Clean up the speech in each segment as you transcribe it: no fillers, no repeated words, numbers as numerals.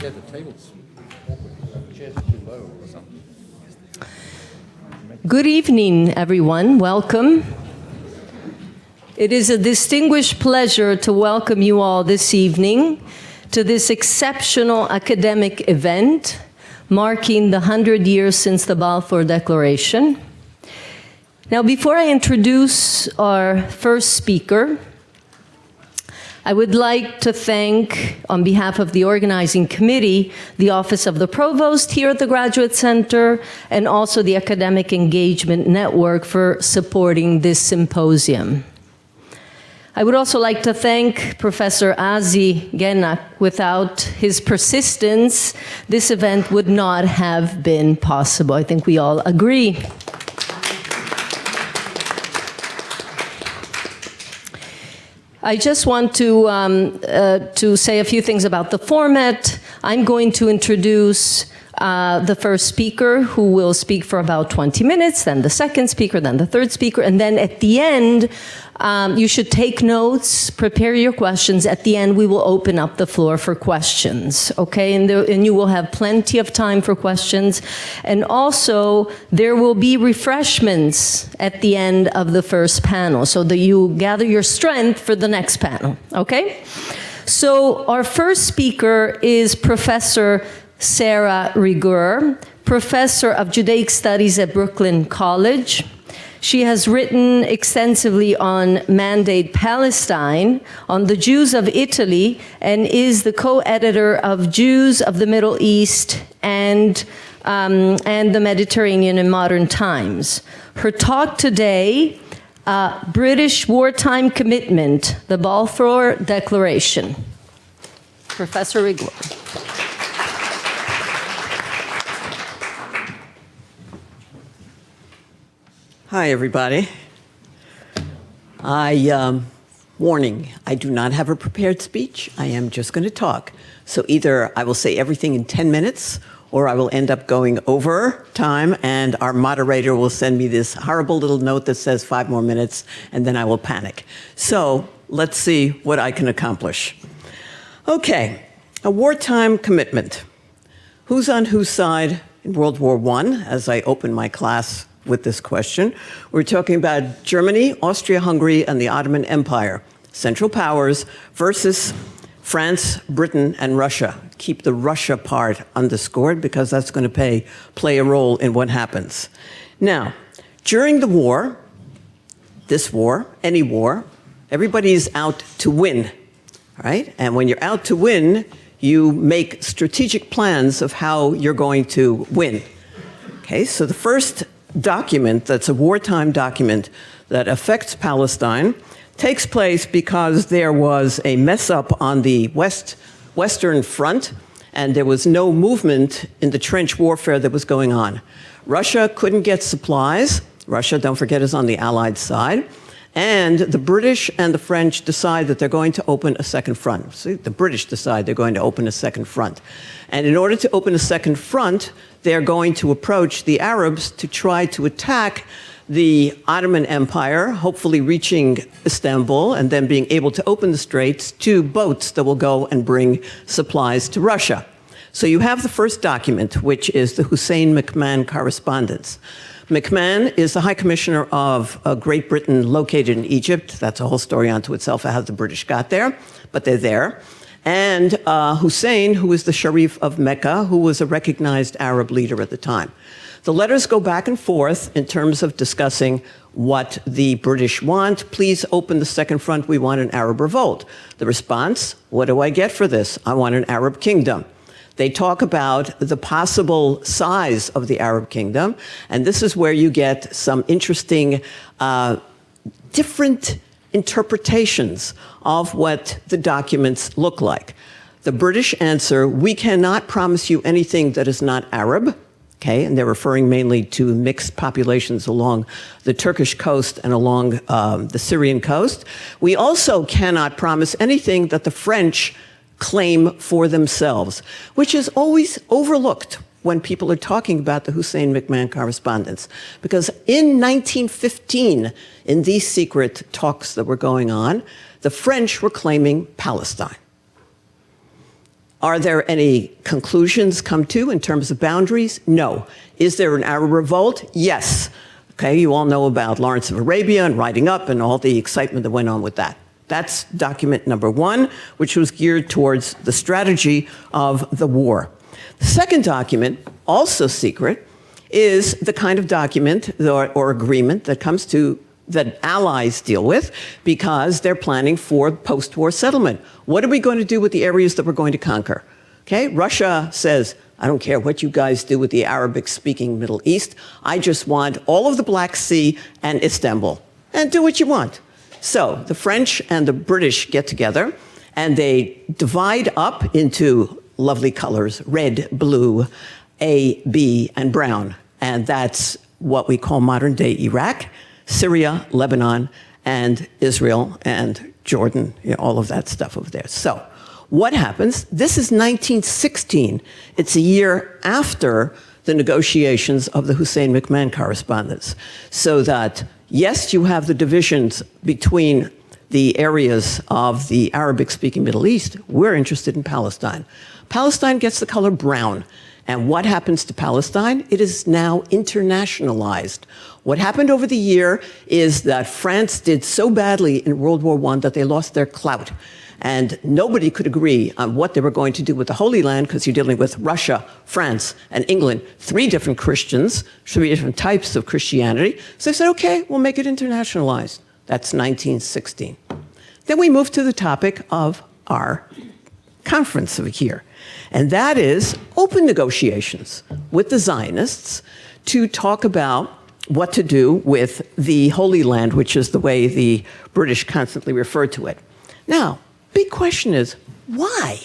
Yeah, the table's awkward. The chairs are too low or something. Good evening, everyone. Welcome. It is a distinguished pleasure to welcome you all this evening to this exceptional academic event marking the 100 years since the Balfour Declaration. Now, before I introduce our first speaker, I would like to thank, on behalf of the organizing committee, the Office of the Provost here at the Graduate Center, and also the Academic Engagement Network for supporting this symposium. I would also like to thank Professor Azi Genak. Without his persistence, this event would not have been possible. I think we all agree. I just want to say a few things about the format. I'm going to introduce the first speaker, who will speak for about 20 minutes, then the second speaker, then the third speaker, and then at the end, you should take notes, prepare your questions. At the end, we will open up the floor for questions, okay? And you will have plenty of time for questions. And also, there will be refreshments at the end of the first panel, so that you gather your strength for the next panel, okay? So our first speaker is Professor Sara Reguer, Professor of Judaic Studies at Brooklyn College. She has written extensively on Mandate Palestine, on the Jews of Italy, and is the co-editor of Jews of the Middle East and the Mediterranean in Modern Times. Her talk today, British Wartime Commitment, the Balfour Declaration. Professor Reguer. Hi, everybody. Warning, I do not have a prepared speech. I am just going to talk. So either I will say everything in 10 minutes, or I will end up going over time, and our moderator will send me this horrible little note that says 5 more minutes, and then I will panic. So let's see what I can accomplish. Okay, a wartime commitment. Who's on whose side in World War I, as I open my class with this question? We're talking about Germany, Austria-Hungary, and the Ottoman Empire, Central Powers, versus France, Britain, and Russia. Keep the Russia part underscored, because that's going to play a role in what happens. Now, during the war, this war, any war, everybody's out to win, right? And when you're out to win, you make strategic plans of how you're going to win. Okay, so the first document that's a wartime document that affects Palestine takes place because there was a mess up on the Western Front, and there was no movement in the trench warfare that was going on. Russia couldn't get supplies. Russia, don't forget, is on the Allied side. And the British and the French decide that they're going to open a second front. See, the British decide they're going to open a second front. And in order to open a second front, they're going to approach the Arabs to try to attack the Ottoman Empire, hopefully reaching Istanbul and then being able to open the straits to boats that will go and bring supplies to Russia. So you have the first document, which is the Hussein-McMahon correspondence. McMahon is the High Commissioner of Great Britain located in Egypt. That's a whole story unto itself, how the British got there, but they're there. And Hussein, who is the Sharif of Mecca, who was a recognized Arab leader at the time. The letters go back and forth in terms of discussing what the British want. Please open the second front. We want an Arab revolt. The response, what do I get for this? I want an Arab kingdom. They talk about the possible size of the Arab kingdom, and this is where you get some interesting, different interpretations of what the documents look like. The British answer, we cannot promise you anything that is not Arab, okay, and they're referring mainly to mixed populations along the Turkish coast and along the Syrian coast. We also cannot promise anything that the French claim for themselves, which is always overlooked when people are talking about the Hussein-McMahon correspondence. Because in 1915, in these secret talks that were going on, the French were claiming Palestine. Are there any conclusions come to in terms of boundaries? No. Is there an Arab revolt? Yes. Okay, you all know about Lawrence of Arabia and Riding Up and all the excitement that went on with that. That's document number 1, which was geared towards the strategy of the war. The second document, also secret, is the kind of document or agreement that comes to that allies deal with because they're planning for post-war settlement. What are we going to do with the areas that we're going to conquer? Okay, Russia says, I don't care what you guys do with the Arabic-speaking Middle East. I just want all of the Black Sea and Istanbul. And do what you want. So the French and the British get together, and they divide up into lovely colors, red, blue, A, B, and brown. And that's what we call modern-day Iraq, Syria, Lebanon, and Israel, and Jordan, all of that stuff over there. So what happens? This is 1916. It's a year after the negotiations of the Hussein McMahon correspondence. So that, yes, you have the divisions between the areas of the Arabic-speaking Middle East. We're interested in Palestine. Palestine gets the color brown. And what happens to Palestine? It is now internationalized. What happened over the year is that France did so badly in World War I that they lost their clout. And nobody could agree on what they were going to do with the Holy Land because you're dealing with Russia, France, and England, 3 different Christians, 3 different types of Christianity. So they said, okay, we'll make it internationalized. That's 1916. Then we move to the topic of our conference over here. And that is open negotiations with the Zionists to talk about what to do with the Holy Land, which is the way the British constantly refer to it. Now, big question is, why?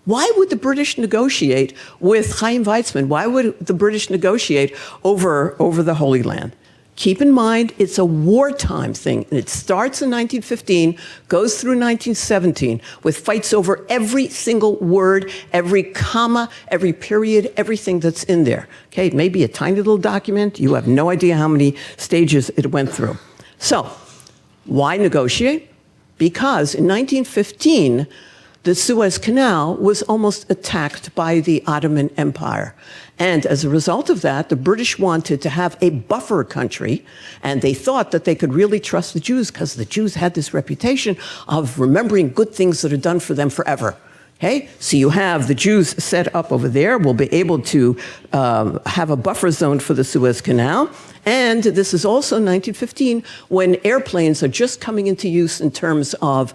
Why would the British negotiate with Chaim Weizmann? Why would the British negotiate over the Holy Land? Keep in mind, it's a wartime thing. And it starts in 1915, goes through 1917, with fights over every single word, every comma, every period, everything that's in there. Okay, it may be a tiny little document. You have no idea how many stages it went through. So, why negotiate? Because in 1915, the Suez Canal was almost attacked by the Ottoman Empire. And as a result of that, the British wanted to have a buffer country, and they thought that they could really trust the Jews because the Jews had this reputation of remembering good things that are done for them forever. Okay, so you have the Jews set up over there. We'll be able to have a buffer zone for the Suez Canal. And this is also 1915 when airplanes are just coming into use in terms of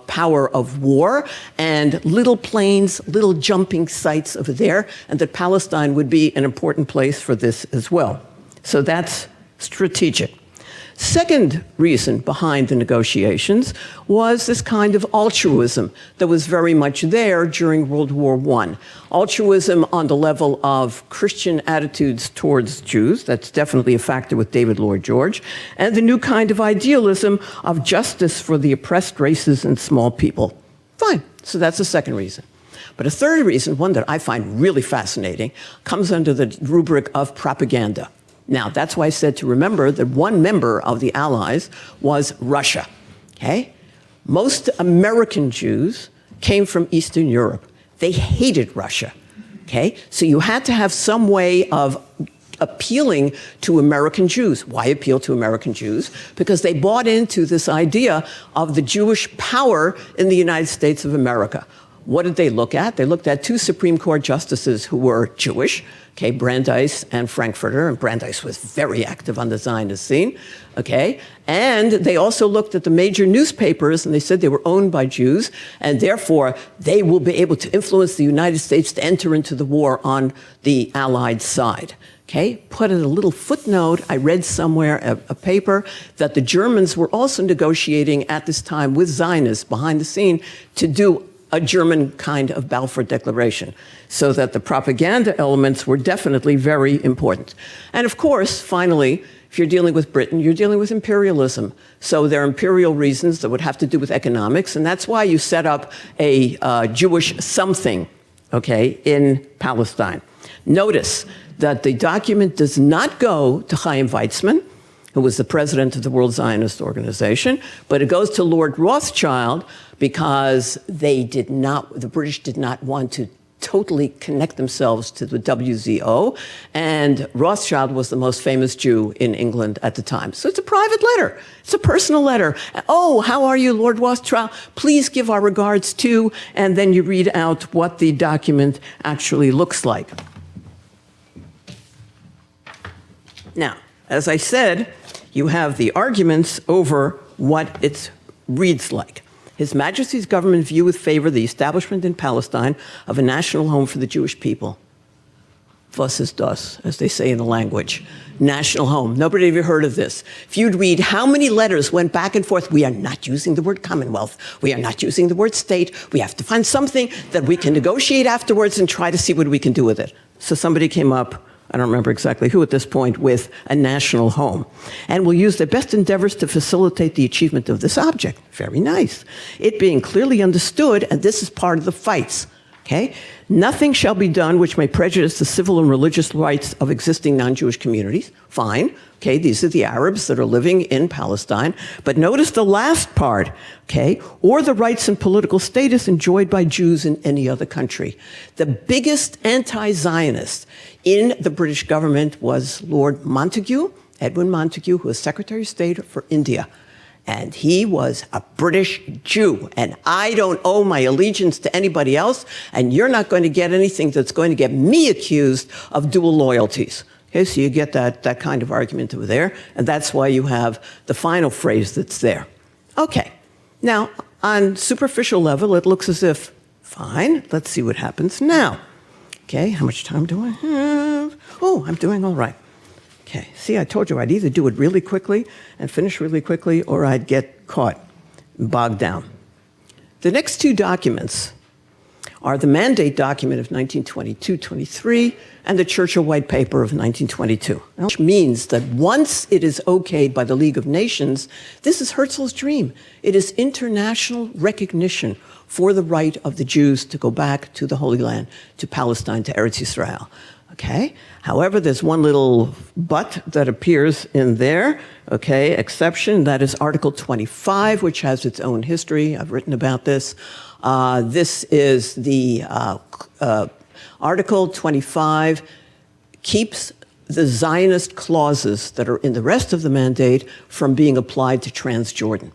power of war and little planes, little jumping sites over there, and that Palestine would be an important place for this as well. So that's strategic. Second reason behind the negotiations was this kind of altruism that was very much there during World War I. Altruism on the level of Christian attitudes towards Jews, that's definitely a factor with David Lloyd George, and the new kind of idealism of justice for the oppressed races and small people. Fine, so that's the second reason. But a third reason, one that I find really fascinating, comes under the rubric of propaganda. Now, that's why I said to remember that one member of the Allies was Russia, okay? Most American Jews came from Eastern Europe. They hated Russia, okay? So you had to have some way of appealing to American Jews. Why appeal to American Jews? Because they bought into this idea of the Jewish power in the United States of America. What did they look at? They looked at 2 Supreme Court justices who were Jewish, okay, Brandeis and Frankfurter, and Brandeis was very active on the Zionist scene, okay? And they also looked at the major newspapers, and they said they were owned by Jews, and therefore they will be able to influence the United States to enter into the war on the Allied side. Okay, put in a little footnote, I read somewhere a paper that the Germans were also negotiating at this time with Zionists behind the scene to do a German kind of Balfour Declaration, so that the propaganda elements were definitely very important. And of course, finally, if you're dealing with Britain, you're dealing with imperialism. So there are imperial reasons that would have to do with economics, and that's why you set up a Jewish something, okay, in Palestine. Notice that the document does not go to Chaim Weizmann, who was the president of the World Zionist Organization, but it goes to Lord Rothschild because the British did not want to totally connect themselves to the WZO, and Rothschild was the most famous Jew in England at the time. So it's a private letter. It's a personal letter. Oh, how are you, Lord Rothschild? Please give our regards to, and then you read out what the document actually looks like. Now, as I said, you have the arguments over what it reads like. His Majesty's government view with favor the establishment in Palestine of a national home for the Jewish people. Was ist das, as they say in the language. National home. Nobody ever heard of this. If you'd read how many letters went back and forth, we are not using the word Commonwealth. We are not using the word state. We have to find something that we can negotiate afterwards and try to see what we can do with it. So somebody came up, I don't remember exactly who at this point, with a national home. And will use their best endeavors to facilitate the achievement of this object. Very nice. It being clearly understood, and this is part of the fights, okay? Nothing shall be done which may prejudice the civil and religious rights of existing non-Jewish communities. Fine. Okay, these are the Arabs that are living in Palestine. But notice the last part, okay? Or the rights and political status enjoyed by Jews in any other country. The biggest anti-Zionist in the British government was Lord Montagu, Edwin Montagu, who was Secretary of State for India. And he was a British Jew. And I don't owe my allegiance to anybody else, and you're not going to get anything that's going to get me accused of dual loyalties. Okay, so you get that kind of argument over there, and that's why you have the final phrase that's there. Okay, now, on superficial level, it looks as if, fine, let's see what happens now. Okay, how much time do I have? Oh, I'm doing all right. Okay, see, I told you I'd either do it really quickly and finish really quickly, or I'd get caught, bogged down. The next two documents are the Mandate document of 1922-23 and the Churchill White Paper of 1922, which means that once it is okayed by the League of Nations, this is Herzl's dream. It is international recognition for the right of the Jews to go back to the Holy Land, to Palestine, to Eretz Yisrael. Okay. However, there's one little but that appears in there, okay, exception. That is Article 25, which has its own history. I've written about this. This is the Article 25 keeps the Zionist clauses that are in the rest of the mandate from being applied to Transjordan.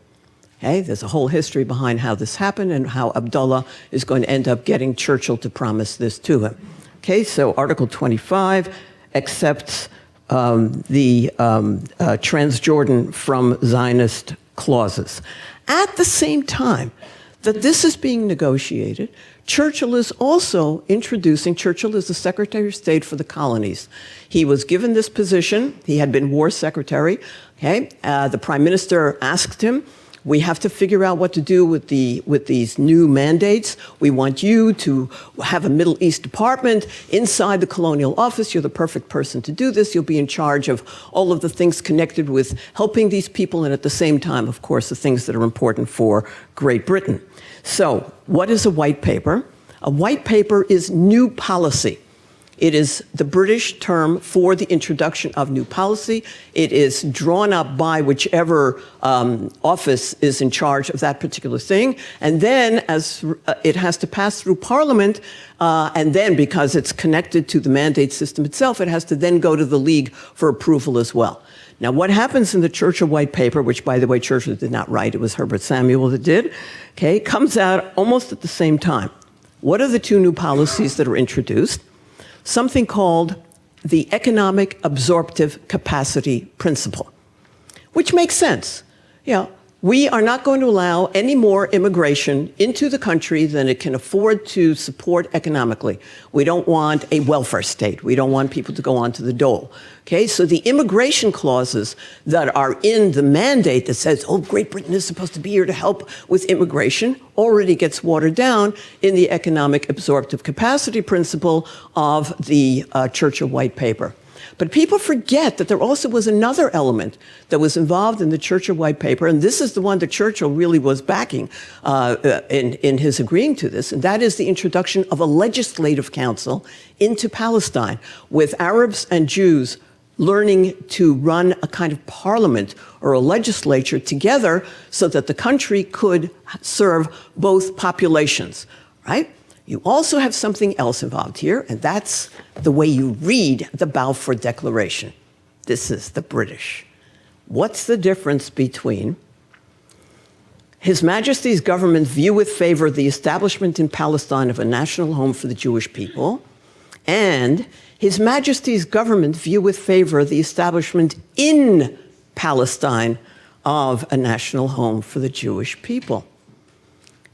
Okay, there's a whole history behind how this happened and how Abdullah is going to end up getting Churchill to promise this to him. Okay, so Article 25 accepts the Transjordan from Zionist clauses. At the same time that this is being negotiated, Churchill is also introducing, Churchill is the Secretary of State for the colonies. He was given this position. He had been War Secretary. Okay, the Prime Minister asked him, we have to figure out what to do with these new mandates. We want you to have a Middle East department inside the Colonial Office. You're the perfect person to do this. You'll be in charge of all of the things connected with helping these people, and at the same time, of course, the things that are important for Great Britain. So, what is a white paper? A white paper is new policy. It is the British term for the introduction of new policy. It is drawn up by whichever office is in charge of that particular thing. And then as it has to pass through Parliament, and then because it's connected to the mandate system itself, it has to then go to the League for approval as well. Now, what happens in the Churchill White Paper, which, by the way, Churchill did not write, it was Herbert Samuel that did, okay, comes out almost at the same time. What are the two new policies that are introduced? Something called the Economic Absorptive Capacity Principle, which makes sense. You know, we are not going to allow any more immigration into the country than it can afford to support economically. We don't want a welfare state. We don't want people to go onto the dole. Okay, so the immigration clauses that are in the mandate that says, oh, Great Britain is supposed to be here to help with immigration already gets watered down in the Economic Absorptive Capacity Principle of the Churchill White Paper. But people forget that there also was another element that was involved in the Churchill White Paper, and this is the one that Churchill really was backing in his agreeing to this, and that is the introduction of a legislative council into Palestine with Arabs and Jews learning to run a kind of parliament or a legislature together so that the country could serve both populations, right? You also have something else involved here, and that's the way you read the Balfour Declaration. This is the British. What's the difference between His Majesty's government view with favor the establishment in Palestine of a national home for the Jewish people, and His Majesty's government view with favor the establishment in Palestine of a national home for the Jewish people?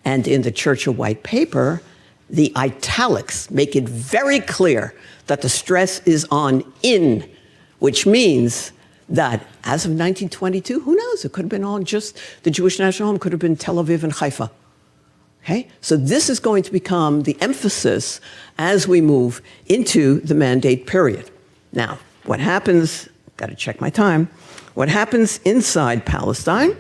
And in the Churchill White Paper, the italics make it very clear that the stress is on in, which means that as of 1922, who knows, it could have been on just the Jewish national home, could have been Tel Aviv and Haifa. Okay? So this is going to become the emphasis as we move into the mandate period. Now, what happens, got to check my time, what happens inside Palestine,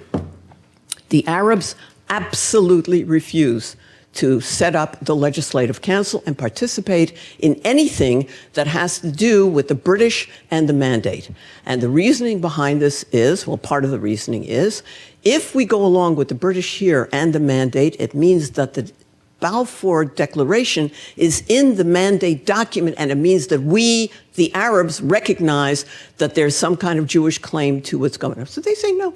the Arabs absolutely refuse to set up the Legislative Council and participate in anything that has to do with the British and the mandate. And the reasoning behind this is, well, part of the reasoning is, if we go along with the British here and the mandate, it means that the Balfour Declaration is in the mandate document, and it means that we, the Arabs, recognize that there's some kind of Jewish claim to what's going on. So they say no.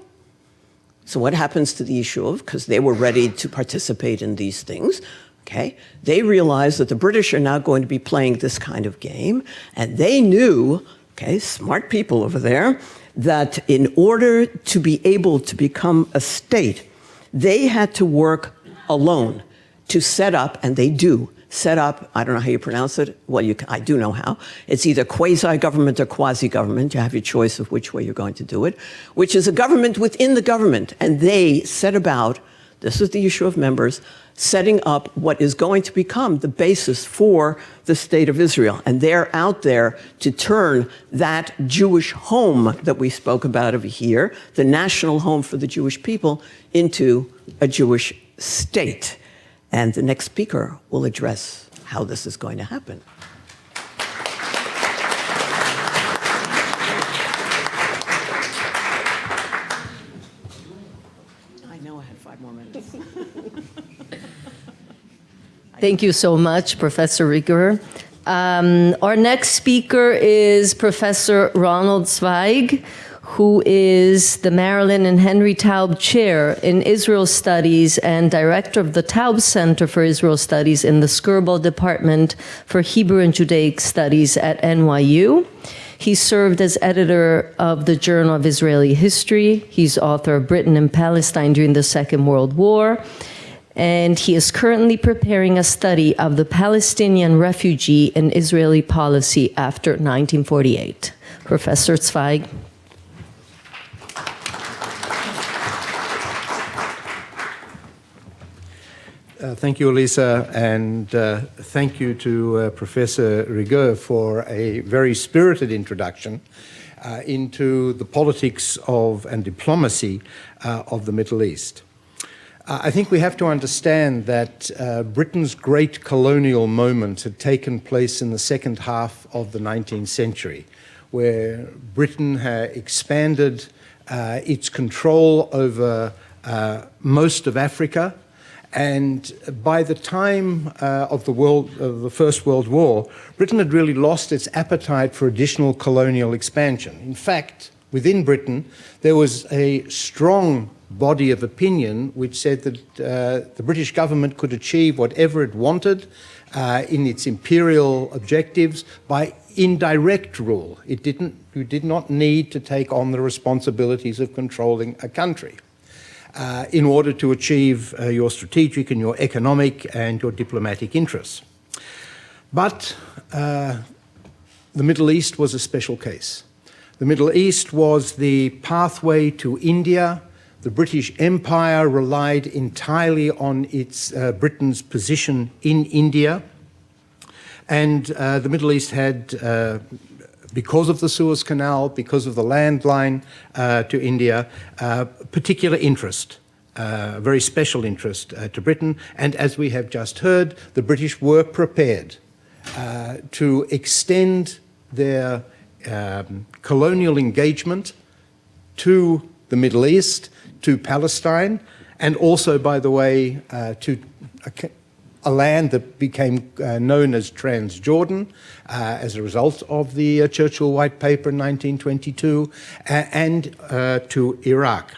So what happens to the issue of, because they were ready to participate in these things, okay, they realized that the British are now going to be playing this kind of game, and they knew, okay, smart people over there, that in order to be able to become a state, they had to work alone to set up, and they do, set up, I don't know how you pronounce it, well, I do know how, it's either quasi-government or quasi-government, you have your choice of which way you're going to do it, which is a government within the government, and they set about, this is the issue of members, setting up what is going to become the basis for the State of Israel, and they're out there to turn that Jewish home that we spoke about over here, the national home for the Jewish people, into a Jewish state. And the next speaker will address how this is going to happen. I know I had 5 more minutes. Thank you so much, Professor Reguer. Our next speaker is Professor Ronald Zweig, who is the Marilyn and Henry Taub Chair in Israel Studies and Director of the Taub Center for Israel Studies in the Skirball Department for Hebrew and Judaic Studies at NYU. He served as editor of the Journal of Israeli History. He's author of Britain and Palestine during the Second World War. And he is currently preparing a study of the Palestinian refugee and Israeli policy after 1948. Professor Zweig. Thank you, Elissa, and thank you to Professor Reguer for a very spirited introduction into the politics of and diplomacy of the Middle East. I think we have to understand that Britain's great colonial moment had taken place in the second half of the 19th century, where Britain had expanded its control over most of Africa. And by the time of the First World War, Britain had really lost its appetite for additional colonial expansion. In fact, within Britain, there was a strong body of opinion which said that the British government could achieve whatever it wanted in its imperial objectives by indirect rule. You did not need to take on the responsibilities of controlling a country. In order to achieve your strategic and your economic and your diplomatic interests. But the Middle East was a special case. The Middle East was the pathway to India. The British Empire relied entirely on Britain's position in India. And the Middle East had because of the Suez Canal, because of the landline to India, particular interest, very special interest to Britain. And as we have just heard, the British were prepared to extend their colonial engagement to the Middle East, to Palestine, and also, by the way, to a land that became known as Transjordan as a result of the Churchill White Paper in 1922, and to Iraq.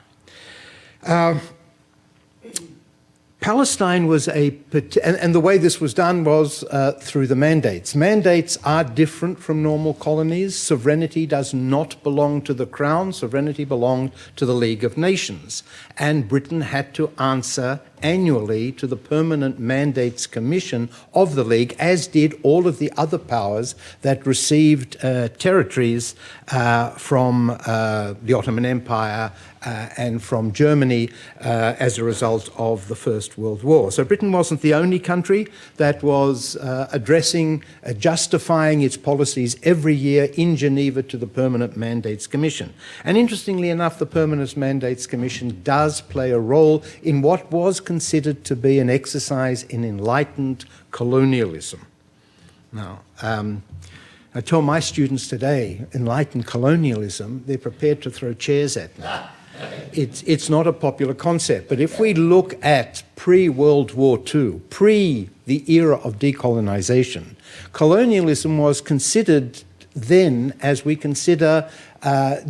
Palestine was and the way this was done was through the mandates. Mandates are different from normal colonies. Sovereignty does not belong to the Crown. Sovereignty belonged to the League of Nations. And Britain had to answer annually to the Permanent Mandates Commission of the League, as did all of the other powers that received territories from the Ottoman Empire and from Germany as a result of the First World War. So Britain wasn't the only country that was addressing, justifying its policies every year in Geneva to the Permanent Mandates Commission. And interestingly enough, the Permanent Mandates Commission does play a role in what was considered to be an exercise in enlightened colonialism. Now, I tell my students today, enlightened colonialism, they're prepared to throw chairs at me. It's not a popular concept, but if we look at pre-World War II, pre the era of decolonization, colonialism was considered then as we consider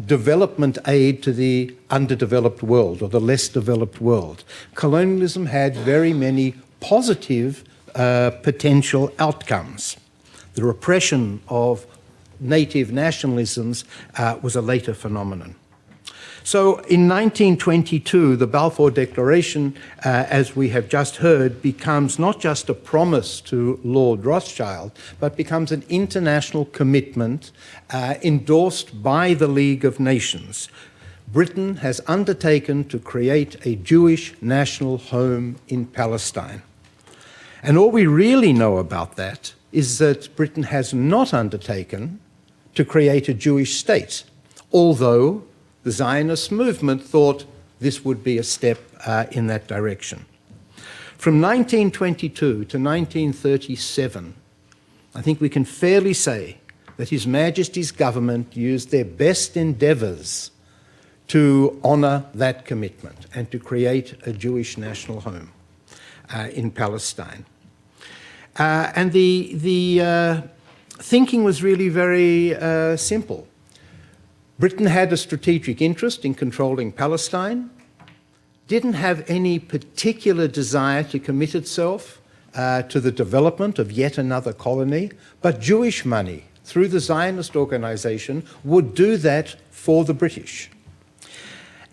development aid to the underdeveloped world or the less developed world. Colonialism had very many positive potential outcomes. The repression of native nationalisms was a later phenomenon. So in 1922, the Balfour Declaration, as we have just heard, becomes not just a promise to Lord Rothschild, but becomes an international commitment endorsed by the League of Nations. Britain has undertaken to create a Jewish national home in Palestine. And all we really know about that is that Britain has not undertaken to create a Jewish state, although the Zionist movement thought this would be a step in that direction. From 1922 to 1937, I think we can fairly say that His Majesty's government used their best endeavours to honour that commitment and to create a Jewish national home in Palestine. And the thinking was really very simple. Britain had a strategic interest in controlling Palestine, didn't have any particular desire to commit itself to the development of yet another colony, but Jewish money through the Zionist organization would do that for the British.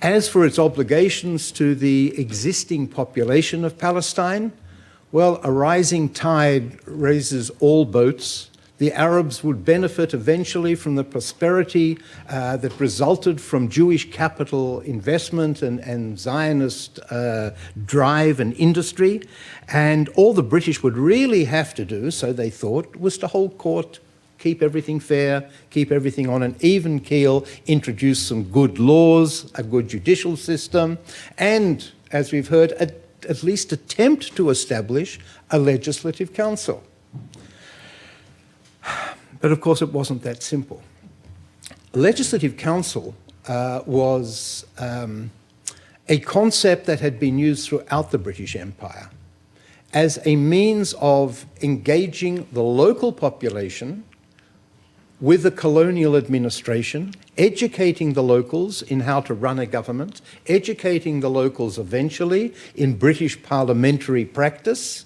As for its obligations to the existing population of Palestine, well, a rising tide raises all boats. The Arabs would benefit eventually from the prosperity that resulted from Jewish capital investment and Zionist drive and industry. And all the British would really have to do, so they thought, was to hold court, keep everything fair, keep everything on an even keel, introduce some good laws, a good judicial system, and, as we've heard, at least attempt to establish a legislative council. But of course, it wasn't that simple. A legislative council was a concept that had been used throughout the British Empire as a means of engaging the local population with the colonial administration, educating the locals in how to run a government, educating the locals eventually in British parliamentary practice,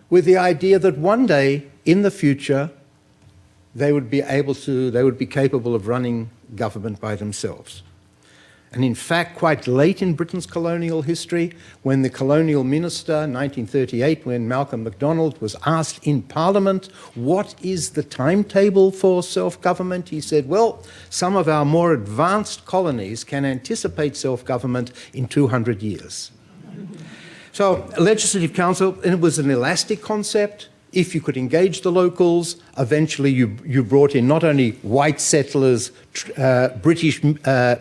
with the idea that one day in the future they would be capable of running government by themselves. And in fact, quite late in Britain's colonial history, when the colonial minister, 1938, when Malcolm MacDonald was asked in Parliament, what is the timetable for self-government? He said, well, some of our more advanced colonies can anticipate self-government in 200 years. So, a legislative council, and it was an elastic concept. If you could engage the locals, eventually you brought in not only white settlers, British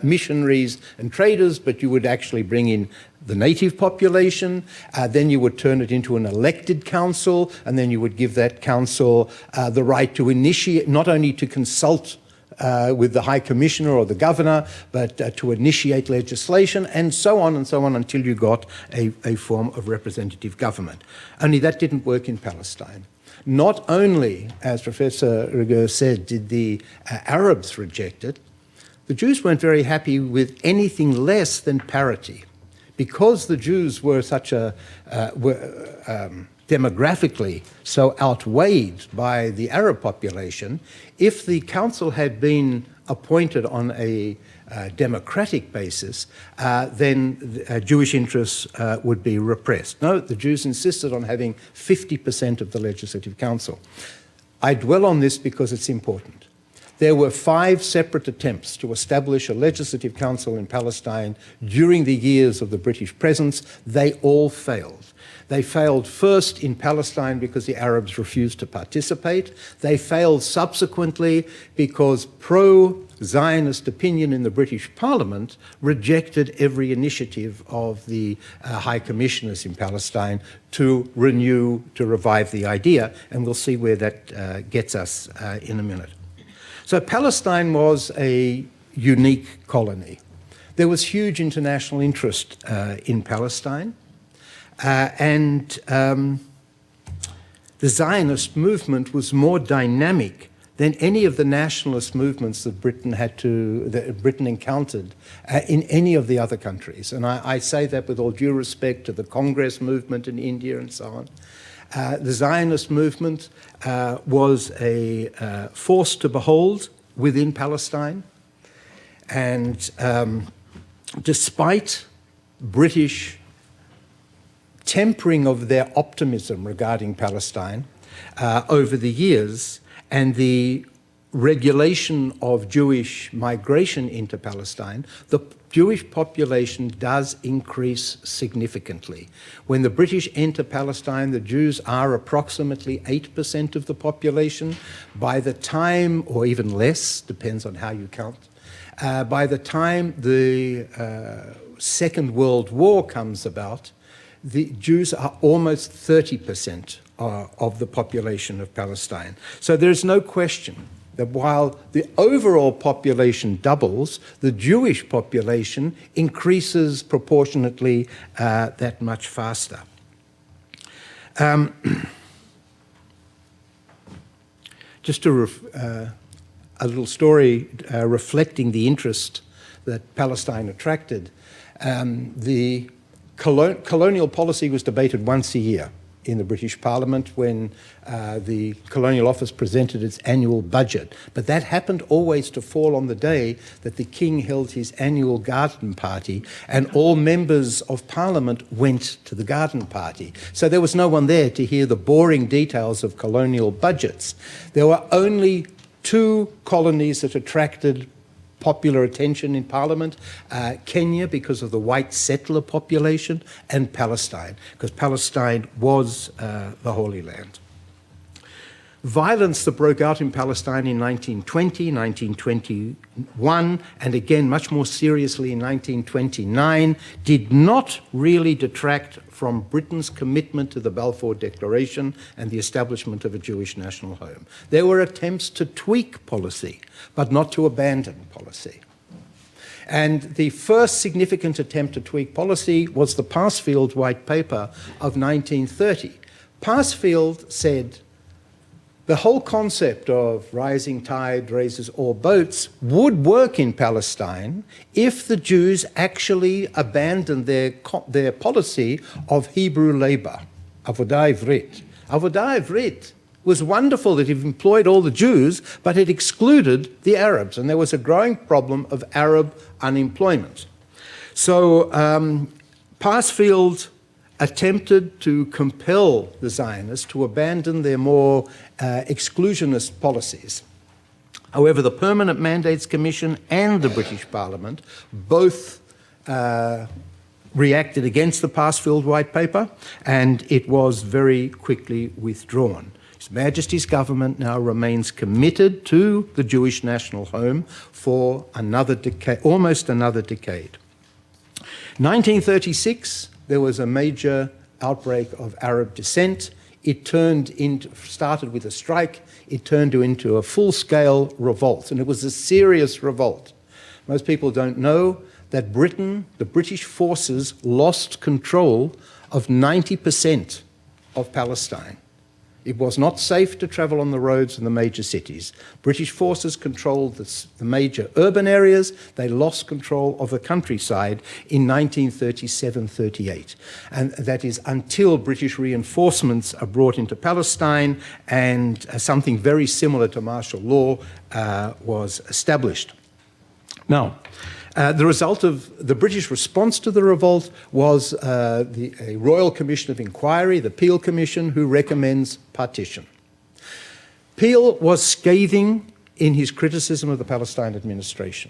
missionaries and traders, but you would actually bring in the native population. Then you would turn it into an elected council, and then you would give that council the right to initiate, not only to consult with the High Commissioner or the governor, but to initiate legislation, and so on until you got a form of representative government. Only that didn't work in Palestine. Not only, as Professor Reguer said, did the Arabs reject it, the Jews weren't very happy with anything less than parity. Because the Jews were demographically so outweighed by the Arab population, if the council had been appointed on a democratic basis, then Jewish interests would be repressed. No, the Jews insisted on having 50% of the legislative council. I dwell on this because it's important. There were 5 separate attempts to establish a legislative council in Palestine during the years of the British presence. They all failed. They failed first in Palestine because the Arabs refused to participate. They failed subsequently because pro-Zionist opinion in the British Parliament rejected every initiative of the High Commissioners in Palestine to revive the idea, and we'll see where that gets us in a minute. So Palestine was a unique colony. There was huge international interest in Palestine. And the Zionist movement was more dynamic than any of the nationalist movements that Britain encountered in any of the other countries. And I say that with all due respect to the Congress movement in India and so on. The Zionist movement was a force to behold within Palestine. And despite British tempering of their optimism regarding Palestine over the years and the regulation of Jewish migration into Palestine, the Jewish population does increase significantly. When the British enter Palestine, the Jews are approximately 8% of the population. By the time, or even less, depends on how you count, by the time the Second World War comes about, the Jews are almost 30% of the population of Palestine. So there's no question that while the overall population doubles, the Jewish population increases proportionately that much faster. Just a little story reflecting the interest that Palestine attracted. The colonial policy was debated once a year in the British Parliament when the Colonial Office presented its annual budget. But that happened always to fall on the day that the King held his annual garden party, and all members of Parliament went to the garden party. So there was no one there to hear the boring details of colonial budgets. There were only 2 colonies that attracted popular attention in Parliament, Kenya because of the white settler population, and Palestine, because Palestine was the Holy Land. Violence that broke out in Palestine in 1920, 1921, and again much more seriously in 1929, did not really detract from Britain's commitment to the Balfour Declaration and the establishment of a Jewish national home. There were attempts to tweak policy, but not to abandon policy. And the first significant attempt to tweak policy was the Passfield White Paper of 1930. Passfield said, the whole concept of rising tide raises all boats would work in Palestine if the Jews actually abandoned their policy of Hebrew labor, avodah ivrit. Avodah ivrit was wonderful that it employed all the Jews, but it excluded the Arabs, and there was a growing problem of Arab unemployment. So Passfield attempted to compel the Zionists to abandon their more exclusionist policies. However, the Permanent Mandates Commission and the British Parliament both reacted against the Passfield White Paper, and it was very quickly withdrawn. His Majesty's government now remains committed to the Jewish national home for another decade, almost another decade. 1936, there was a major outbreak of Arab dissent it started with a strike, it turned into a full-scale revolt, and it was a serious revolt. Most people don't know that Britain, the British forces, lost control of 90% of Palestine. It was not safe to travel on the roads in the major cities. British forces controlled the major urban areas. They lost control of the countryside in 1937-38. And that is until British reinforcements are brought into Palestine and something very similar to martial law was established. Now, the result of the British response to the revolt was a Royal Commission of Inquiry, the Peel Commission, who recommends partition. Peel was scathing in his criticism of the Palestine administration.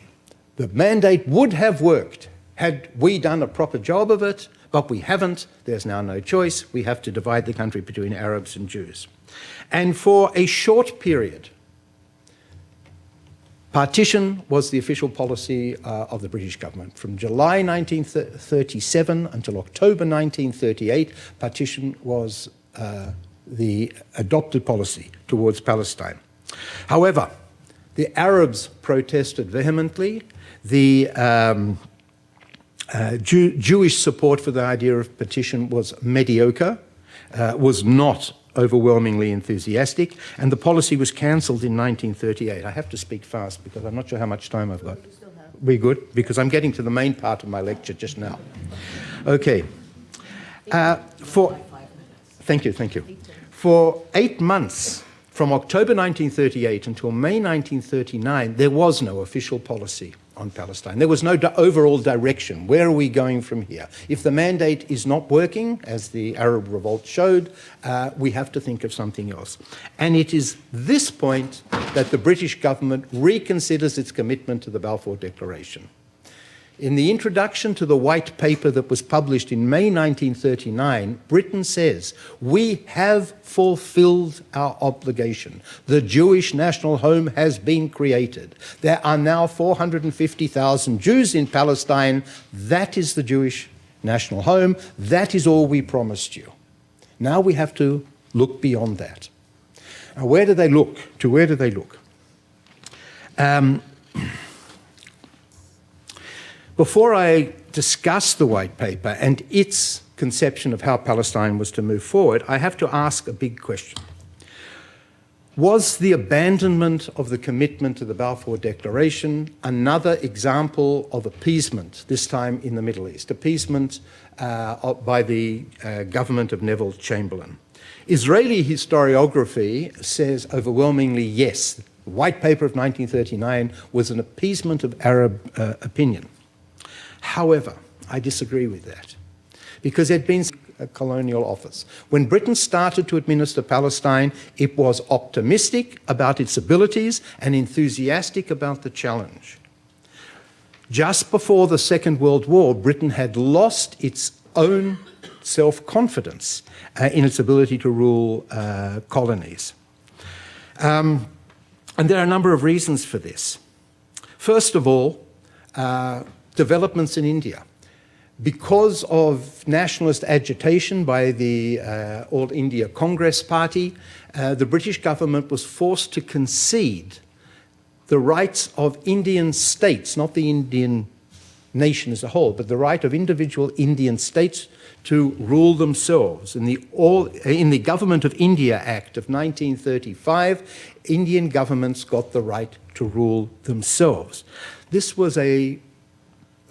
The mandate would have worked had we done a proper job of it, but we haven't. There's now no choice. We have to divide the country between Arabs and Jews. And for a short period, partition was the official policy of the British government. From July 1937 until October 1938, partition was the adopted policy towards Palestine. However, the Arabs protested vehemently. The Jewish support for the idea of partition was mediocre, was not overwhelmingly enthusiastic, and the policy was cancelled in 1938. I have to speak fast because I'm not sure how much time I've got. We're good? Because I'm getting to the main part of my lecture just now. Okay. Thank you. For 8 months, from October 1938 until May 1939, there was no official policy on Palestine. There was no overall direction. Where are we going from here? If the mandate is not working, as the Arab revolt showed, we have to think of something else. And it is this point that the British government reconsiders its commitment to the Balfour Declaration. In the introduction to the white paper that was published in May 1939, Britain says, "We have fulfilled our obligation. The Jewish national home has been created. There are now 450,000 Jews in Palestine. That is the Jewish national home. That is all we promised you." Now we have to look beyond that. Now, where do they look? To where do they look? Before I discuss the white paper and its conception of how Palestine was to move forward, I have to ask a big question. Was the abandonment of the commitment to the Balfour Declaration another example of appeasement, this time in the Middle East, appeasement by the government of Neville Chamberlain? Israeli historiography says overwhelmingly yes. The white paper of 1939 was an appeasement of Arab opinion. However, I disagree with that, because it had been a colonial office. When Britain started to administer Palestine, it was optimistic about its abilities and enthusiastic about the challenge. Just before the Second World War, Britain had lost its own self-confidence in its ability to rule colonies. And there are a number of reasons for this. First of all, developments in India. Because of nationalist agitation by the All India Congress Party, the British government was forced to concede the rights of Indian states, not the Indian nation as a whole, but the right of individual Indian states to rule themselves. In the Government of India Act of 1935, Indian governments got the right to rule themselves. This was an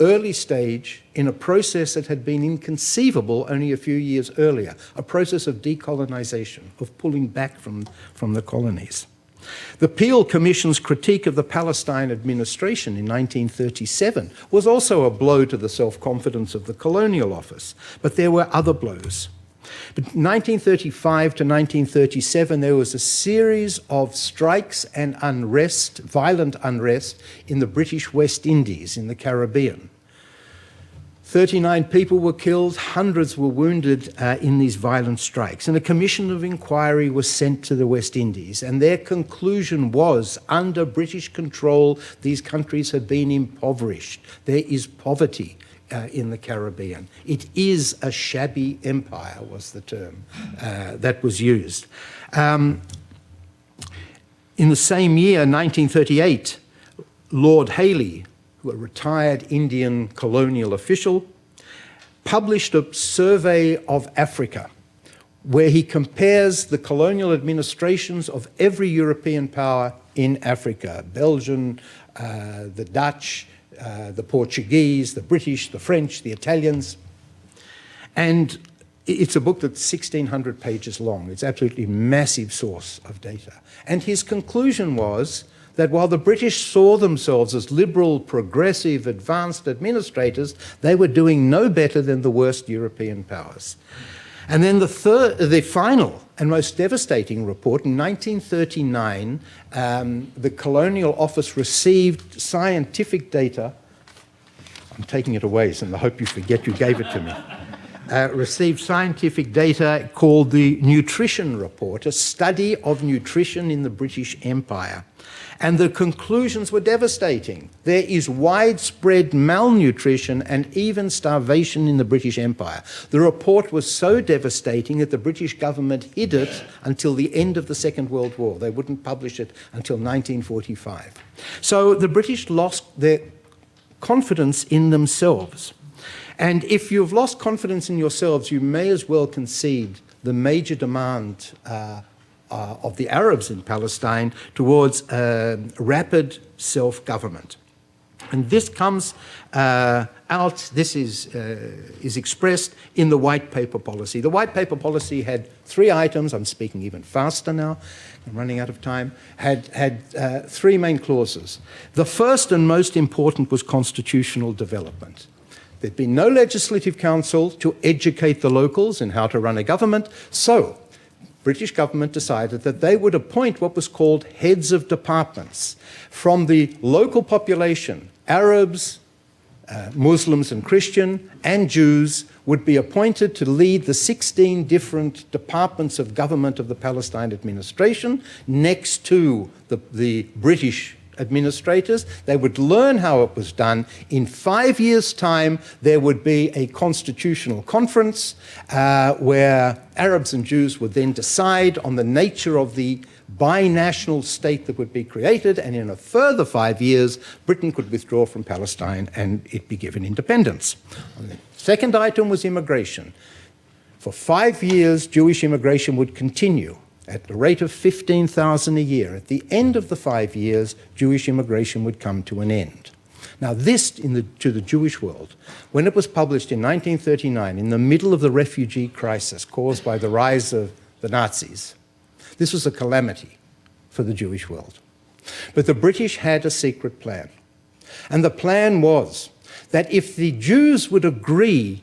early stage in a process that had been inconceivable only a few years earlier, a process of decolonization, of pulling back from the colonies. The Peel Commission's critique of the Palestine administration in 1937 was also a blow to the self-confidence of the Colonial Office, but there were other blows. But 1935 to 1937, there was a series of strikes and unrest, violent unrest, in the British West Indies, in the Caribbean. 39 people were killed, hundreds were wounded in these violent strikes. And a commission of inquiry was sent to the West Indies. And their conclusion was, under British control, these countries have been impoverished. There is poverty in the Caribbean. It is a shabby empire, was the term that was used. In the same year, 1938, Lord Haley, a retired Indian colonial official, published a survey of Africa where he compares the colonial administrations of every European power in Africa: Belgium, the Dutch, the Portuguese, the British, the French, the Italians. And it's a book that's 1,600 pages long. It's absolutely massive source of data. And his conclusion was that while the British saw themselves as liberal, progressive, advanced administrators, they were doing no better than the worst European powers. And then the final and most devastating report, in 1939, the Colonial Office received scientific data. I'm taking it away in the hope you forget you gave it to me. Received scientific data called the Nutrition Report, a study of nutrition in the British Empire. And the conclusions were devastating. There is widespread malnutrition and even starvation in the British Empire. The report was so devastating that the British government hid it until the end of the Second World War. They wouldn't publish it until 1945. So the British lost their confidence in themselves. And if you've lost confidence in yourselves, you may as well concede the major demand of the Arabs in Palestine towards rapid self-government. And this comes this is expressed in the White Paper policy. The White Paper policy had 3 items. I'm speaking even faster now. I'm running out of time. Had 3 main clauses. The first and most important was constitutional development. There'd been no legislative council to educate the locals in how to run a government, so British government decided that they would appoint what was called heads of departments from the local population. Arabs, Muslims and Christian, and Jews would be appointed to lead the 16 different departments of government of the Palestine administration next to the British administrators. They would learn how it was done. In 5 years' time, there would be a constitutional conference where Arabs and Jews would then decide on the nature of the binational state that would be created, and in a further 5 years, Britain could withdraw from Palestine and it be given independence. And the second item was immigration. For 5 years, Jewish immigration would continue at the rate of 15,000 a year. At the end of the 5 years, Jewish immigration would come to an end. Now this, to the Jewish world, when it was published in 1939, in the middle of the refugee crisis caused by the rise of the Nazis, this was a calamity for the Jewish world. But the British had a secret plan. And the plan was that if the Jews would agree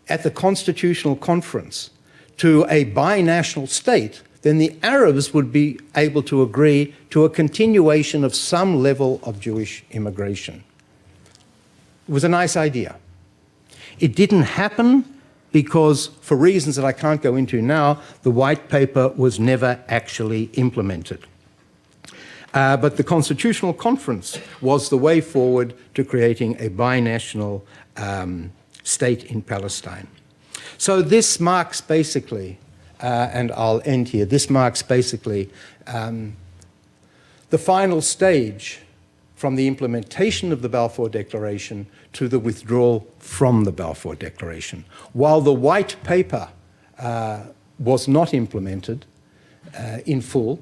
at the Constitutional Conference to a binational state, then the Arabs would be able to agree to a continuation of some level of Jewish immigration. It was a nice idea. It didn't happen because, for reasons that I can't go into now, the White Paper was never actually implemented. But the Constitutional Conference was the way forward to creating a binational state in Palestine. So this marks basically, and I'll end here, this marks basically the final stage from the implementation of the Balfour Declaration to the withdrawal from the Balfour Declaration. While the White Paper was not implemented in full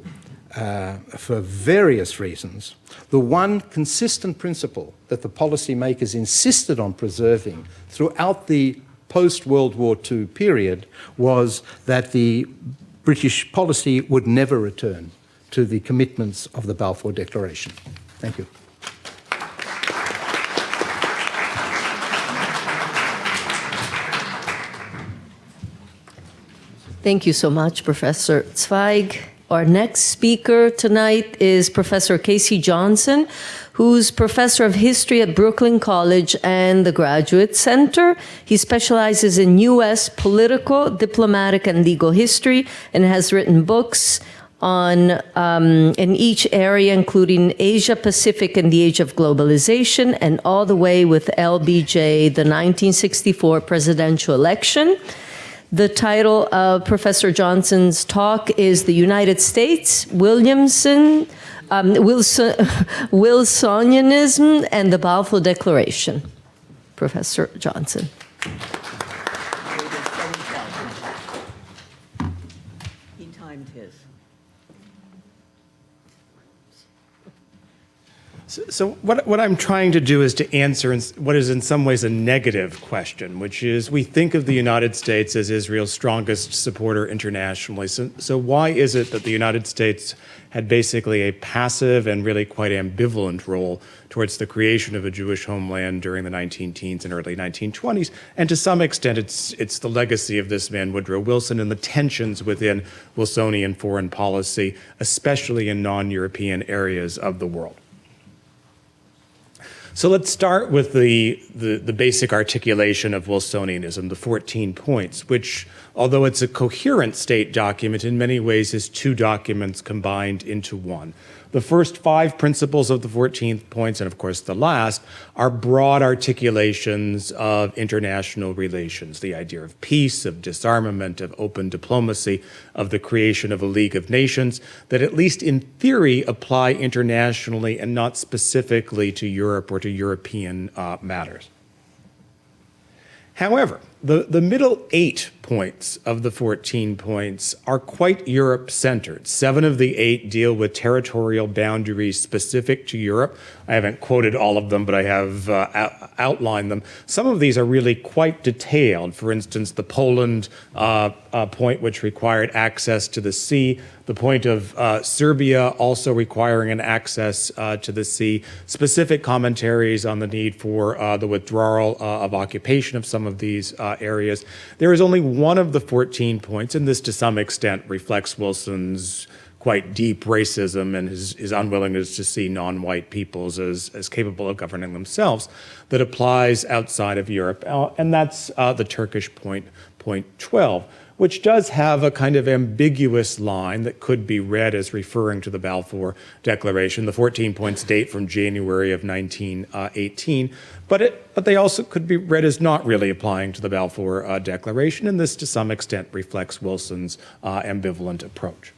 for various reasons, the one consistent principle that the policymakers insisted on preserving throughout the post-World War II period was that the British policy would never return to the commitments of the Balfour Declaration. Thank you. Thank you so much, Professor Zweig. Our next speaker tonight is Professor Casey Johnson, who's professor of history at Brooklyn College and the Graduate Center. He specializes in U.S. political, diplomatic, and legal history and has written books in each area, including Asia Pacific and the Age of Globalization, and all the way with LBJ, the 1964 presidential election. The title of Professor Johnson's talk is The United States, Wilsonianism, and the Balfour Declaration. Professor Johnson. He timed his. So what I'm trying to do is to answer what is in some ways a negative question, which is we think of the United States as Israel's strongest supporter internationally. So why is it that the United States had basically a passive and really quite ambivalent role towards the creation of a Jewish homeland during the 19-teens and early 1920s? And to some extent, it's the legacy of this man, Woodrow Wilson, and the tensions within Wilsonian foreign policy, especially in non-European areas of the world. So let's start with the basic articulation of Wilsonianism, the 14 points, which, although it's a coherent state document, in many ways is two documents combined into one. The first 5 principles of the 14 points, and of course the last, are broad articulations of international relations, the idea of peace, of disarmament, of open diplomacy, of the creation of a League of Nations, that at least in theory apply internationally and not specifically to Europe or to European matters. However, the middle 8 points of the 14 points are quite Europe-centered. 7 of the 8 deal with territorial boundaries specific to Europe. I haven't quoted all of them, but I have outlined them. Some of these are really quite detailed. For instance, the Poland point, which required access to the sea, the point of Serbia also requiring an access to the sea, specific commentaries on the need for the withdrawal of occupation of some of these areas. There is only one of the 14 points, and this to some extent reflects Wilson's quite deep racism and his unwillingness to see non-white peoples as capable of governing themselves, that applies outside of Europe, and that's the Turkish point 12, which does have a kind of ambiguous line that could be read as referring to the Balfour Declaration. The 14 points date from January of 1918, but they also could be read as not really applying to the Balfour Declaration, and this to some extent reflects Wilson's ambivalent approach.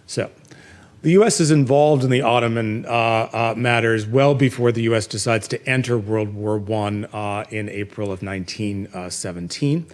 So, the U.S. is involved in the Ottoman matters well before the U.S. decides to enter World War I in April of 1917.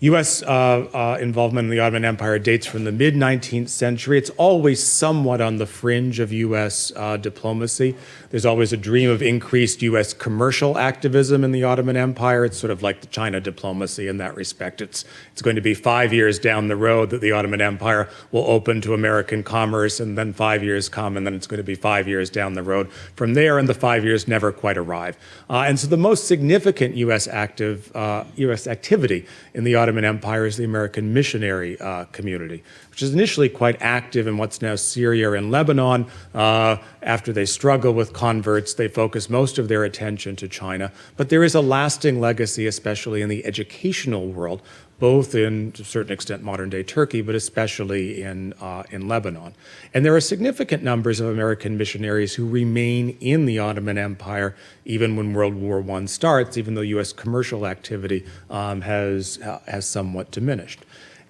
U.S. involvement in the Ottoman Empire dates from the mid-19th century. It's always somewhat on the fringe of U.S. diplomacy. There's always a dream of increased U.S. commercial activism in the Ottoman Empire. It's sort of like the China diplomacy in that respect. It's going to be 5 years down the road that the Ottoman Empire will open to American commerce, and then 5 years come, and then it's going to be 5 years down the road from there, and the 5 years never quite arrive. And so the most significant U.S. activity in the Ottoman Empire is the American missionary community, which is initially quite active in what's now Syria and Lebanon. After they struggle with converts, they focus most of their attention to China. But there is a lasting legacy, especially in the educational world, both in, to a certain extent, modern-day Turkey, but especially in Lebanon. And there are significant numbers of American missionaries who remain in the Ottoman Empire even when World War I starts, even though U.S. commercial activity has somewhat diminished.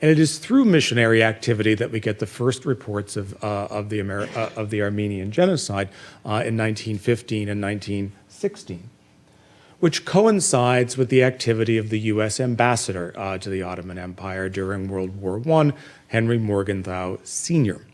And it is through missionary activity that we get the first reports of the Armenian genocide in 1915 and 1916. Which coincides with the activity of the U.S. ambassador to the Ottoman Empire during World War I, Henry Morgenthau Sr.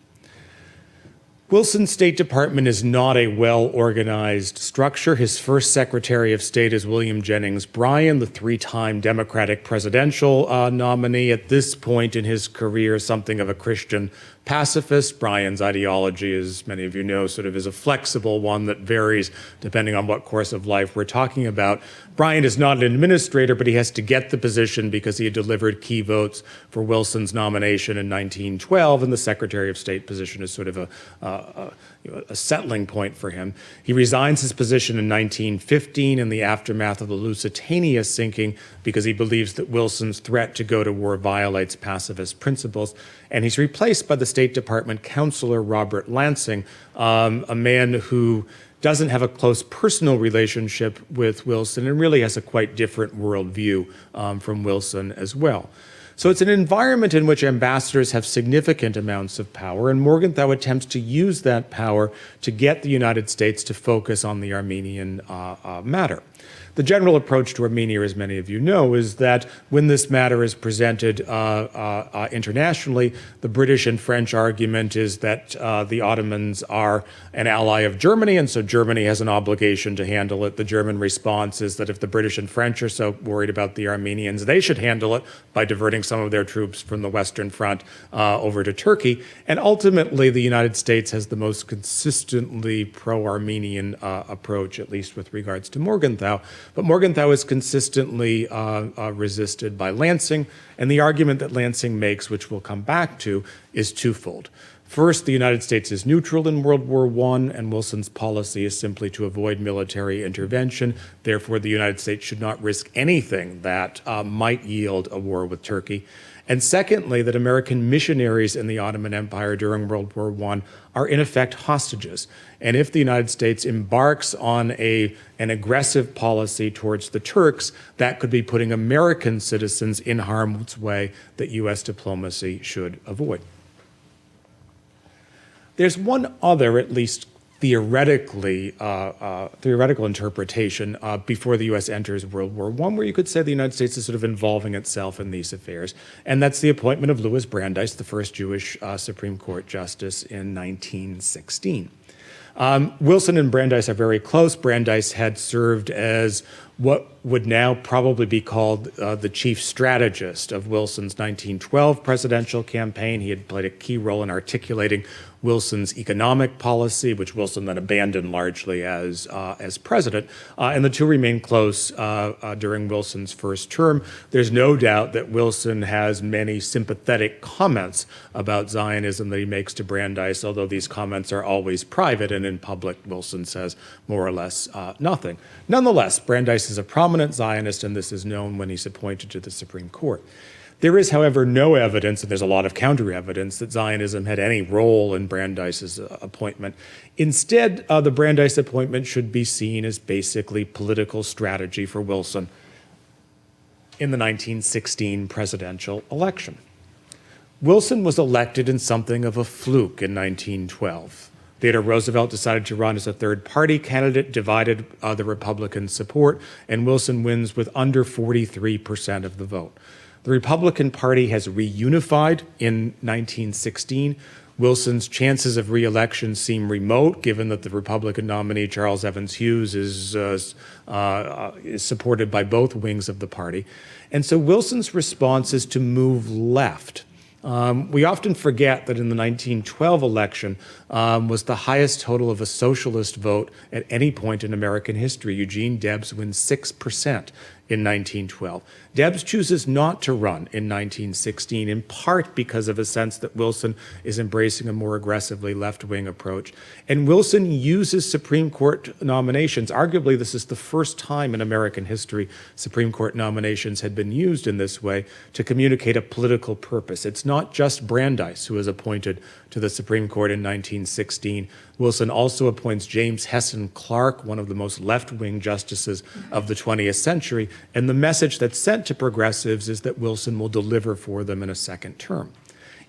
Wilson's State Department is not a well-organized structure. His first Secretary of State is William Jennings Bryan, the 3-time Democratic presidential nominee. At this point in his career, something of a Christian pacifist. Bryan's ideology, as many of you know, sort of is a flexible one that varies depending on what course of life we're talking about. Bryan is not an administrator, but he has to get the position because he had delivered key votes for Wilson's nomination in 1912, and the Secretary of State position is sort of a a settling point for him. He resigns his position in 1915 in the aftermath of the Lusitania sinking because he believes that Wilson's threat to go to war violates pacifist principles. And he's replaced by the State Department counselor Robert Lansing, a man who doesn't have a close personal relationship with Wilson and really has a quite different worldview from Wilson as well. So it's an environment in which ambassadors have significant amounts of power, and Morgenthau attempts to use that power to get the United States to focus on the Armenian matter. The general approach to Armenia, as many of you know, is that when this matter is presented internationally, the British and French argument is that the Ottomans are an ally of Germany, and so Germany has an obligation to handle it. The German response is that if the British and French are so worried about the Armenians, they should handle it by diverting some of their troops from the Western Front over to Turkey. And ultimately, the United States has the most consistently pro-Armenian approach, at least with regards to Morgenthau. But Morgenthau is consistently resisted by Lansing, and the argument that Lansing makes, which we'll come back to, is twofold. First, the United States is neutral in World War I, and Wilson's policy is simply to avoid military intervention. Therefore, the United States should not risk anything that might yield a war with Turkey. And secondly, that American missionaries in the Ottoman Empire during World War I are in effect hostages. And if the United States embarks on an aggressive policy towards the Turks, that could be putting American citizens in harm's way that U.S. diplomacy should avoid. There's one other, at least theoretical interpretation before the U.S. enters World War I, where you could say the United States is sort of involving itself in these affairs, and that's the appointment of Louis Brandeis, the first Jewish Supreme Court justice in 1916. Wilson and Brandeis are very close. Brandeis had served as what would now probably be called the chief strategist of Wilson's 1912 presidential campaign. He had played a key role in articulating Wilson's economic policy, which Wilson then abandoned largely as president, and the two remained close during Wilson's first term. There's no doubt that Wilson has many sympathetic comments about Zionism that he makes to Brandeis, although these comments are always private, and in public, Wilson says more or less nothing. Nonetheless, Brandeis is a prominent Zionist, and this is known when he's appointed to the Supreme Court. There is, however, no evidence, and there's a lot of counter-evidence, that Zionism had any role in Brandeis's appointment. Instead, the Brandeis appointment should be seen as basically political strategy for Wilson in the 1916 presidential election. Wilson was elected in something of a fluke in 1912. Theodore Roosevelt decided to run as a third-party candidate, divided the Republican support, and Wilson wins with under 43% of the vote. The Republican Party has reunified in 1916. Wilson's chances of re-election seem remote, given that the Republican nominee, Charles Evans Hughes, is supported by both wings of the party. And so Wilson's response is to move left. We often forget that in the 1912 election was the highest total of a socialist vote at any point in American history. Eugene Debs wins 6% in 1912. Debs chooses not to run in 1916, in part because of a sense that Wilson is embracing a more aggressively left-wing approach. And Wilson uses Supreme Court nominations. Arguably, this is the first time in American history Supreme Court nominations had been used in this way to communicate a political purpose. It's not just Brandeis who is appointed to the Supreme Court in 1916. Wilson also appoints James Hesson Clark, one of the most left-wing justices of the 20th century, and the message that's sent to progressives is that Wilson will deliver for them in a second term.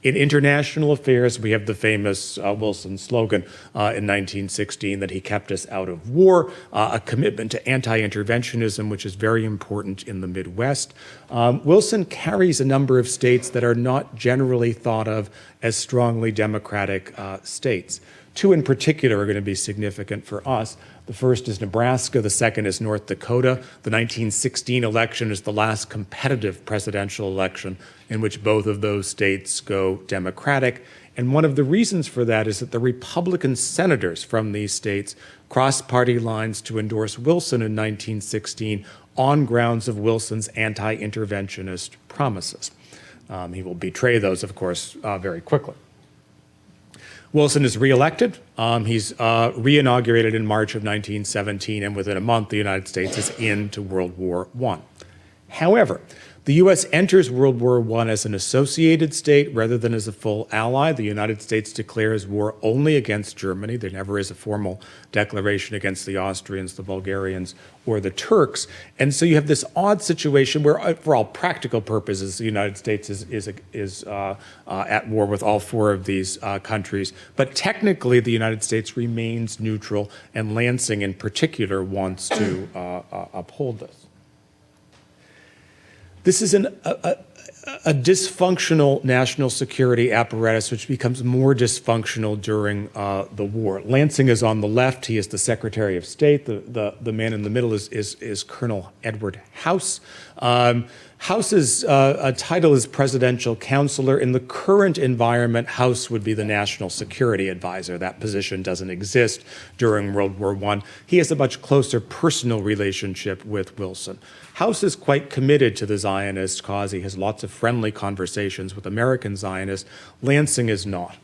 In international affairs, we have the famous Wilson slogan in 1916 that he kept us out of war, a commitment to anti-interventionism, which is very important in the Midwest. Wilson carries a number of states that are not generally thought of as strongly democratic states. Two in particular are going to be significant for us. The first is Nebraska, the second is North Dakota. The 1916 election is the last competitive presidential election in which both of those states go Democratic. And one of the reasons for that is that the Republican senators from these states crossed party lines to endorse Wilson in 1916 on grounds of Wilson's anti-interventionist promises. He will betray those, of course, very quickly. Wilson is reelected. He's re-inaugurated in March of 1917, and within a month, the United States is into World War I. However, the U.S. enters World War I as an associated state rather than as a full ally. The United States declares war only against Germany. There never is a formal declaration against the Austrians, the Bulgarians, or the Turks. And so you have this odd situation where, for all practical purposes, the United States is at war with all four of these countries. But technically, the United States remains neutral, and Lansing in particular wants to uphold this. This is a dysfunctional national security apparatus which becomes more dysfunctional during the war. Lansing is on the left. He is the Secretary of State. The man in the middle is Colonel Edward House. House's title is Presidential Counselor. In the current environment, House would be the National Security Advisor. That position doesn't exist during World War I. He has a much closer personal relationship with Wilson. House is quite committed to the Zionist cause. He has lots of friendly conversations with American Zionists. Lansing is not.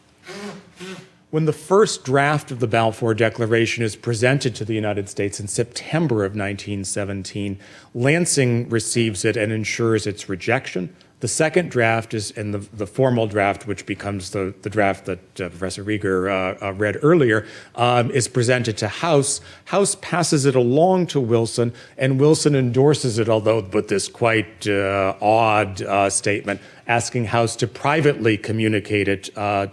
When the first draft of the Balfour Declaration is presented to the United States in September of 1917, Lansing receives it and ensures its rejection. The second draft is, and the formal draft, which becomes the draft that Professor Reguer read earlier, is presented to House. House passes it along to Wilson, and Wilson endorses it, although with this quite odd statement, asking House to privately communicate it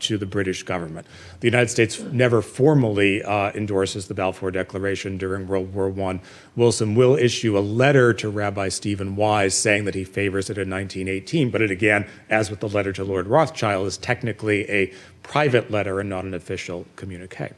to the British government. The United States never formally endorses the Balfour Declaration during World War I. Wilson will issue a letter to Rabbi Stephen Wise saying that he favors it in 1918, but it again, as with the letter to Lord Rothschild, is technically a private letter and not an official communique.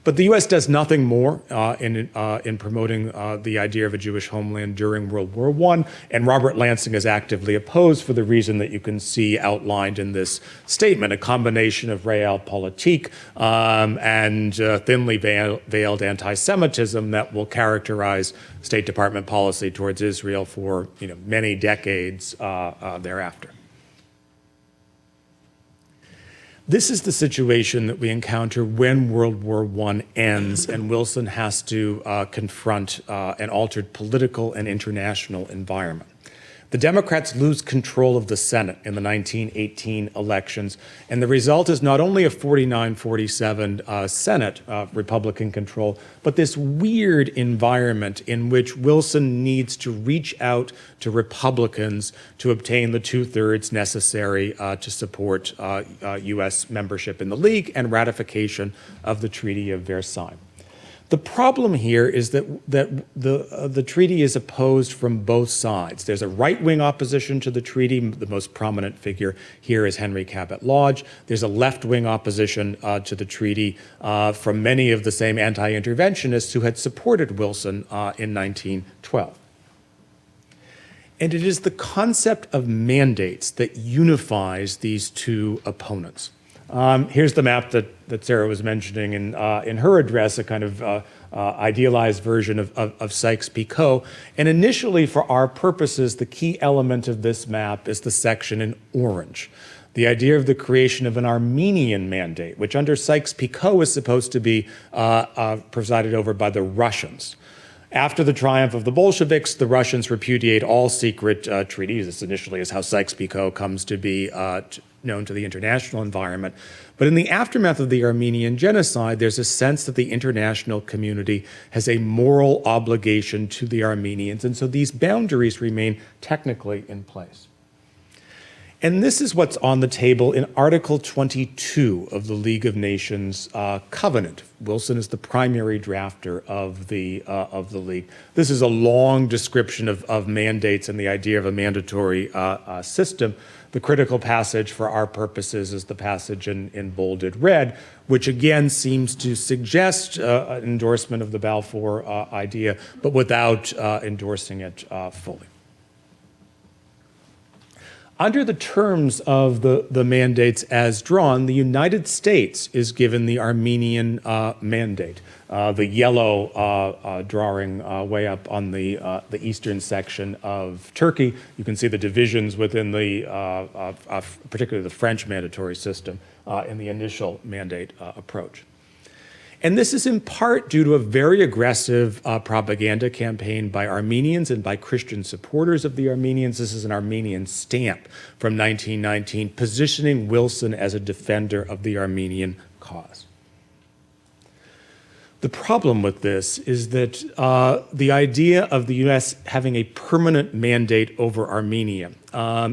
But the U.S. does nothing more in promoting the idea of a Jewish homeland during World War I, and Robert Lansing is actively opposed for the reason that you can see outlined in this statement, a combination of realpolitik and thinly veiled anti-Semitism that will characterize State Department policy towards Israel for many decades thereafter. This is the situation that we encounter when World War I ends and Wilson has to confront an altered political and international environment. The Democrats lose control of the Senate in the 1918 elections, and the result is not only a 49-47 Senate Republican control, but this weird environment in which Wilson needs to reach out to Republicans to obtain the 2/3 necessary to support U.S. membership in the League and ratification of the Treaty of Versailles. The problem here is that the treaty is opposed from both sides. There's a right-wing opposition to the treaty. The most prominent figure here is Henry Cabot Lodge. There's a left-wing opposition to the treaty from many of the same anti-interventionists who had supported Wilson in 1912. And it is the concept of mandates that unifies these two opponents. Here's the map that Sara was mentioning in her address, a kind of idealized version of Sykes-Picot. And initially, for our purposes, the key element of this map is the section in orange. The idea of the creation of an Armenian mandate, which under Sykes-Picot is supposed to be presided over by the Russians. After the triumph of the Bolsheviks, the Russians repudiate all secret treaties. This initially is how Sykes-Picot comes to be known to the international environment. But in the aftermath of the Armenian genocide, there's a sense that the international community has a moral obligation to the Armenians, and so these boundaries remain technically in place. And this is what's on the table in Article 22 of the League of Nations Covenant. Wilson is the primary drafter of the League. This is a long description of mandates and the idea of a mandatory system. The critical passage for our purposes is the passage in bolded red, which again seems to suggest an endorsement of the Balfour idea, but without endorsing it fully. Under the terms of the mandates as drawn, the United States is given the Armenian mandate. The yellow drawing way up on the eastern section of Turkey. You can see the divisions within the, particularly the French mandatory system in the initial mandate approach. And this is in part due to a very aggressive propaganda campaign by Armenians and by Christian supporters of the Armenians. This is an Armenian stamp from 1919, positioning Wilson as a defender of the Armenian cause. The problem with this is that the idea of the U.S. having a permanent mandate over Armenia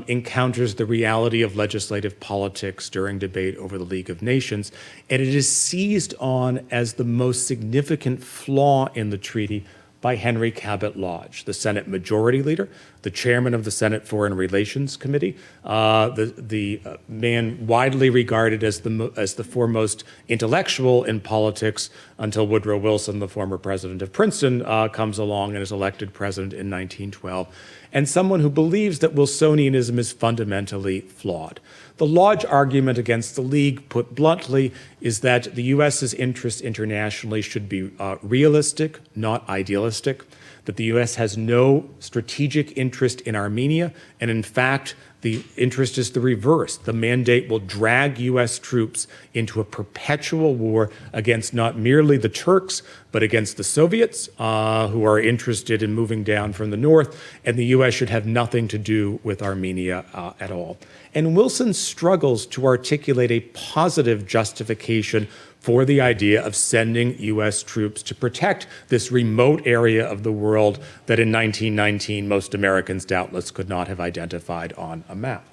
encounters the reality of legislative politics during debate over the League of Nations, and it is seized on as the most significant flaw in the treaty by Henry Cabot Lodge, the Senate Majority Leader, the chairman of the Senate Foreign Relations Committee, the man widely regarded as the foremost intellectual in politics until Woodrow Wilson, the former president of Princeton, comes along and is elected president in 1912, and someone who believes that Wilsonianism is fundamentally flawed. The Lodge argument against the League, put bluntly, is that the U.S.'s interests internationally should be realistic, not idealistic, that the U.S. has no strategic interest in Armenia, and in fact, the interest is the reverse. The mandate will drag U.S. troops into a perpetual war against not merely the Turks, but against the Soviets, who are interested in moving down from the north, and the U.S. should have nothing to do with Armenia at all. And Wilson struggles to articulate a positive justification for the idea of sending U.S. troops to protect this remote area of the world that in 1919 most Americans doubtless could not have identified on a map.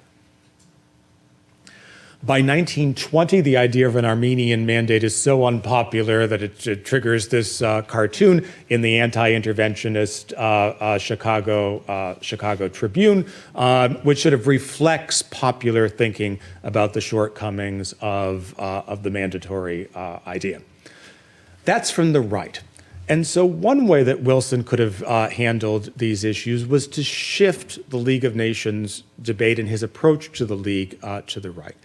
By 1920, the idea of an Armenian mandate is so unpopular that it triggers this cartoon in the anti-interventionist Chicago Tribune, which sort of reflects popular thinking about the shortcomings of the mandatory idea. That's from the right. And so one way that Wilson could have handled these issues was to shift the League of Nations debate and his approach to the League to the right.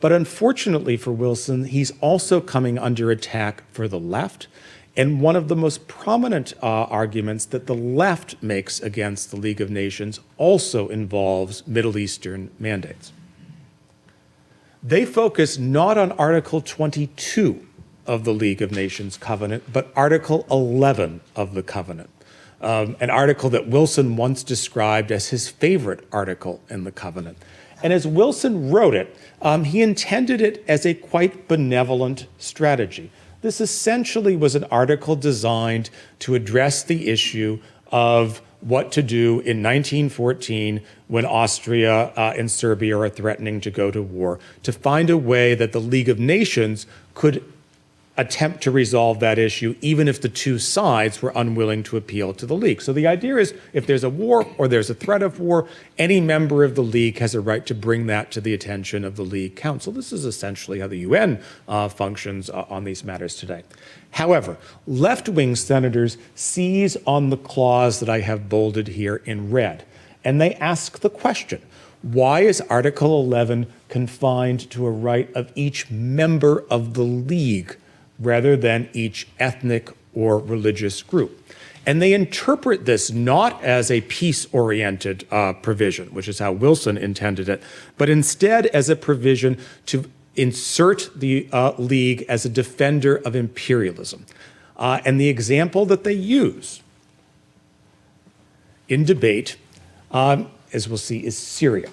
But unfortunately for Wilson, he's also coming under attack for the left. And one of the most prominent arguments that the left makes against the League of Nations also involves Middle Eastern mandates. They focus not on Article 22 of the League of Nations covenant, but Article 11 of the covenant, an article that Wilson once described as his favorite article in the covenant. And as Wilson wrote it, he intended it as a quite benevolent strategy. This essentially was an article designed to address the issue of what to do in 1914 when Austria and Serbia are threatening to go to war, to find a way that the League of Nations could attempt to resolve that issue, even if the two sides were unwilling to appeal to the League. So the idea is, if there's a war or there's a threat of war, any member of the League has a right to bring that to the attention of the League Council. This is essentially how the UN functions on these matters today. However, left-wing senators seize on the clause that I have bolded here in red, and they ask the question, why is Article 11 confined to a right of each member of the League rather than each ethnic or religious group? And they interpret this not as a peace-oriented provision, which is how Wilson intended it, but instead as a provision to insert the League as a defender of imperialism. And the example that they use in debate, as we'll see, is Syria.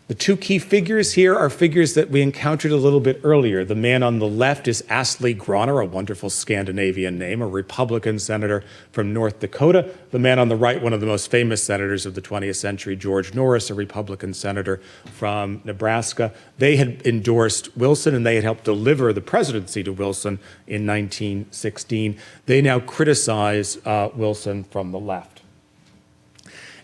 The two key figures here are figures that we encountered a little bit earlier. The man on the left is Asli Groner, a wonderful Scandinavian name, a Republican senator from North Dakota. The man on the right, one of the most famous senators of the 20th century, George Norris, a Republican senator from Nebraska. They had endorsed Wilson, and they had helped deliver the presidency to Wilson in 1916. They now criticize Wilson from the left.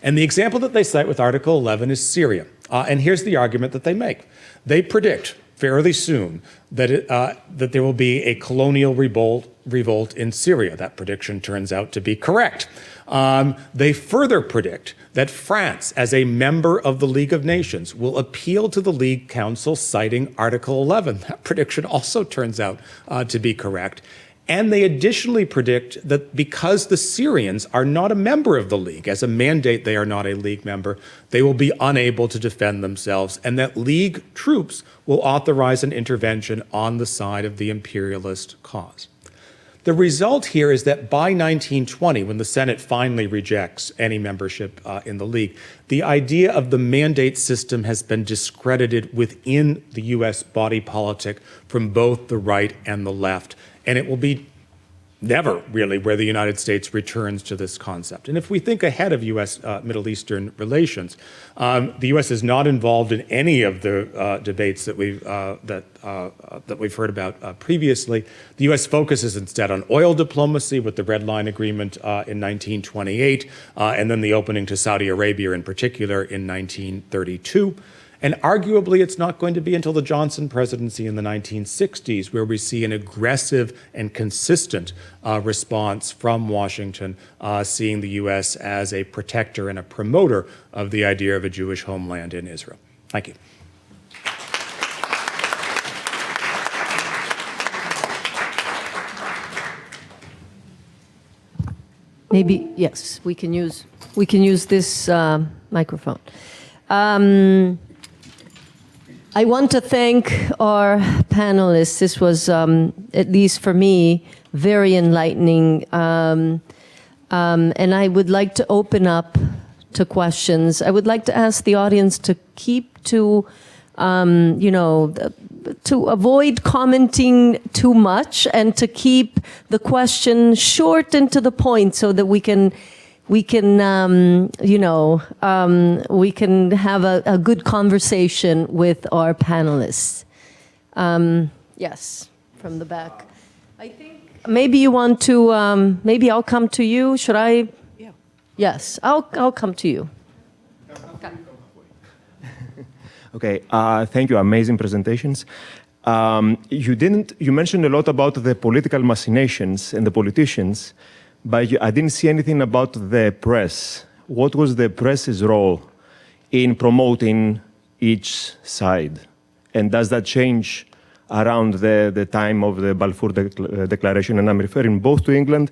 And the example that they cite with Article 11 is Syria. And here's the argument that they make. They predict fairly soon that, that there will be a colonial revolt in Syria. That prediction turns out to be correct. They further predict that France, as a member of the League of Nations, will appeal to the League Council citing Article 11. That prediction also turns out to be correct. And they additionally predict that because the Syrians are not a member of the League, as a mandate they are not a League member, they will be unable to defend themselves, and that League troops will authorize an intervention on the side of the imperialist cause. The result here is that by 1920, when the Senate finally rejects any membership in the League, the idea of the mandate system has been discredited within the U.S. body politic from both the right and the left. And it will be never really where the United States returns to this concept. And if we think ahead of U.S. Middle Eastern relations, the U.S. is not involved in any of the debates that we've heard about previously. The U.S. focuses instead on oil diplomacy with the Red Line Agreement in 1928, and then the opening to Saudi Arabia in particular in 1932. And arguably, it's not going to be until the Johnson presidency in the 1960s where we see an aggressive and consistent response from Washington, seeing the U.S. as a protector and a promoter of the idea of a Jewish homeland in Israel. Thank you. Maybe, yes, we can use this microphone. I want to thank our panelists. This was, at least for me, very enlightening. And I would like to open up to questions. I would like to ask the audience to keep to, to avoid commenting too much and to keep the question short and to the point so that we can have a good conversation with our panelists. Yes, from the back. I think maybe you want to, maybe I'll come to you. Should I? Yeah. Yes, I'll come to you. Okay, thank you, amazing presentations. You mentioned a lot about the political machinations and the politicians, but I didn't see anything about the press. What was the press's role in promoting each side? And does that change around the time of the Balfour Declaration? And I'm referring both to England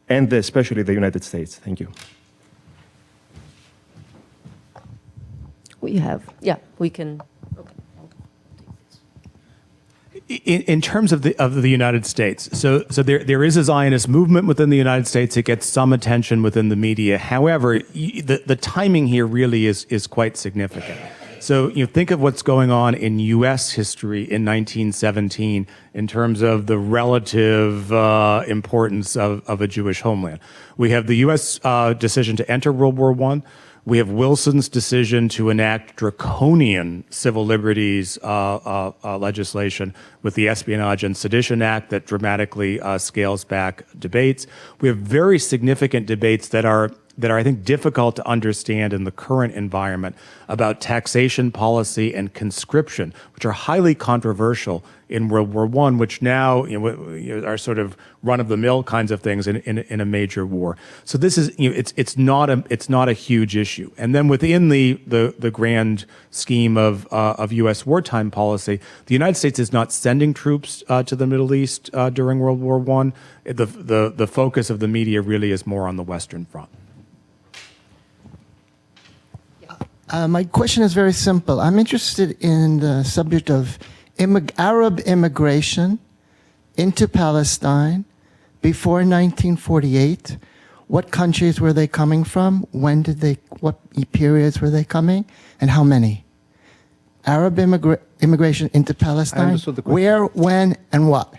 and especially the United States. Thank you. We have, yeah, we can. In terms of the United States, so there is a Zionist movement within the United States. It gets some attention within the media. However, the timing here really is quite significant. So think of what's going on in U.S. history in 1917 in terms of the relative importance of a Jewish homeland. We have the U.S. Decision to enter World War I. We have Wilson's decision to enact draconian civil liberties legislation with the Espionage and Sedition Act that dramatically scales back debates. We have very significant debates that are, I think, difficult to understand in the current environment about taxation policy and conscription, which are highly controversial in World War I, which now are sort of run-of-the-mill kinds of things in a major war. So this is, it's not a huge issue. And then within the grand scheme of U.S. wartime policy, the United States is not sending troops to the Middle East during World War I. The focus of the media really is more on the Western Front. My question is very simple. I'm interested in the subject of Arab immigration into Palestine before 1948. What countries were they coming from? What periods were they coming? And how many? Arab immigration into Palestine. Where, when, and what?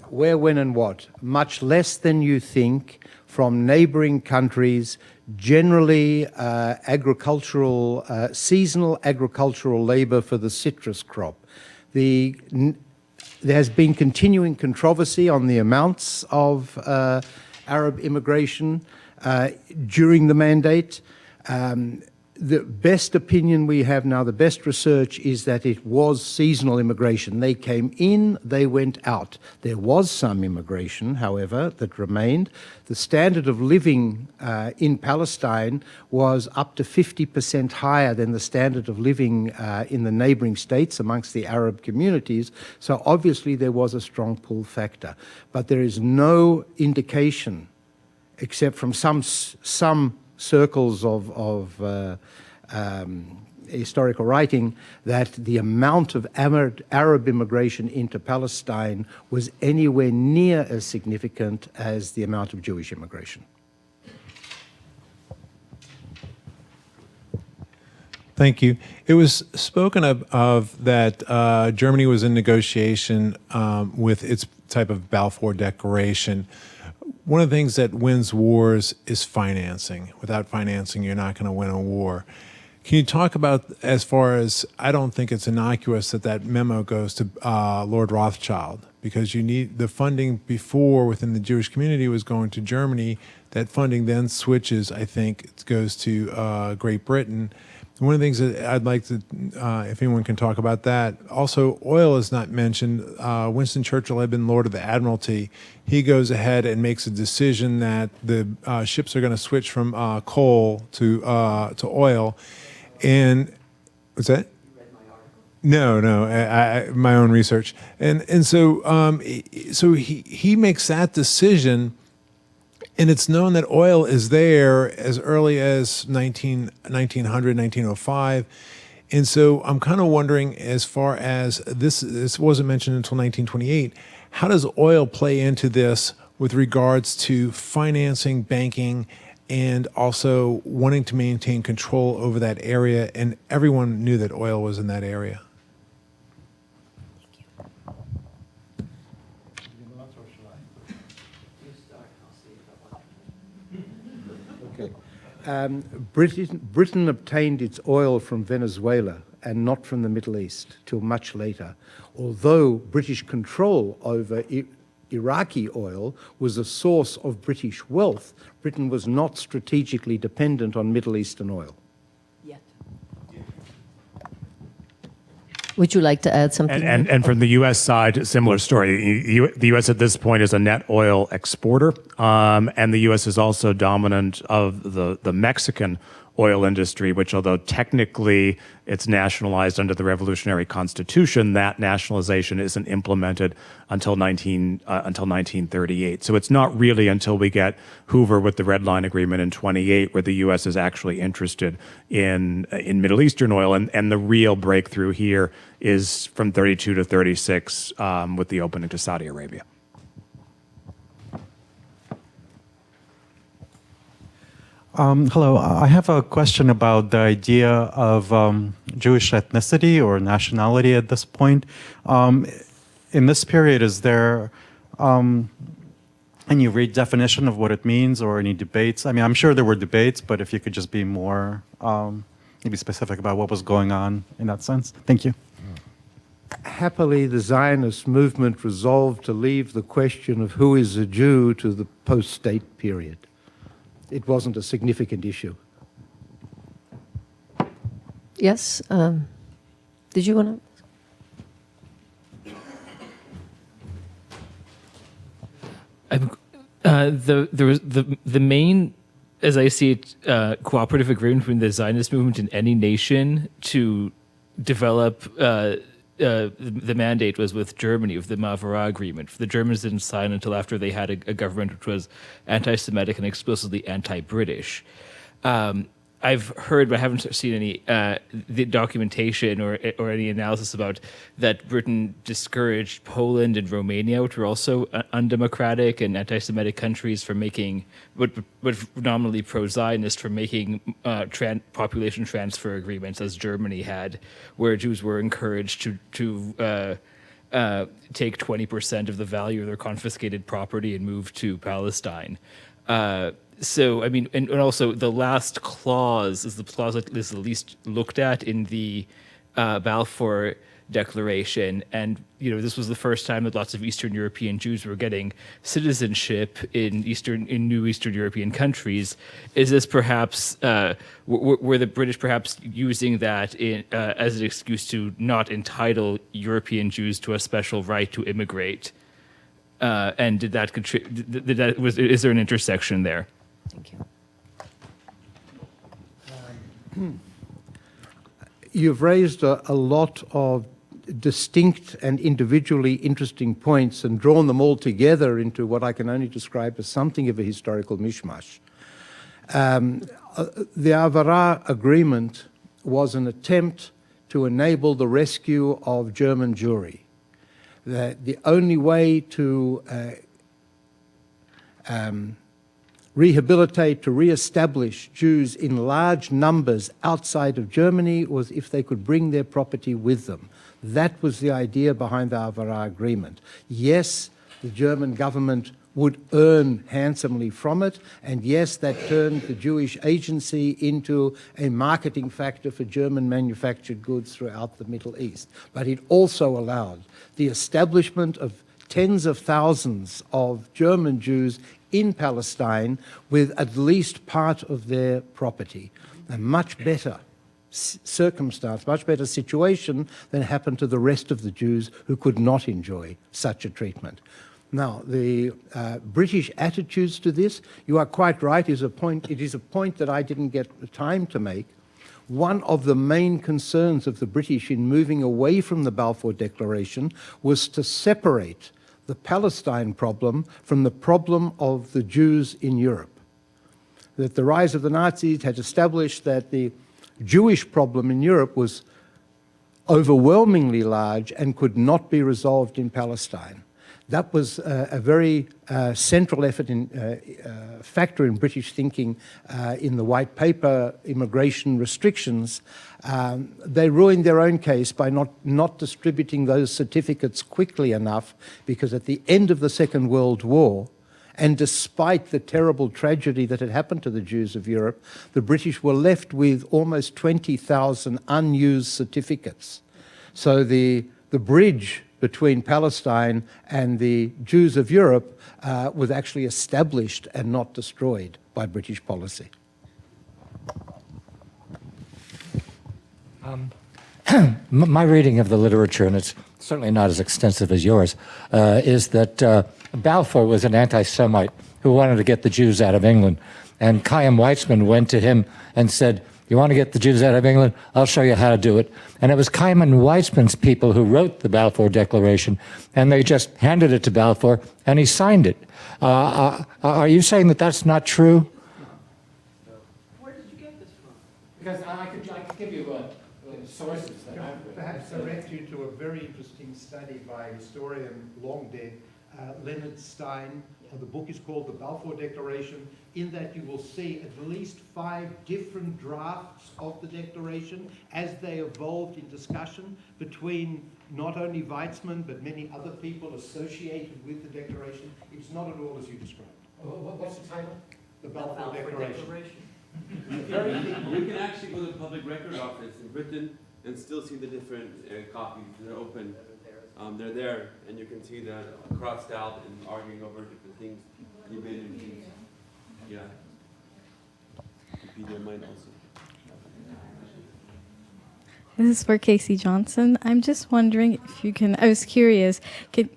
Where, when, and what? Much less than you think from neighboring countries, generally seasonal agricultural labor for the citrus crop. There has been continuing controversy on the amounts of Arab immigration during the mandate. the best opinion we have now, the best research, is that it was seasonal immigration. They came in, they went out. There was some immigration, however, that remained. The standard of living in Palestine was up to 50% higher than the standard of living in the neighboring states amongst the Arab communities. So obviously there was a strong pull factor. But there is no indication, except from some circles of historical writing, that the amount of Arab immigration into Palestine was anywhere near as significant as the amount of Jewish immigration. Thank you. It was spoken of that Germany was in negotiation with its type of Balfour Declaration. One of the things that wins wars is financing. Without financing, you're not going to win a war. Can you talk about, as far as, I don't think it's innocuous that memo goes to Lord Rothschild, because you need the funding before within the Jewish community was going to Germany. That funding then switches, I think, it goes to Great Britain. One of the things that I'd like to, if anyone can talk about that. Also, oil is not mentioned. Winston Churchill had been Lord of the Admiralty. He goes ahead and makes a decision that the ships are going to switch from coal to oil. And what's that? You read my article? No, my own research. And so he makes that decision. And it's known that oil is there as early as 1900, 1905. And so I'm kind of wondering, as far as this wasn't mentioned until 1928, how does oil play into this with regards to financing, banking, and also wanting to maintain control over that area? And everyone knew that oil was in that area. Britain obtained its oil from Venezuela and not from the Middle East till much later. Although British control over Iraqi oil was a source of British wealth, Britain was not strategically dependent on Middle Eastern oil. Yet. Would you like to add something? And from the U.S. side, similar story. The U.S. at this point is a net oil exporter, and the U.S. is also dominant of the Mexican oil industry, which, although technically it's nationalized under the Revolutionary Constitution, that nationalization isn't implemented until 1938. So it's not really until we get Hoover with the Red Line Agreement in 28 where the U.S. is actually interested in Middle Eastern oil, and the real breakthrough here is from 32 to 36 with the opening to Saudi Arabia. Hello, I have a question about the idea of Jewish ethnicity or nationality at this point. In this period, is there any redefinition of what it means or any debates? I mean, I'm sure there were debates, but if you could just be more maybe specific about what was going on in that sense. Thank you. Happily, the Zionist movement resolved to leave the question of who is a Jew to the post-state period. It wasn't a significant issue. Yes. Did you want to? The main, as I see it, cooperative agreement between the Zionist movement and any nation to develop the mandate was with Germany, with the Mavera Agreement. The Germans didn't sign until after they had a government which was anti-Semitic and explicitly anti-British. I've heard, but I haven't seen any the documentation or any analysis about that Britain discouraged Poland and Romania, which were also undemocratic and anti-Semitic countries, from making, but nominally pro-Zionist, for making population transfer agreements, as Germany had, where Jews were encouraged to take 20% of the value of their confiscated property and move to Palestine. So, I mean, and also the last clause is the clause that is the least looked at in the Balfour Declaration, and this was the first time that lots of Eastern European Jews were getting citizenship in new Eastern European countries. Is this perhaps were the British perhaps using that as an excuse to not entitle European Jews to a special right to immigrate? And did that is there an intersection there? Thank you. You've raised a lot of distinct and individually interesting points and drawn them all together into what I can only describe as something of a historical mishmash. The Avara Agreement was an attempt to enable the rescue of German Jewry. The only way to rehabilitate, to re-establish Jews in large numbers outside of Germany was if they could bring their property with them. That was the idea behind the Avara Agreement. Yes, the German government would earn handsomely from it, and yes, that turned the Jewish agency into a marketing factor for German manufactured goods throughout the Middle East. But it also allowed the establishment of tens of thousands of German Jews in Palestine with at least part of their property. A much better circumstance, much better situation than happened to the rest of the Jews who could not enjoy such a treatment. Now, the British attitudes to this, you are quite right, it is a point that I didn't get the time to make. One of the main concerns of the British in moving away from the Balfour Declaration was to separate the Palestine problem from the problem of the Jews in Europe. That the rise of the Nazis had established that the Jewish problem in Europe was overwhelmingly large and could not be resolved in Palestine. That was a very central factor in British thinking in the White Paper, immigration restrictions. They ruined their own case by not distributing those certificates quickly enough, because at the end of the Second World War, and despite the terrible tragedy that had happened to the Jews of Europe, the British were left with almost 20,000 unused certificates. So the bridge between Palestine and the Jews of Europe was actually established and not destroyed by British policy. My reading of the literature, and it's certainly not as extensive as yours, is that Balfour was an anti-Semite who wanted to get the Jews out of England. And Chaim Weizmann went to him and said, "You want to get the Jews out of England? I'll show you how to do it." And it was Chaim Weizmann's people who wrote the Balfour Declaration, and they just handed it to Balfour, and he signed it. Are you saying that that's not true? Where did you get this from? Because I could give you sources. Perhaps direct you to a very interesting study by historian long dead Leonard Stein. The book is called The Balfour Declaration. In that you will see at least 5 different drafts of the Declaration as they evolved in discussion between not only Weizmann but many other people associated with the Declaration. It's not at all as you described. What's the title? The Balfour Declaration. You can actually go to the Public Record Office in Britain and still see the different copies. They're open. They're there, and you can see that crossed out and arguing over different things. Debated things. Yeah. Be their mind also. This is for Casey Johnson. I'm just wondering if you can. I was curious. Can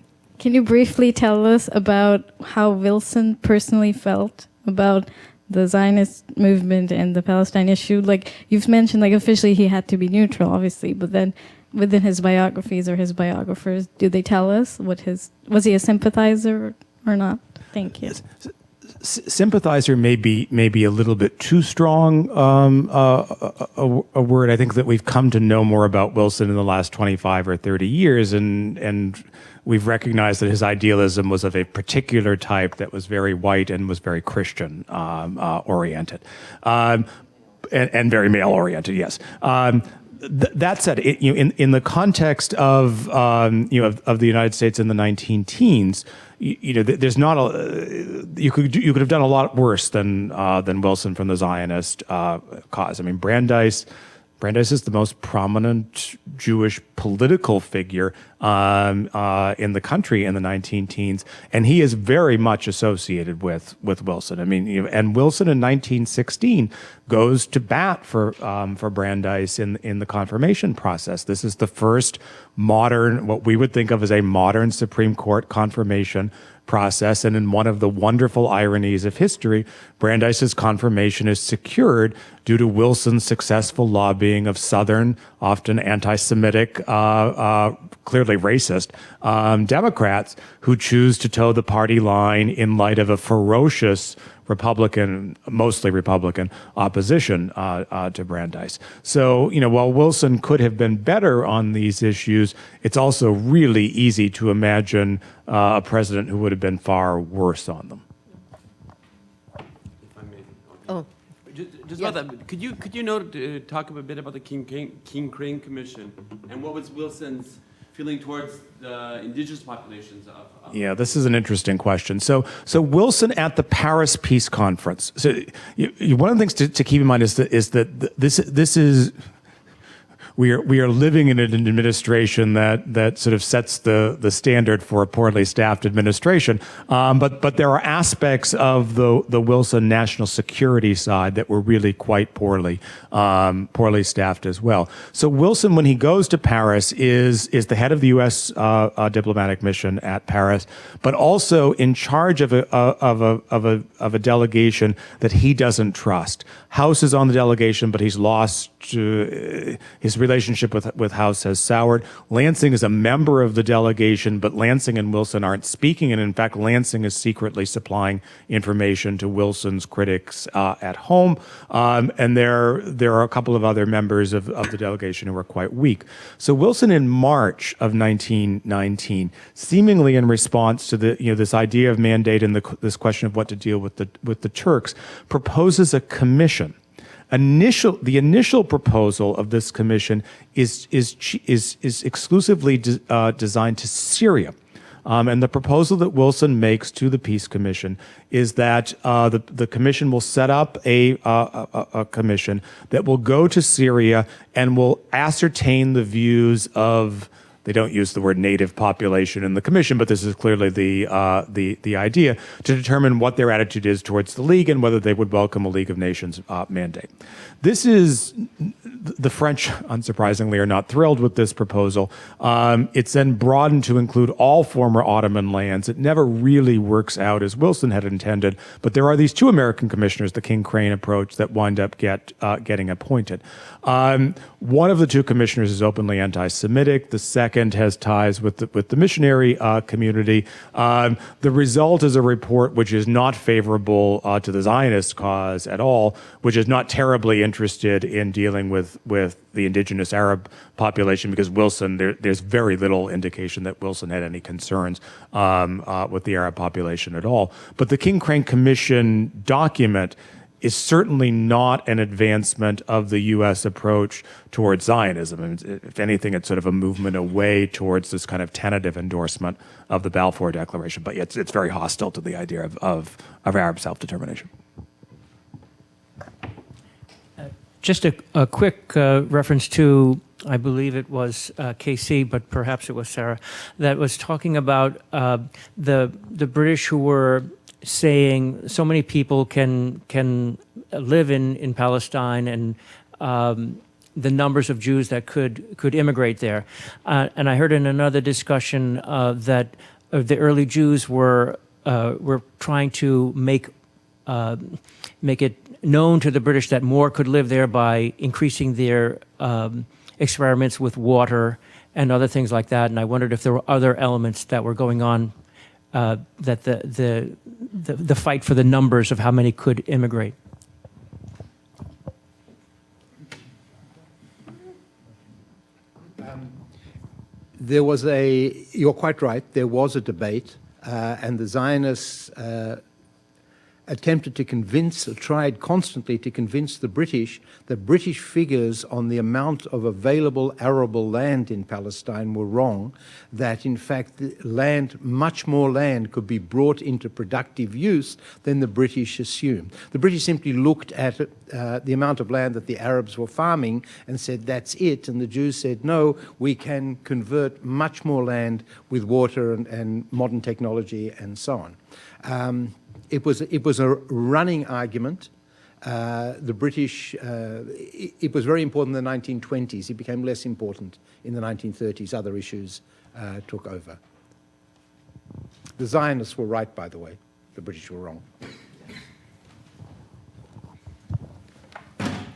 you briefly tell us about how Wilson personally felt about the Zionist movement and the Palestine issue? Like you've mentioned, like officially he had to be neutral, obviously, but then within his biographies or his biographers, do they tell us was he a sympathizer or not? Thank you. Sympathizer may be a little bit too strong a word. I think that we've come to know more about Wilson in the last 25 or 30 years, and we've recognized that his idealism was of a particular type that was very white and was very Christian oriented, and very male oriented. Yes. That said, in the context of of the United States in the 19-teens, there's not you could have done a lot worse than Wilson from the Zionist cause. I mean, Brandeis Brandeis is the most prominent Jewish political figure in the country in the 19 teens, and he is very much associated with Wilson. I mean, and Wilson in 1916 goes to bat for Brandeis in the confirmation process. This is the first modern, what we would think of as a modern Supreme Court confirmation process, and in one of the wonderful ironies of history, Brandeis's confirmation is secured due to Wilson's successful lobbying of Southern, often anti-Semitic, clearly racist Democrats who choose to toe the party line in light of a ferocious Republican, mostly Republican, opposition to Brandeis. So, while Wilson could have been better on these issues, it's also really easy to imagine a president who would have been far worse on them. If I may. Oh. Just about that, could you talk a bit about the King-Crane Commission and what was Wilson's feeling towards the indigenous populations of Yeah, this is an interesting question. So Wilson at the Paris Peace Conference. So one of the things to keep in mind is that this is. We are living in an administration that sort of sets the standard for a poorly staffed administration. But there are aspects of the Wilson national security side that were really quite poorly staffed as well. So Wilson, when he goes to Paris, is the head of the U.S. Diplomatic mission at Paris, but also in charge of a delegation that he doesn't trust. House is on the delegation, but he's lost his relationship with House has soured. Lansing is a member of the delegation, but Lansing and Wilson aren't speaking, and in fact, Lansing is secretly supplying information to Wilson's critics at home. And there are a couple of other members of the delegation who are quite weak. So Wilson, in March of 1919, seemingly in response to this idea of mandate and this question of what to deal with the Turks, proposes a commission. The initial proposal of this commission is exclusively designed to Syria. And the proposal that Wilson makes to the Peace Commission is that the commission will set up a commission that will go to Syria and will ascertain the views of, they don't use the word native population in the commission, but this is clearly the idea, to determine what their attitude is towards the League and whether they would welcome a League of Nations mandate. This is, the French, unsurprisingly, are not thrilled with this proposal. It's then broadened to include all former Ottoman lands. It never really works out as Wilson had intended, but there are these two American commissioners, the King-Crane approach, that wind up getting appointed. One of the two commissioners is openly anti-Semitic. The second has ties with the missionary community. The result is a report which is not favorable to the Zionist cause at all, which is not terribly interested in dealing with the indigenous Arab population, because Wilson, there's very little indication that Wilson had any concerns with the Arab population at all. But the King-Crane Commission document is certainly not an advancement of the U.S. approach towards Zionism. I mean, if anything, it's sort of a movement away towards this kind of tentative endorsement of the Balfour Declaration. But it's very hostile to the idea of Arab self-determination. Just a quick reference to, I believe it was KC, but perhaps it was Sara, that was talking about the British who were saying so many people can live in Palestine, and the numbers of Jews that could immigrate there. And I heard in another discussion that the early Jews were trying to make it known to the British that more could live there by increasing their experiments with water and other things like that. And I wondered if there were other elements that were going on, that the fight for the numbers of how many could immigrate. You're quite right, there was a debate, and the Zionists attempted to convince, or tried constantly to convince the British that British figures on the amount of available arable land in Palestine were wrong, that in fact much more land could be brought into productive use than the British assumed. The British simply looked at the amount of land that the Arabs were farming and said, that's it, and the Jews said, no, we can convert much more land with water and modern technology and so on. It was a running argument. The British, it was very important in the 1920s. It became less important in the 1930s. Other issues took over. The Zionists were right, by the way. The British were wrong.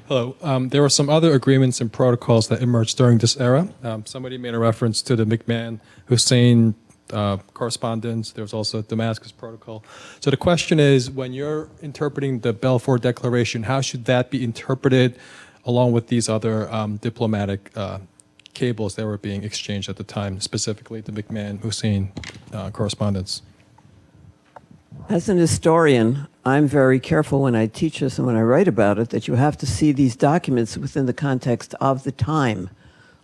Hello. There were some other agreements and protocols that emerged during this era. Somebody made a reference to the McMahon-Hussein correspondence. There was also a Damascus Protocol. So the question is, when you're interpreting the Balfour Declaration, how should that be interpreted along with these other diplomatic cables that were being exchanged at the time, specifically the McMahon-Hussein correspondence? As an historian, I'm very careful when I teach this and when I write about it that you have to see these documents within the context of the time,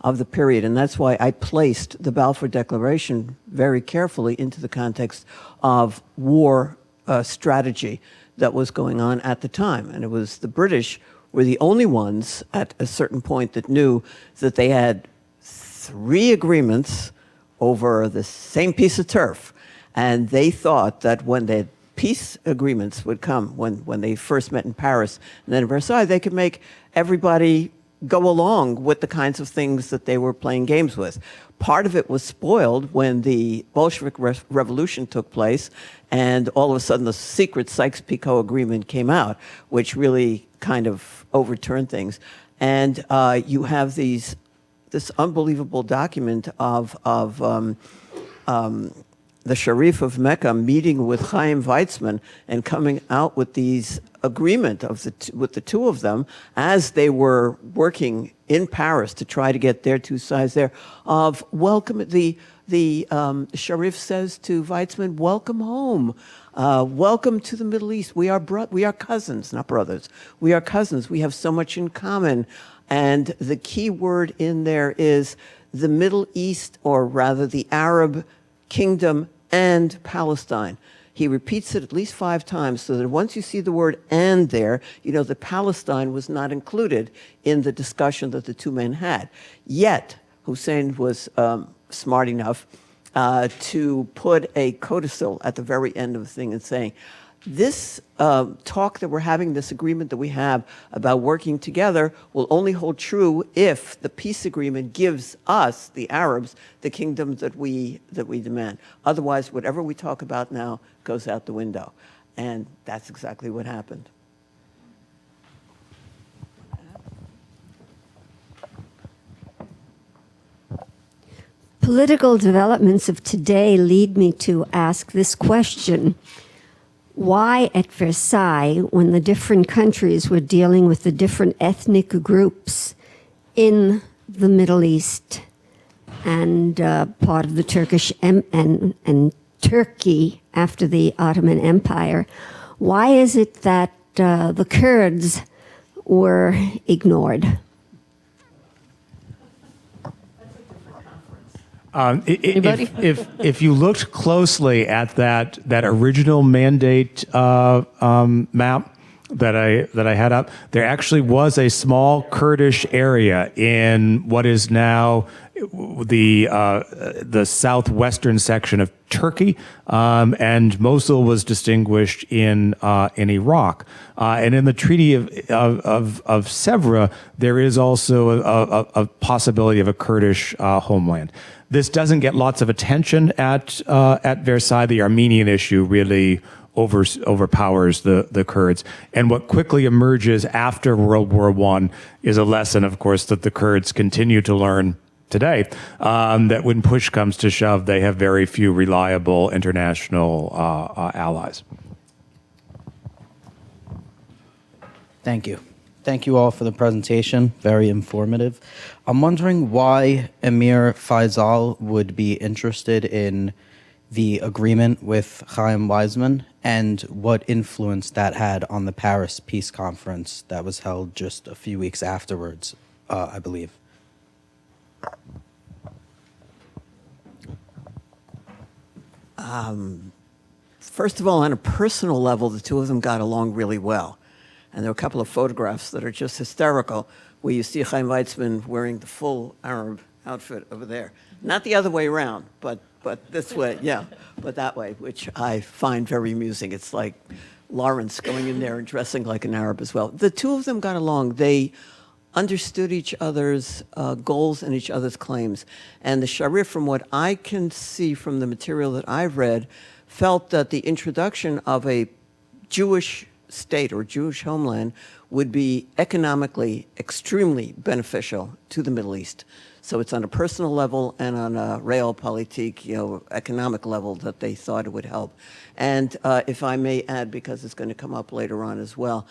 of the period. And that's why I placed the Balfour Declaration very carefully into the context of war strategy that was going on at the time. And it was the British were the only ones at a certain point that knew that they had 3 agreements over the same piece of turf. And they thought that when the peace agreements would come, when they first met in Paris and then in Versailles, they could make everybody go along with the kinds of things that they were playing games with. Part of it was spoiled when the Bolshevik Revolution took place, and all of a sudden the secret Sykes-Picot Agreement came out, which really kind of overturned things. And you have this unbelievable document of the Sharif of Mecca meeting with Chaim Weizmann and coming out with these agreement with the two of them as they were working in Paris to try to get their 2 sides there of welcome. The Sharif says to Weizmann, welcome home. Welcome to the Middle East. We are cousins, not brothers. We are cousins. We have so much in common. And the key word in there is the Middle East, or rather the Arab kingdom and Palestine. He repeats it at least 5 times so that once you see the word "and" there, you know that Palestine was not included in the discussion that the 2 men had. Yet, Hussein was smart enough to put a codicil at the very end of the thing and saying, this talk that we're having, this agreement that we have about working together will only hold true if the peace agreement gives us, the Arabs, the kingdom that we demand. Otherwise, whatever we talk about now goes out the window. And that's exactly what happened. Political developments of today lead me to ask this question. Why at Versailles, when the different countries were dealing with the different ethnic groups in the Middle East and part of the Turkish and Turkey after the Ottoman Empire, why is it that the Kurds were ignored? If you looked closely at that original mandate map that I had up, there actually was a small Kurdish area in what is now the southwestern section of Turkey, and Mosul was distinguished in Iraq, and in the Treaty of Sèvres, there is also a possibility of a Kurdish homeland. This doesn't get lots of attention at Versailles. The Armenian issue really overpowers the Kurds. And what quickly emerges after World War I is a lesson, of course, that the Kurds continue to learn today, that when push comes to shove, they have very few reliable international allies. Thank you. Thank you all for the presentation. Very informative. I'm wondering why Emir Faisal would be interested in the agreement with Chaim Weizmann and what influence that had on the Paris Peace Conference that was held just a few weeks afterwards, I believe. First of all, on a personal level, the two of them got along really well. And there are a couple of photographs that are just hysterical, where you see Chaim Weizmann wearing the full Arab outfit over there. Not the other way around, but this way, yeah, but that way, which I find very amusing. It's like Lawrence going in there and dressing like an Arab as well. The two of them got along. They understood each other's goals and each other's claims. And the Sharif, from what I can see from the material that I've read, felt that the introduction of a Jewish state or Jewish homeland would be economically extremely beneficial to the Middle East. So it's on a personal level and on a realpolitik, economic level that they thought it would help. And if I may add, because it's going to come up later on as well,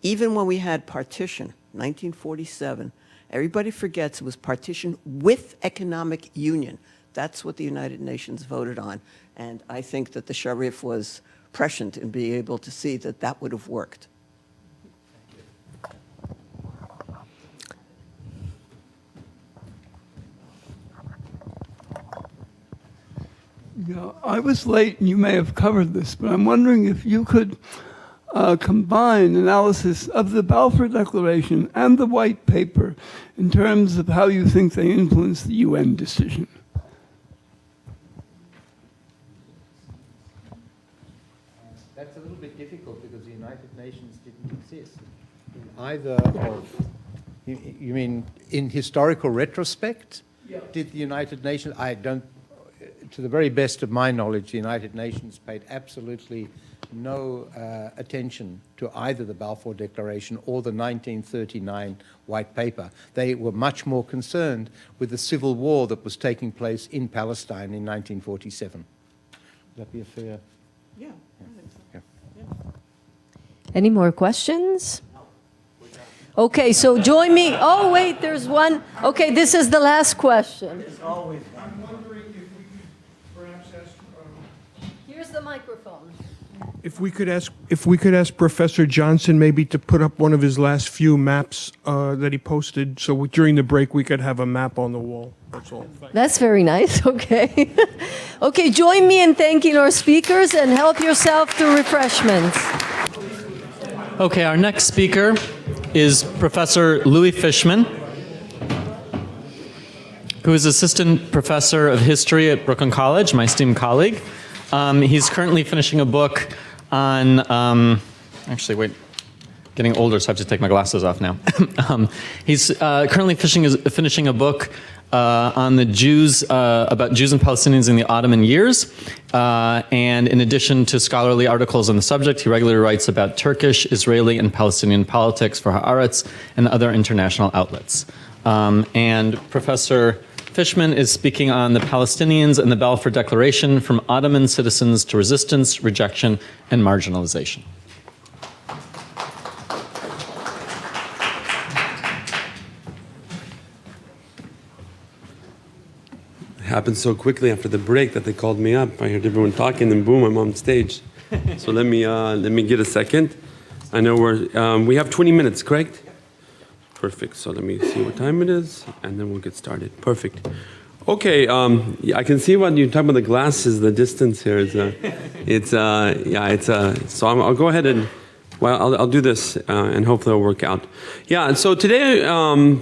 even when we had partition, 1947, everybody forgets it was partition with economic union. That's what the United Nations voted on. And I think that the Sharif was prescient in being able to see that that would have worked. Yeah, I was late and you may have covered this, but I'm wondering if you could combine analysis of the Balfour Declaration and the White Paper in terms of how you think they influenced the UN decision. That's a little bit difficult because the United Nations didn't exist in either of... You mean in historical retrospect? Yeah. Did the United Nations... I don't... To the very best of my knowledge, the United Nations paid absolutely no attention to either the Balfour Declaration or the 1939 White Paper. They were much more concerned with the civil war that was taking place in Palestine in 1947. Would that be a fair... Yeah. Any more questions? Okay, so join me. Oh, wait, there's one. Okay, this is the last question. I'm wondering if we could perhaps ask... Here's the microphone. If we could ask Professor Johnson maybe to put up one of his last few maps that he posted, so during the break we could have a map on the wall. That's all. That's very nice. Okay. Okay, join me in thanking our speakers and help yourself to refreshments. Okay, our next speaker is Professor Louis Fishman, who is Assistant Professor of History at Brooklyn College, my esteemed colleague. He's currently finishing a book on, actually, wait, getting older, so I have to take my glasses off now. He's currently finishing a book on the Jews, about Jews and Palestinians in the Ottoman years. And in addition to scholarly articles on the subject, he regularly writes about Turkish, Israeli, and Palestinian politics for Haaretz and other international outlets. And Professor Fishman is speaking on the Palestinians and the Balfour Declaration, from Ottoman citizens to resistance, rejection, and marginalization. It happened so quickly after the break that they called me up. I heard everyone talking, and boom, I'm on stage. So let me get a second. I know we have 20 minutes, correct? Perfect. So let me see what time it is, and then we'll get started. Perfect. Okay. I can see what you're talking about. The glasses, the distance here is. So I'll go ahead and. Well, I'll do this, and hopefully it'll work out. Yeah, so today,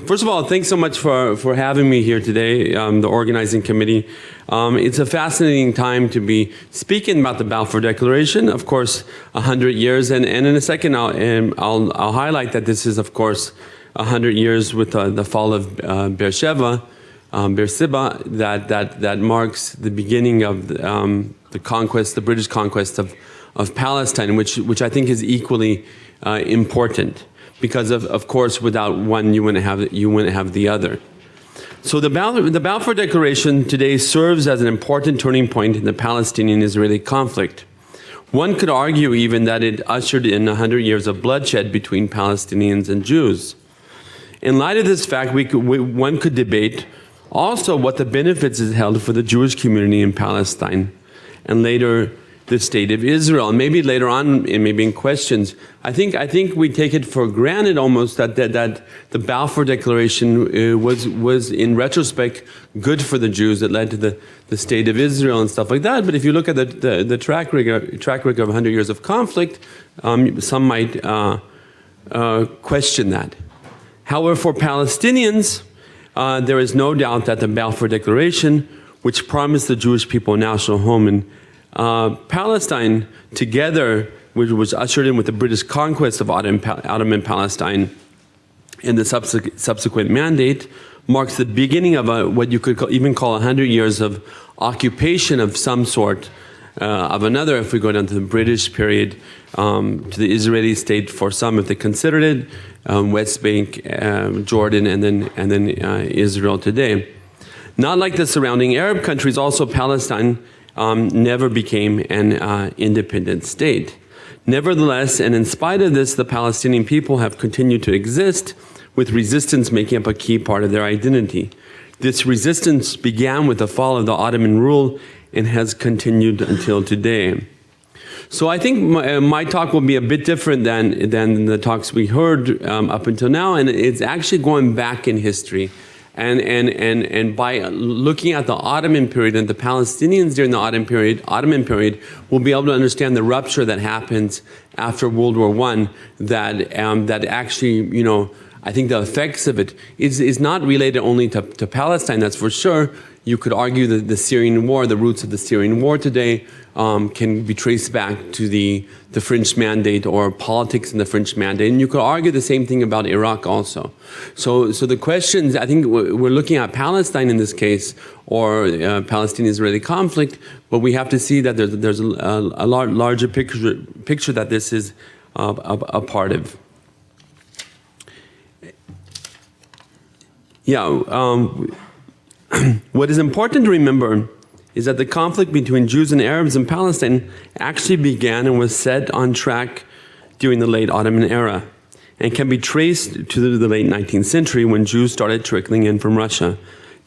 first of all, thanks so much for having me here today, the organizing committee. It's a fascinating time to be speaking about the Balfour Declaration, of course, 100 years, and in a second I'll highlight that this is, of course, 100 years with the fall of Beersheba, that marks the beginning of the conquest, the British conquest of Palestine, which I think is equally important, because of course without one you wouldn't have the other. So the Balfour Declaration today serves as an important turning point in the Palestinian-Israeli conflict. One could argue even that it ushered in 100 years of bloodshed between Palestinians and Jews. In light of this fact, one could debate also what the benefits it held for the Jewish community in Palestine, and later the State of Israel. And maybe later on, and maybe in questions, I think we take it for granted almost that the Balfour Declaration was in retrospect good for the Jews. That led to the State of Israel and stuff like that. But if you look at the track record of 100 years of conflict, some might question that. However, for Palestinians, there is no doubt that the Balfour Declaration, which promised the Jewish people a national home in Palestine, together, which was ushered in with the British conquest of Ottoman Palestine and the subsequent mandate, marks the beginning of what you could even call 100 years of occupation of some sort, of another, if we go down to the British period, to the Israeli state for some, if they considered it, West Bank, Jordan, and then Israel today. Not like the surrounding Arab countries, also Palestine never became an independent state. Nevertheless, and in spite of this, the Palestinian people have continued to exist, with resistance making up a key part of their identity. This resistance began with the fall of the Ottoman rule and has continued until today. So I think my talk will be a bit different than the talks we heard up until now, and it's actually going back in history. And by looking at the Ottoman period and the Palestinians during the Ottoman period, we'll be able to understand the rupture that happens after World War I, that actually, you know, I think the effects of it is not related only to Palestine, that's for sure. You could argue that the Syrian war, the roots of the Syrian war today, can be traced back to the French Mandate or politics in the French Mandate. And you could argue the same thing about Iraq also. So the questions, I think we're looking at Palestine in this case, or Palestinian-Israeli conflict, but we have to see that there's a larger picture that this is a part of. What is important to remember is that the conflict between Jews and Arabs in Palestine actually began and was set on track during the late Ottoman era, and can be traced to the late 19th century when Jews started trickling in from Russia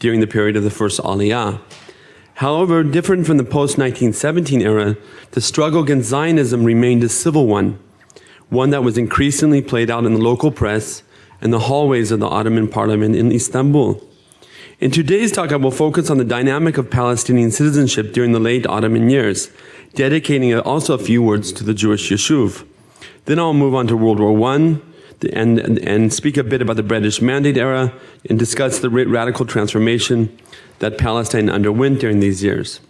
during the period of the first Aliyah. However, different from the post-1917 era, the struggle against Zionism remained a civil one that was increasingly played out in the local press and the hallways of the Ottoman parliament in Istanbul. In today's talk, I will focus on the dynamic of Palestinian citizenship during the late Ottoman years, dedicating also a few words to the Jewish Yishuv. Then I'll move on to World War I and speak a bit about the British Mandate era and discuss the radical transformation that Palestine underwent during these years.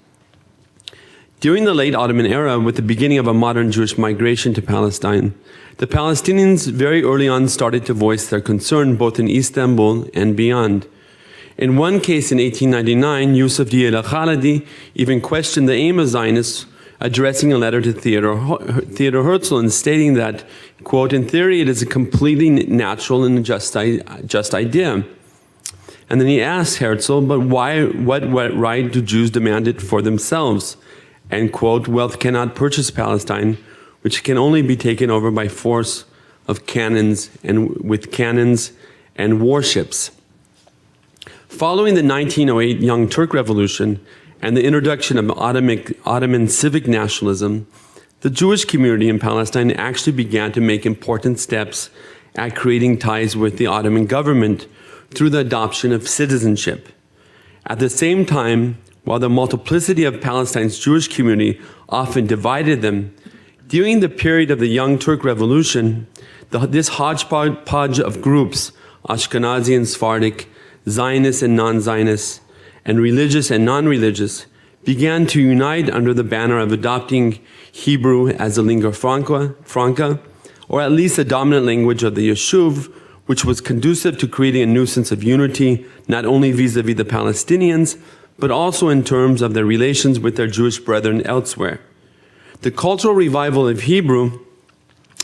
During the late Ottoman era, with the beginning of a modern Jewish migration to Palestine, the Palestinians very early on started to voice their concern both in Istanbul and beyond. In one case in 1899, Yusuf Diya al-Khalidi even questioned the aim of Zionists, addressing a letter to Theodor Herzl and stating that, quote, in theory it is a completely natural and just idea. And then he asked Herzl, but what right do Jews demand it for themselves? And, quote, wealth cannot purchase Palestine, which can only be taken over by force of cannons and warships. Following the 1908 Young Turk Revolution and the introduction of Ottoman civic nationalism, the Jewish community in Palestine actually began to make important steps at creating ties with the Ottoman government through the adoption of citizenship. At the same time, while the multiplicity of Palestine's Jewish community often divided them, during the period of the Young Turk Revolution, this hodgepodge of groups, Ashkenazi and Sephardic, Zionists and non-Zionists, and religious and non-religious, began to unite under the banner of adopting Hebrew as a lingua franca, or at least the dominant language of the Yishuv, which was conducive to creating a new sense of unity, not only vis-a-vis the Palestinians, but also in terms of their relations with their Jewish brethren elsewhere. The cultural revival of Hebrew,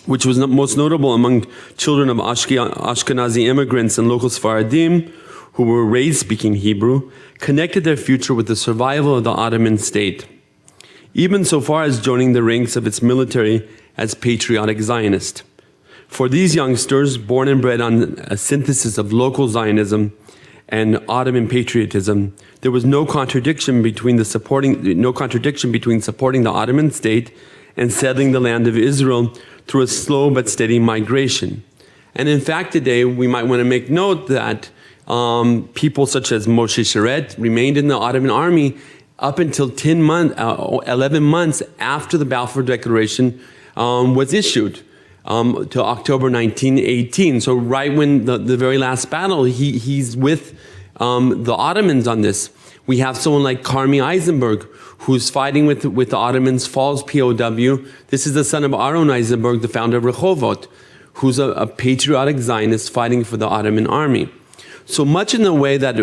which was most notable among children of Ashkenazi immigrants and local Sephardim, who were raised speaking Hebrew, connected their future with the survival of the Ottoman state, even so far as joining the ranks of its military as patriotic Zionist. For these youngsters, born and bred on a synthesis of local Zionism and Ottoman patriotism, there was no contradiction between supporting the Ottoman state and settling the land of Israel through a slow but steady migration. And in fact, today we might want to make note that people such as Moshe Sheret remained in the Ottoman army up until 11 months after the Balfour Declaration was issued, to October 1918. So right when the very last battle, he's with the Ottomans on this. We have someone like Karmi Eisenberg, who's fighting with the Ottomans, falls POW. This is the son of Aaron Eisenberg, the founder of Rehovot, who's a patriotic Zionist fighting for the Ottoman army. So much in the way that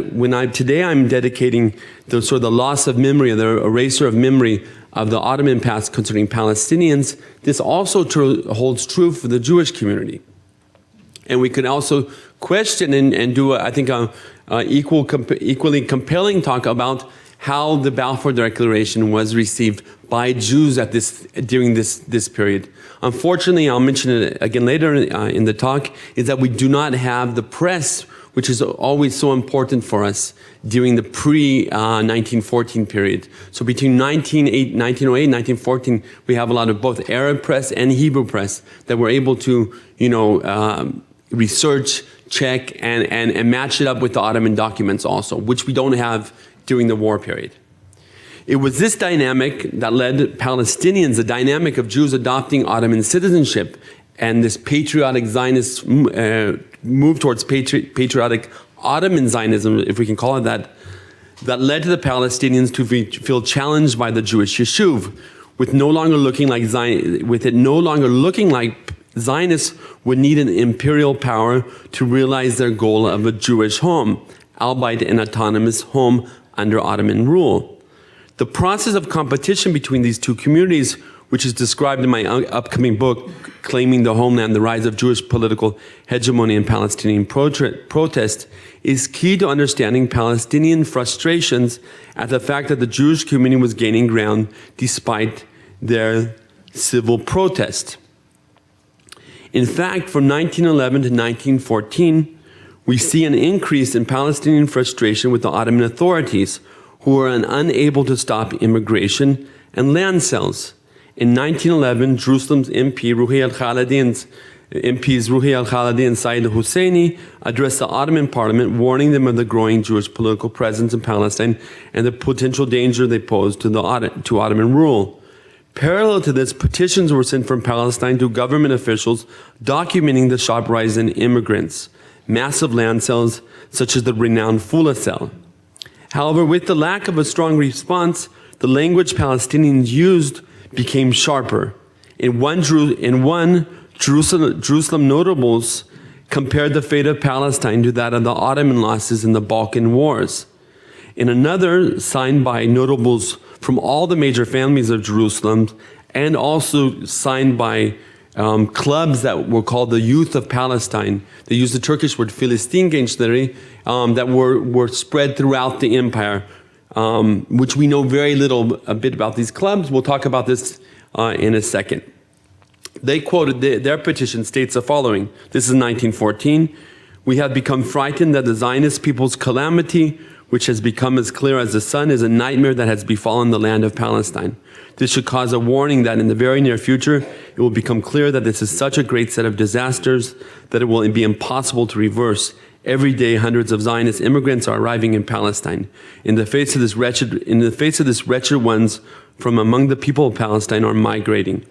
today I'm dedicating the sort of the loss of memory, or the eraser of memory of the Ottoman past concerning Palestinians, this also holds true for the Jewish community. And we can also question and do, I think, equally compelling talk about how the Balfour Declaration was received by Jews during this period. Unfortunately, I'll mention it again later in the talk, is that we do not have the press, which is always so important for us during the pre-1914 period. So between 1908 and 1914, we have a lot of both Arab press and Hebrew press that were able to, research, check, and match it up with the Ottoman documents also, which we don't have during the war period. It was this dynamic that led Palestinians, the dynamic of Jews adopting Ottoman citizenship, and this patriotic Zionist move towards patriotic Ottoman Zionism, if we can call it that, that led to the Palestinians to feel challenged by the Jewish Yishuv, with it no longer looking like Zionists would need an imperial power to realize their goal of a Jewish home, albeit an autonomous home under Ottoman rule. The process of competition between these two communities, which is described in my upcoming book, Claiming the Homeland, The Rise of Jewish Political Hegemony and Palestinian Protest, is key to understanding Palestinian frustrations at the fact that the Jewish community was gaining ground despite their civil protest. In fact, from 1911 to 1914, we see an increase in Palestinian frustration with the Ottoman authorities, who were unable to stop immigration and land sales. In 1911, Jerusalem's MPs Ruhi al-Khalidi and Said al-Husseini addressed the Ottoman parliament, warning them of the growing Jewish political presence in Palestine and the potential danger they posed to Ottoman rule. Parallel to this, petitions were sent from Palestine to government officials documenting the sharp rise in immigrants, massive land sales such as the renowned Fula sale. However, with the lack of a strong response, the language Palestinians used became sharper. In one, Jerusalem notables compared the fate of Palestine to that of the Ottoman losses in the Balkan Wars. In another, signed by notables from all the major families of Jerusalem, and also signed by clubs that were called the Youth of Palestine. They used the Turkish word Filistingençleri, that were spread throughout the empire, which we know a bit about these clubs. We'll talk about this in a second. They quoted, their petition states the following. This is 1914. We have become frightened that the Zionist people's calamity, which has become as clear as the sun, is a nightmare that has befallen the land of Palestine. This should cause a warning that in the very near future, it will become clear that this is such a great set of disasters that it will be impossible to reverse. Every day, hundreds of Zionist immigrants are arriving in Palestine. In the face of this wretched ones from among the people of Palestine are migrating.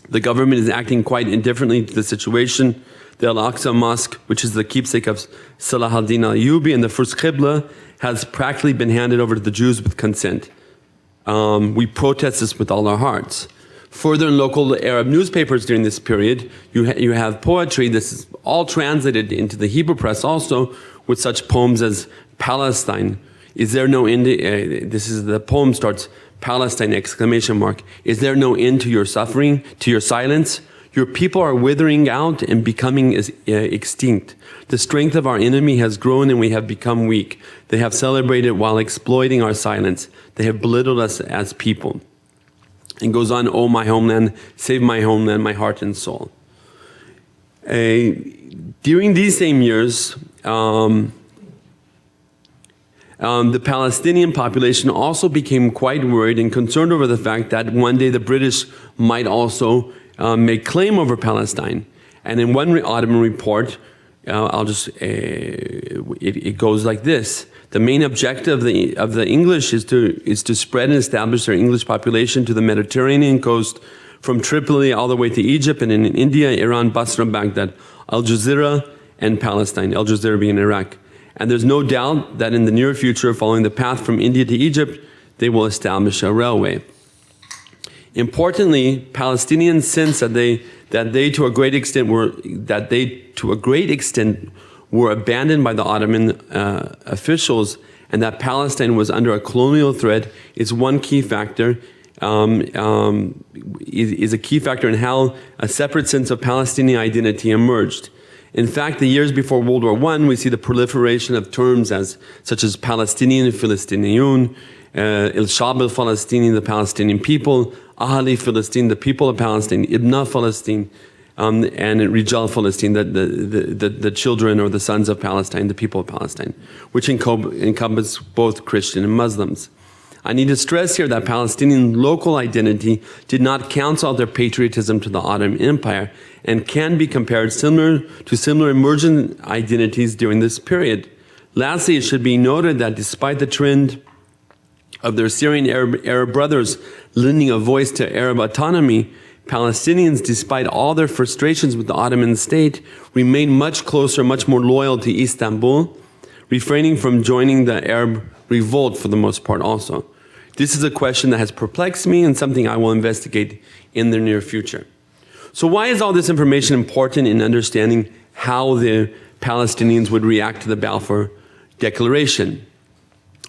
The government is acting quite indifferently to the situation. The Al-Aqsa Mosque, which is the keepsake of Salah al-Din al-Ayyubi and the first Qibla, has practically been handed over to the Jews with consent. We protest this with all our hearts. Further, in local Arab newspapers during this period, you have poetry. This is all translated into the Hebrew press also, with such poems as Palestine. Is there no end? The poem starts, Palestine, ! Is there no end to your suffering, to your silence? Your people are withering out and becoming extinct. The strength of our enemy has grown and we have become weak. They have celebrated while exploiting our silence. They have belittled us as people. And goes on, oh my homeland, save my homeland, my heart and soul. During these same years, the Palestinian population also became quite worried and concerned over the fact that one day the British might also make claim over Palestine. And in one Ottoman report, it goes like this. The main objective of the English is to spread and establish their English population to the Mediterranean coast from Tripoli all the way to Egypt and in India, Iran, Basra, Baghdad, Al Jazeera, and Palestine, Al Jazeera being Iraq. And there's no doubt that in the near future, following the path from India to Egypt, they will establish a railway. Importantly, Palestinians sense that they to a great extent were abandoned by the Ottoman officials, and that Palestine was under a colonial threat is one key factor. Is a key factor in how a separate sense of Palestinian identity emerged. In fact, the years before World War I, we see the proliferation of terms such as Palestinian, Philistiniun, El-Shab al-Falastini, the Palestinian people, Ahli Philistine, the people of Palestine, Ibna Palestine, and Rijal Palestine, the children or the sons of Palestine, the people of Palestine, which encompass both Christian and Muslims. I need to stress here that Palestinian local identity did not cancel out their patriotism to the Ottoman Empire and can be compared to similar emergent identities during this period. Lastly, it should be noted that despite the trend of their Syrian Arab brothers lending a voice to Arab autonomy, Palestinians, despite all their frustrations with the Ottoman state, remained much closer, much more loyal to Istanbul, refraining from joining the Arab revolt for the most part also. This is a question that has perplexed me and something I will investigate in the near future. So why is all this information important in understanding how the Palestinians would react to the Balfour Declaration?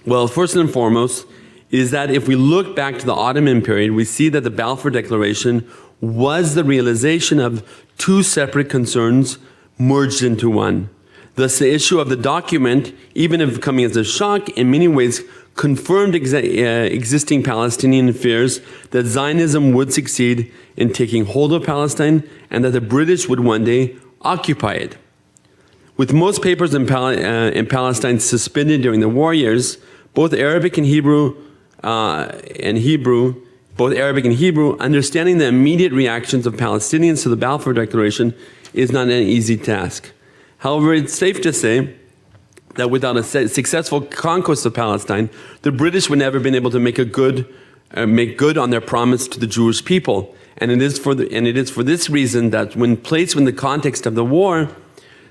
Well, first and foremost, is that if we look back to the Ottoman period, we see that the Balfour Declaration was the realization of two separate concerns merged into one. Thus, the issue of the document, even if coming as a shock, in many ways confirmed existing Palestinian fears that Zionism would succeed in taking hold of Palestine and that the British would one day occupy it. With most papers in Palestine suspended during the war years, both Arabic and Hebrew, understanding the immediate reactions of Palestinians to the Balfour Declaration is not an easy task. However, it's safe to say that without a successful conquest of Palestine, the British would never have been able to make good on their promise to the Jewish people. And it is for this reason that when placed in the context of the war,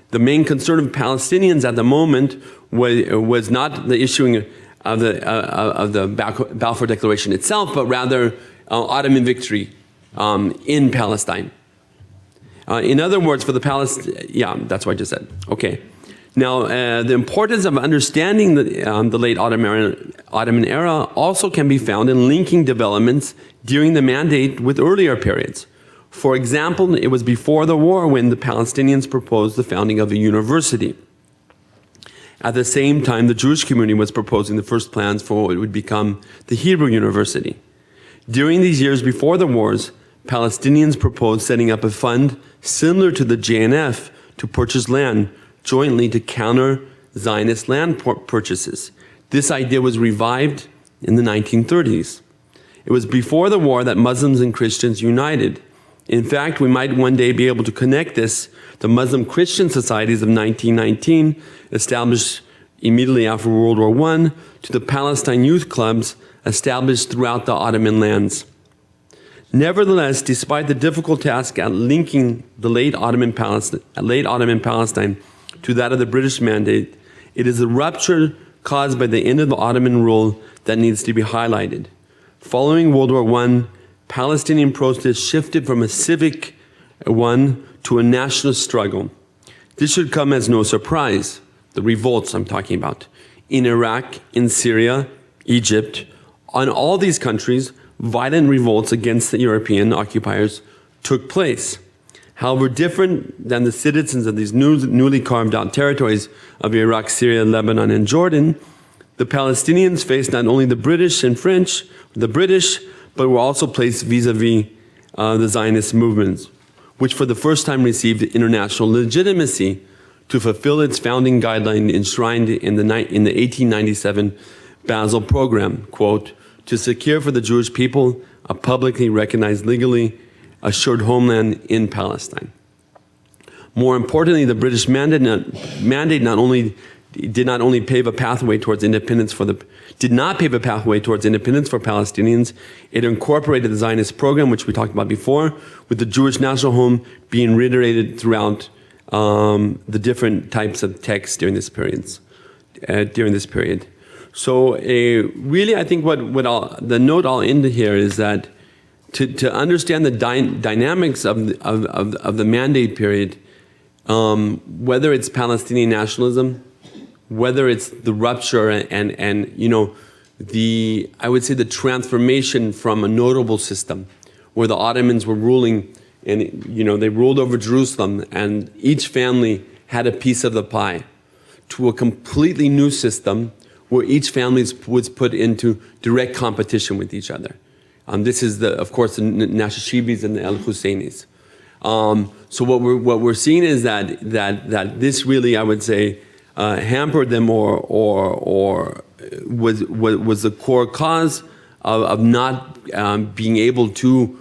the main concern of Palestinians at the moment was not the issuing of the Balfour Declaration itself, but rather Ottoman victory in Palestine. In other words, for the that's what I just said. Okay. Now, the importance of understanding the late Ottoman era also can be found in linking developments during the Mandate with earlier periods. For example, it was before the war when the Palestinians proposed the founding of a university. At the same time, the Jewish community was proposing the first plans for what would become the Hebrew University. During these years before the wars, Palestinians proposed setting up a fund similar to the JNF to purchase land jointly to counter Zionist land purchases. This idea was revived in the 1930s. It was before the war that Muslims and Christians united. In fact, we might one day be able to connect this to Muslim-Christian societies of 1919, established immediately after World War I, to the Palestine youth clubs established throughout the Ottoman lands. Nevertheless, despite the difficult task at linking the late Ottoman Palestine to that of the British Mandate, it is a rupture caused by the end of the Ottoman rule that needs to be highlighted. Following World War I, Palestinian protests shifted from a civic one to a nationalist struggle. This should come as no surprise, the revolts I'm talking about. In Iraq, in Syria, Egypt, on all these countries, violent revolts against the European occupiers took place. However, different than the citizens of these newly carved out territories of Iraq, Syria, Lebanon, and Jordan, the Palestinians faced not only the British and French, but were also placed vis-a-vis the Zionist movements, which for the first time received international legitimacy to fulfill its founding guideline enshrined in the 1897 Basel Program, quote, to secure for the Jewish people a publicly recognized, legally assured homeland in Palestine. More importantly, the British mandate did not only pave a pathway towards independence for Palestinians. It incorporated the Zionist program, which we talked about before, with the Jewish national home being reiterated throughout the different types of texts during this period. So, really, I think the note I'll end here is that to understand the dynamics of the mandate period. Whether it's Palestinian nationalism, whether it's the rupture and I would say the transformation from a notable system where the Ottomans were ruling and they ruled over Jerusalem and each family had a piece of the pie, to a completely new system where each family was put into direct competition with each other. This is of course the Nashashibis and the El Husseinis. So what we're seeing is that this really, I would say, hampered them or was the core cause of not being able to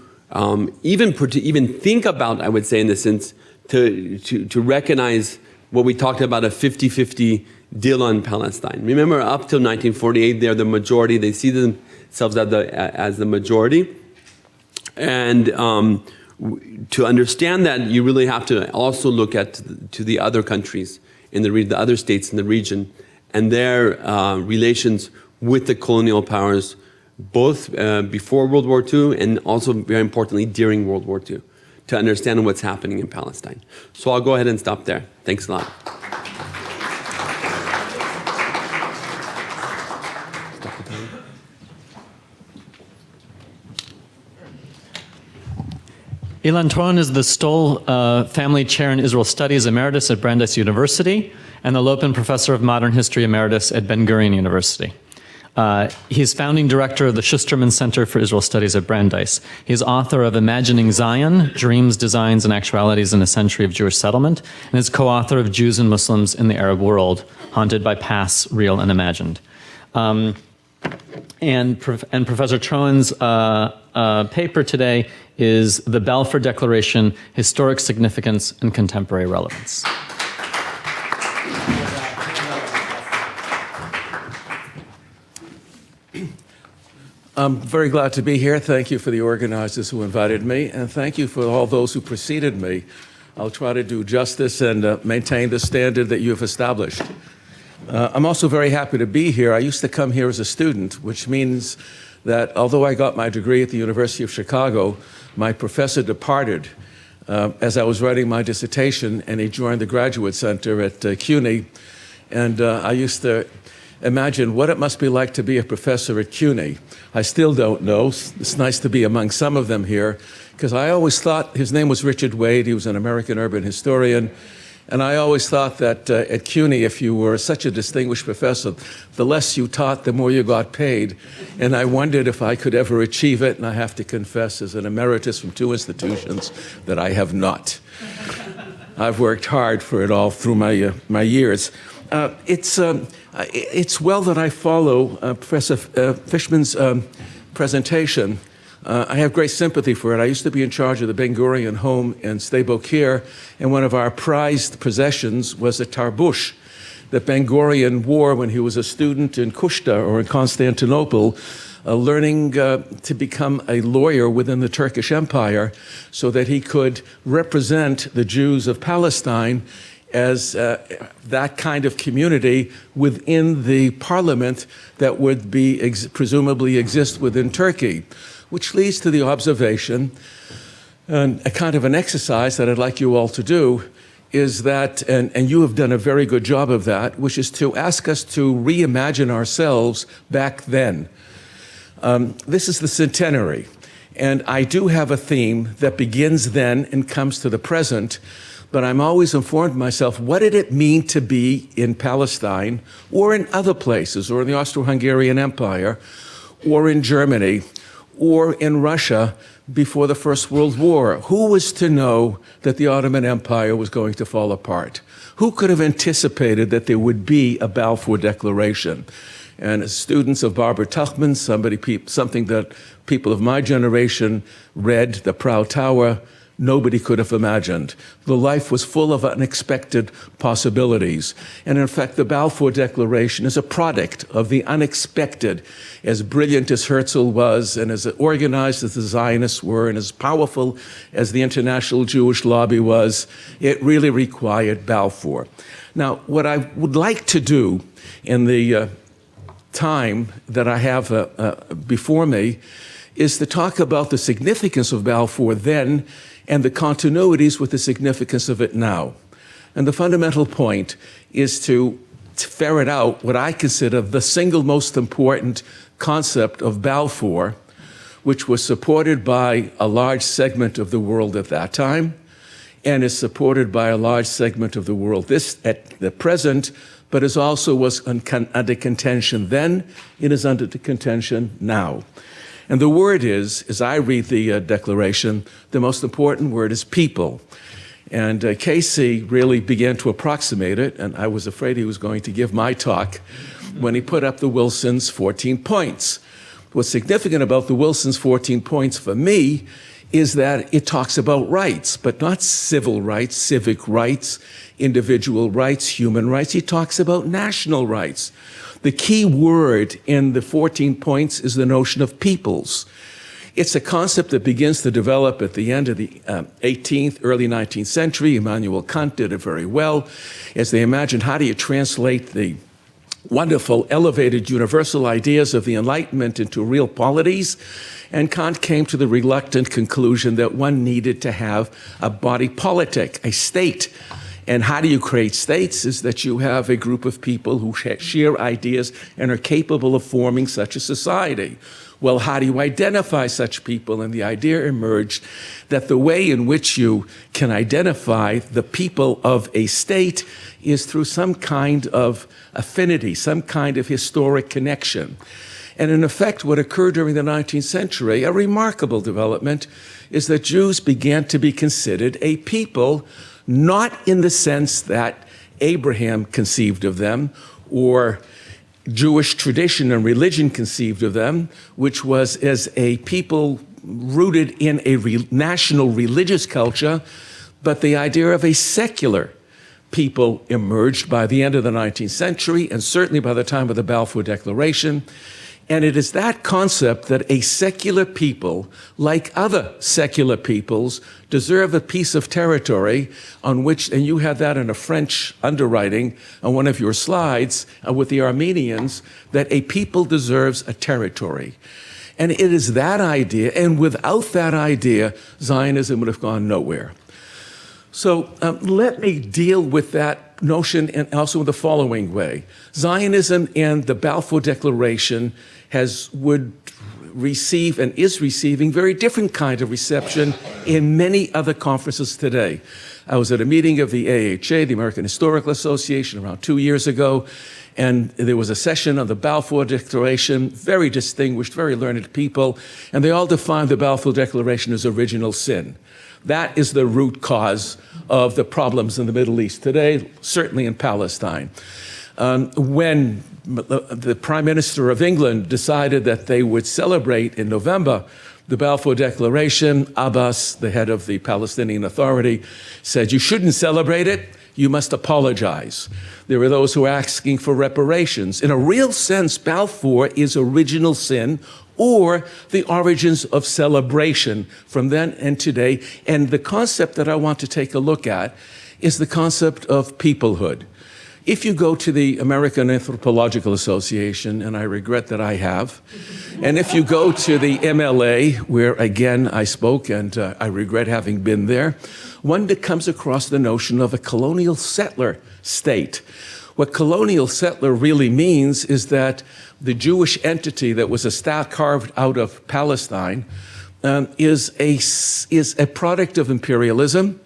even think about, I would say, in the sense to recognize what we talked about, a 50-50 deal on Palestine. Remember, up till 1948, they're the majority. They see themselves as the majority, and to understand that, you really have to also look to the other countries in the other states in the region and their relations with the colonial powers, both before World War II and also, very importantly, during World War II, to understand what's happening in Palestine. So I'll go ahead and stop there. Thanks a lot. Ilan Troen is the Stoll Family Chair in Israel Studies Emeritus at Brandeis University and the Lopin Professor of Modern History Emeritus at Ben-Gurion University. He's founding director of the Schusterman Center for Israel Studies at Brandeis. He's author of Imagining Zion, Dreams, Designs, and Actualities in a Century of Jewish Settlement, and is co-author of Jews and Muslims in the Arab World, Haunted by Pasts, Real and Imagined. And Professor Troen's paper today is The Balfour Declaration, Historic Significance and Contemporary Relevance. I'm very glad to be here. Thank you for the organizers who invited me, and thank you for all those who preceded me. I'll try to do justice and maintain the standard that you've established. I'm also very happy to be here. I used to come here as a student, which means that although I got my degree at the University of Chicago, my professor departed as I was writing my dissertation, and he joined the Graduate Center at CUNY. And I used to imagine what it must be like to be a professor at CUNY. I still don't know. It's nice to be among some of them here, because I always thought his name was Richard Wade. He was an American urban historian. And I always thought that at CUNY, if you were such a distinguished professor, the less you taught, the more you got paid. And I wondered if I could ever achieve it, and I have to confess, as an emeritus from two institutions, that I have not. I've worked hard for it all through my years. It's well that I follow Professor Fishman's presentation. I have great sympathy for it. I used to be in charge of the Ben-Gurion home in Sde-Boker, and one of our prized possessions was a tarbush that Ben-Gurion wore when he was a student in Kushta or in Constantinople, learning to become a lawyer within the Turkish Empire so that he could represent the Jews of Palestine as that kind of community within the parliament that would be presumably exist within Turkey. Which leads to the observation, and a kind of an exercise that I'd like you all to do, is that, and you have done a very good job of that, which is to ask us to reimagine ourselves back then. This is the centenary, and I do have a theme that begins then and comes to the present, but I'm always informed myself, what did it mean to be in Palestine, or in other places, or in the Austro-Hungarian Empire, or in Germany, or in Russia before the First World War. Who was to know that the Ottoman Empire was going to fall apart? Who could have anticipated that there would be a Balfour Declaration? And as students of Barbara Tuchman, something that people of my generation read, The Proud Tower, nobody could have imagined. The life was full of unexpected possibilities. And in fact, the Balfour Declaration is a product of the unexpected. As brilliant as Herzl was, and as organized as the Zionists were, and as powerful as the International Jewish Lobby was, it really required Balfour. Now, what I would like to do in the time that I have before me is to talk about the significance of Balfour then and the continuities with the significance of it now. And the fundamental point is to ferret out what I consider the single most important concept of Balfour, which was supported by a large segment of the world at that time and is supported by a large segment of the world at the present, but is also was under contention then, it is under contention now. And the word is, as I read the declaration, the most important word is people. And Casey really began to approximate it, and I was afraid he was going to give my talk when he put up the Wilson's 14 points. What's significant about the Wilson's 14 points for me is that it talks about rights, but not civil rights, civic rights, individual rights, human rights. He talks about national rights. The key word in the 14 points is the notion of peoples. It's a concept that begins to develop at the end of the 18th, early 19th century. Immanuel Kant did it very well, as they imagined how do you translate the wonderful, elevated, universal ideas of the Enlightenment into real polities. And Kant came to the reluctant conclusion that one needed to have a body politic, a state. And how do you create states? Is that you have a group of people who share ideas and are capable of forming such a society. Well, how do you identify such people? And the idea emerged that the way in which you can identify the people of a state is through some kind of affinity, some kind of historic connection. And in effect, what occurred during the 19th century, a remarkable development, is that Jews began to be considered a people, not in the sense that Abraham conceived of them or Jewish tradition and religion conceived of them, which was as a people rooted in a national religious culture, but the idea of a secular people emerged by the end of the 19th century and certainly by the time of the Balfour Declaration. And it is that concept that a secular people, like other secular peoples, deserve a piece of territory on which, and you have that in a French underwriting on one of your slides with the Armenians, that a people deserves a territory. And it is that idea, and without that idea, Zionism would have gone nowhere. So let me deal with that notion and also in the following way. Zionism and the Balfour Declaration would receive and is receiving very different kind of reception in many other conferences today. I was at a meeting of the AHA, the American Historical Association, around 2 years ago, and there was a session on the Balfour Declaration, very distinguished, very learned people, and they all defined the Balfour Declaration as original sin. That is the root cause of the problems in the Middle East today, certainly in Palestine. When the Prime Minister of England decided that they would celebrate in November the Balfour Declaration, Abbas, the head of the Palestinian Authority, said, "You shouldn't celebrate it, you must apologize." There are those who are asking for reparations. In a real sense, Balfour is original sin, or the origins of celebration from then and today. And the concept that I want to take a look at is the concept of peoplehood. If you go to the American Anthropological Association, and I regret that I have, and if you go to the MLA, where again I spoke, and I regret having been there, one that comes across the notion of a colonial settler state. What colonial settler really means is that the Jewish entity that was carved out of Palestine is a product of imperialism,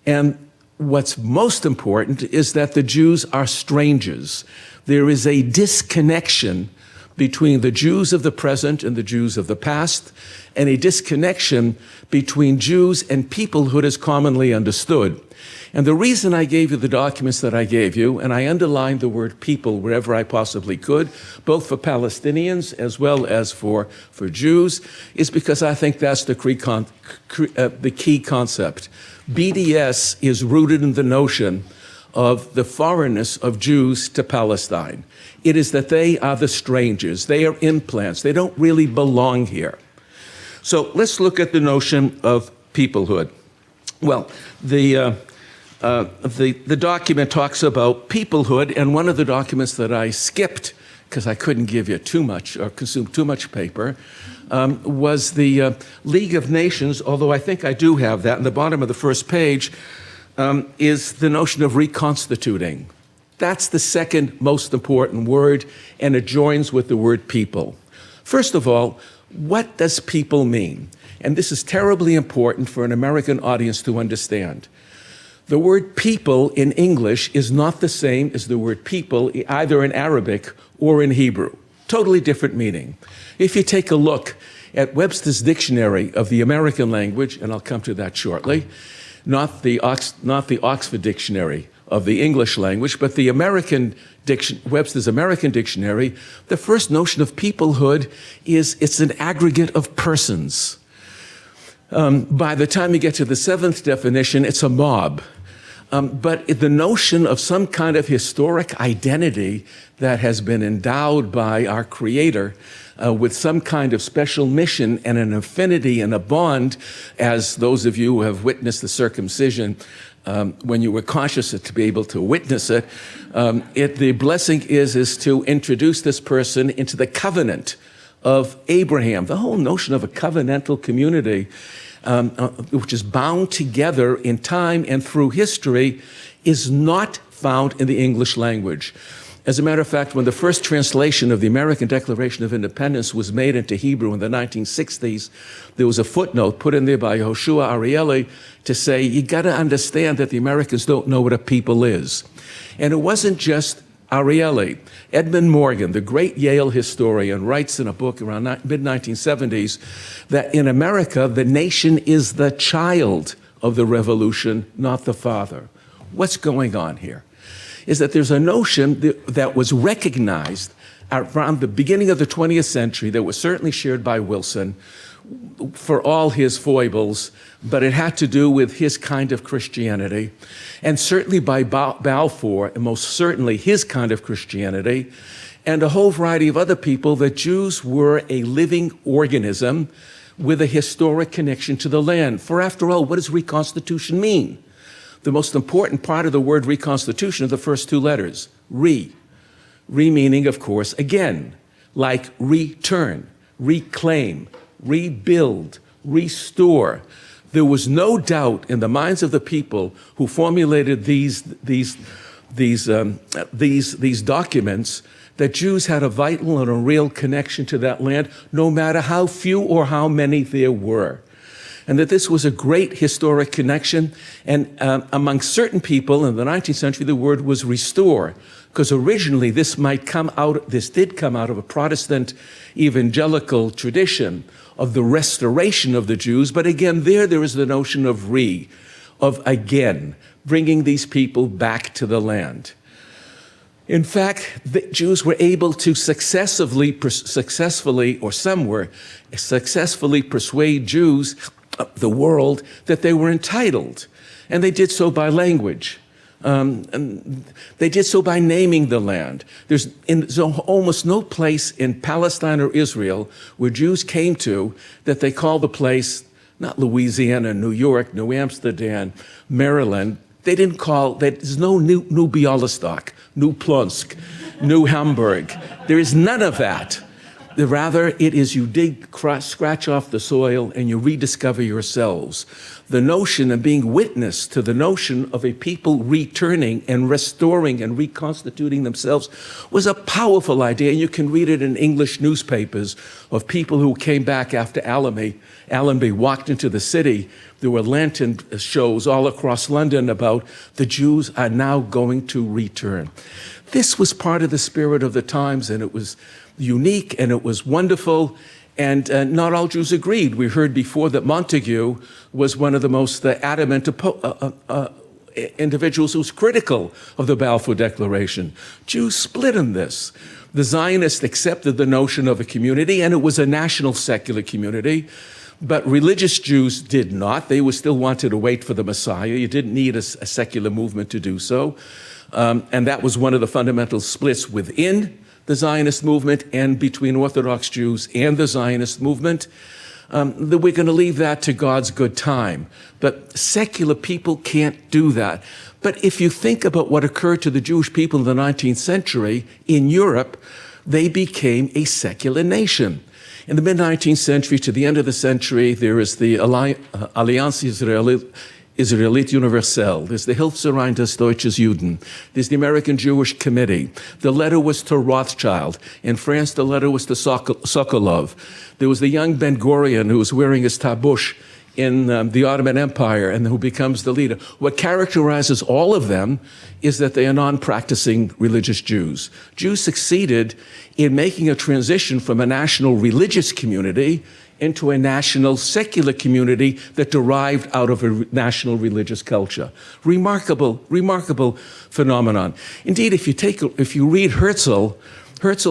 and what's most important is that the Jews are strangers. There is a disconnection between the Jews of the present and the Jews of the past, and a disconnection between Jews and peoplehood as commonly understood. And the reason I gave you the documents that I gave you, and I underlined the word people wherever I possibly could, both for Palestinians as well as for Jews, is because I think that's the key concept. BDS is rooted in the notion of the foreignness of Jews to Palestine. It is that they are the strangers. They are implants. They don't really belong here. So let's look at the notion of peoplehood. Well, the document talks about peoplehood, and one of the documents that I skipped because I couldn't give you too much or consume too much paper was the League of Nations, although I think I do have that. In the bottom of the first page is the notion of reconstituting. That's the second most important word, and it joins with the word people. First of all, what does people mean? And this is terribly important for an American audience to understand. The word people in English is not the same as the word people either in Arabic or in Hebrew. Totally different meaning. If you take a look at Webster's Dictionary of the American language, and I'll come to that shortly, not the Oxford Dictionary of the English language, but the Webster's American Dictionary, the first notion of peoplehood is it's an aggregate of persons. By the time you get to the seventh definition, it's a mob. But the notion of some kind of historic identity that has been endowed by our Creator with some kind of special mission and an affinity and a bond, as those of you who have witnessed the circumcision, when you were conscious to be able to witness it, the blessing is to introduce this person into the covenant of Abraham. The whole notion of a covenantal community, which is bound together in time and through history, is not found in the English language. As a matter of fact, when the first translation of the American Declaration of Independence was made into Hebrew in the 1960s, there was a footnote put in there by Joshua Arieli to say, you got to understand that the Americans don't know what a people is. And it wasn't just Arieli. Edmund Morgan, the great Yale historian, writes in a book around mid-1970s that in America, the nation is the child of the revolution, not the father. What's going on here? Is that there's a notion that was recognized around the beginning of the 20th century that was certainly shared by Wilson for all his foibles, but it had to do with his kind of Christianity, and certainly by Balfour, and most certainly his kind of Christianity, and a whole variety of other people, that Jews were a living organism with a historic connection to the land. For after all, what does reconstitution mean? The most important part of the word reconstitution are the first two letters, re. Re meaning, of course, again, like return, reclaim, rebuild, restore. There was no doubt in the minds of the people who formulated these documents that Jews had a vital and a real connection to that land, no matter how few or how many there were. And that this was a great historic connection. And among certain people in the 19th century, the word was restore, because originally this did come out of a Protestant evangelical tradition of the restoration of the Jews. But again, there is the notion of again, bringing these people back to the land. In fact, the Jews were able to successfully persuade Jews of the world that they were entitled. And they did so by language. And they did so by naming the land. There's almost no place in Palestine or Israel where Jews came to that they call the place, not Louisiana, New York, New Amsterdam, Maryland. They didn't call, there's no New Bialystok, New Plunsk, New Hamburg. There is none of that. Rather, it is you scratch off the soil and you rediscover yourselves. The notion of being witness to the notion of a people returning and restoring and reconstituting themselves was a powerful idea. And you can read it in English newspapers of people who came back after Allenby walked into the city. There were lantern shows all across London about the Jews are now going to return. This was part of the spirit of the times, and it was unique and it was wonderful. And not all Jews agreed. We heard before that Montague was one of the most adamant individuals who was critical of the Balfour Declaration. Jews split on this. The Zionists accepted the notion of a community, and it was a national secular community. But religious Jews did not. They still wanted to wait for the Messiah. You didn't need a secular movement to do so. And that was one of the fundamental splits within the Zionist movement and between Orthodox Jews and the Zionist movement. That we're going to leave that to God's good time. But secular people can't do that. But if you think about what occurred to the Jewish people in the 19th century in Europe, they became a secular nation. In the mid-19th century to the end of the century, there is the Allianz Israelite Universelle. There's the Hilfsverein des Deutsches Juden. There's the American Jewish Committee. The letter was to Rothschild. In France, the letter was to Sokolov. There was the young Ben-Gurion who was wearing his tabush in the Ottoman Empire and who becomes the leader. What characterizes all of them is that they are non-practicing religious Jews. Jews succeeded in making a transition from a national religious community into a national secular community that derived out of a national religious culture. Remarkable, remarkable phenomenon. Indeed, if you read Herzl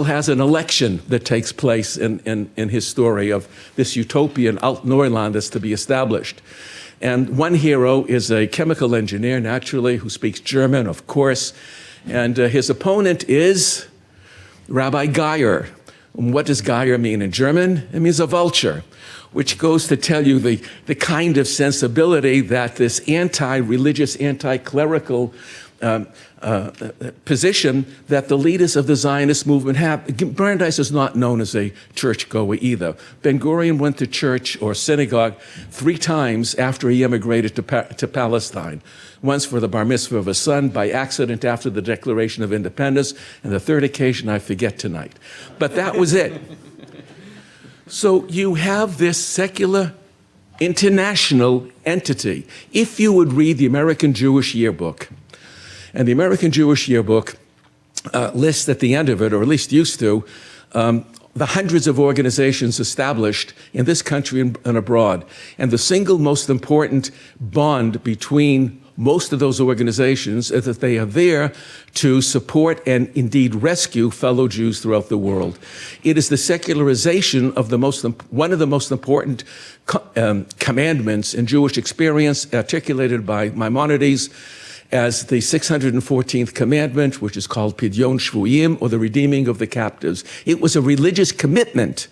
has an election that takes place in his story of this utopian Alt-Neuland that's to be established. And one hero is a chemical engineer, naturally, who speaks German, of course. And his opponent is Rabbi Geyer. And what does Geyer mean in German? It means a vulture, which goes to tell you the kind of sensibility that this anti-religious, anti-clerical position that the leaders of the Zionist movement have. Brandeis is not known as a churchgoer either. Ben-Gurion went to church or synagogue 3 times after he immigrated to Palestine. Once for the bar mitzvah of his son, by accident after the Declaration of Independence, and the third occasion I forget tonight. But that was it. So you have this secular international entity. If you would read the American Jewish Yearbook, and the American Jewish Yearbook lists at the end of it, or at least used to, the hundreds of organizations established in this country and abroad. And the single most important bond between most of those organizations is that they are there to support and indeed rescue fellow Jews throughout the world. It is the secularization of one of the most important commandments in Jewish experience, articulated by Maimonides as the 614th commandment, which is called Pidyon Shvuyim, or the redeeming of the captives. It was a religious commitment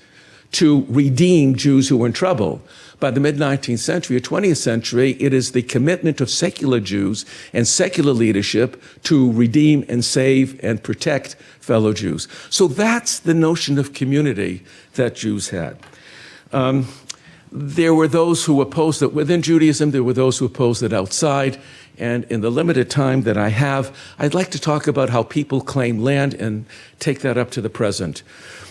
to redeem Jews who were in trouble. By the mid-19th century or 20th century, it is the commitment of secular Jews and secular leadership to redeem and save and protect fellow Jews. So that's the notion of community that Jews had. There were those who opposed it within Judaism. There were those who opposed it outside. And in the limited time that I have, I'd like to talk about how people claim land and take that up to the present.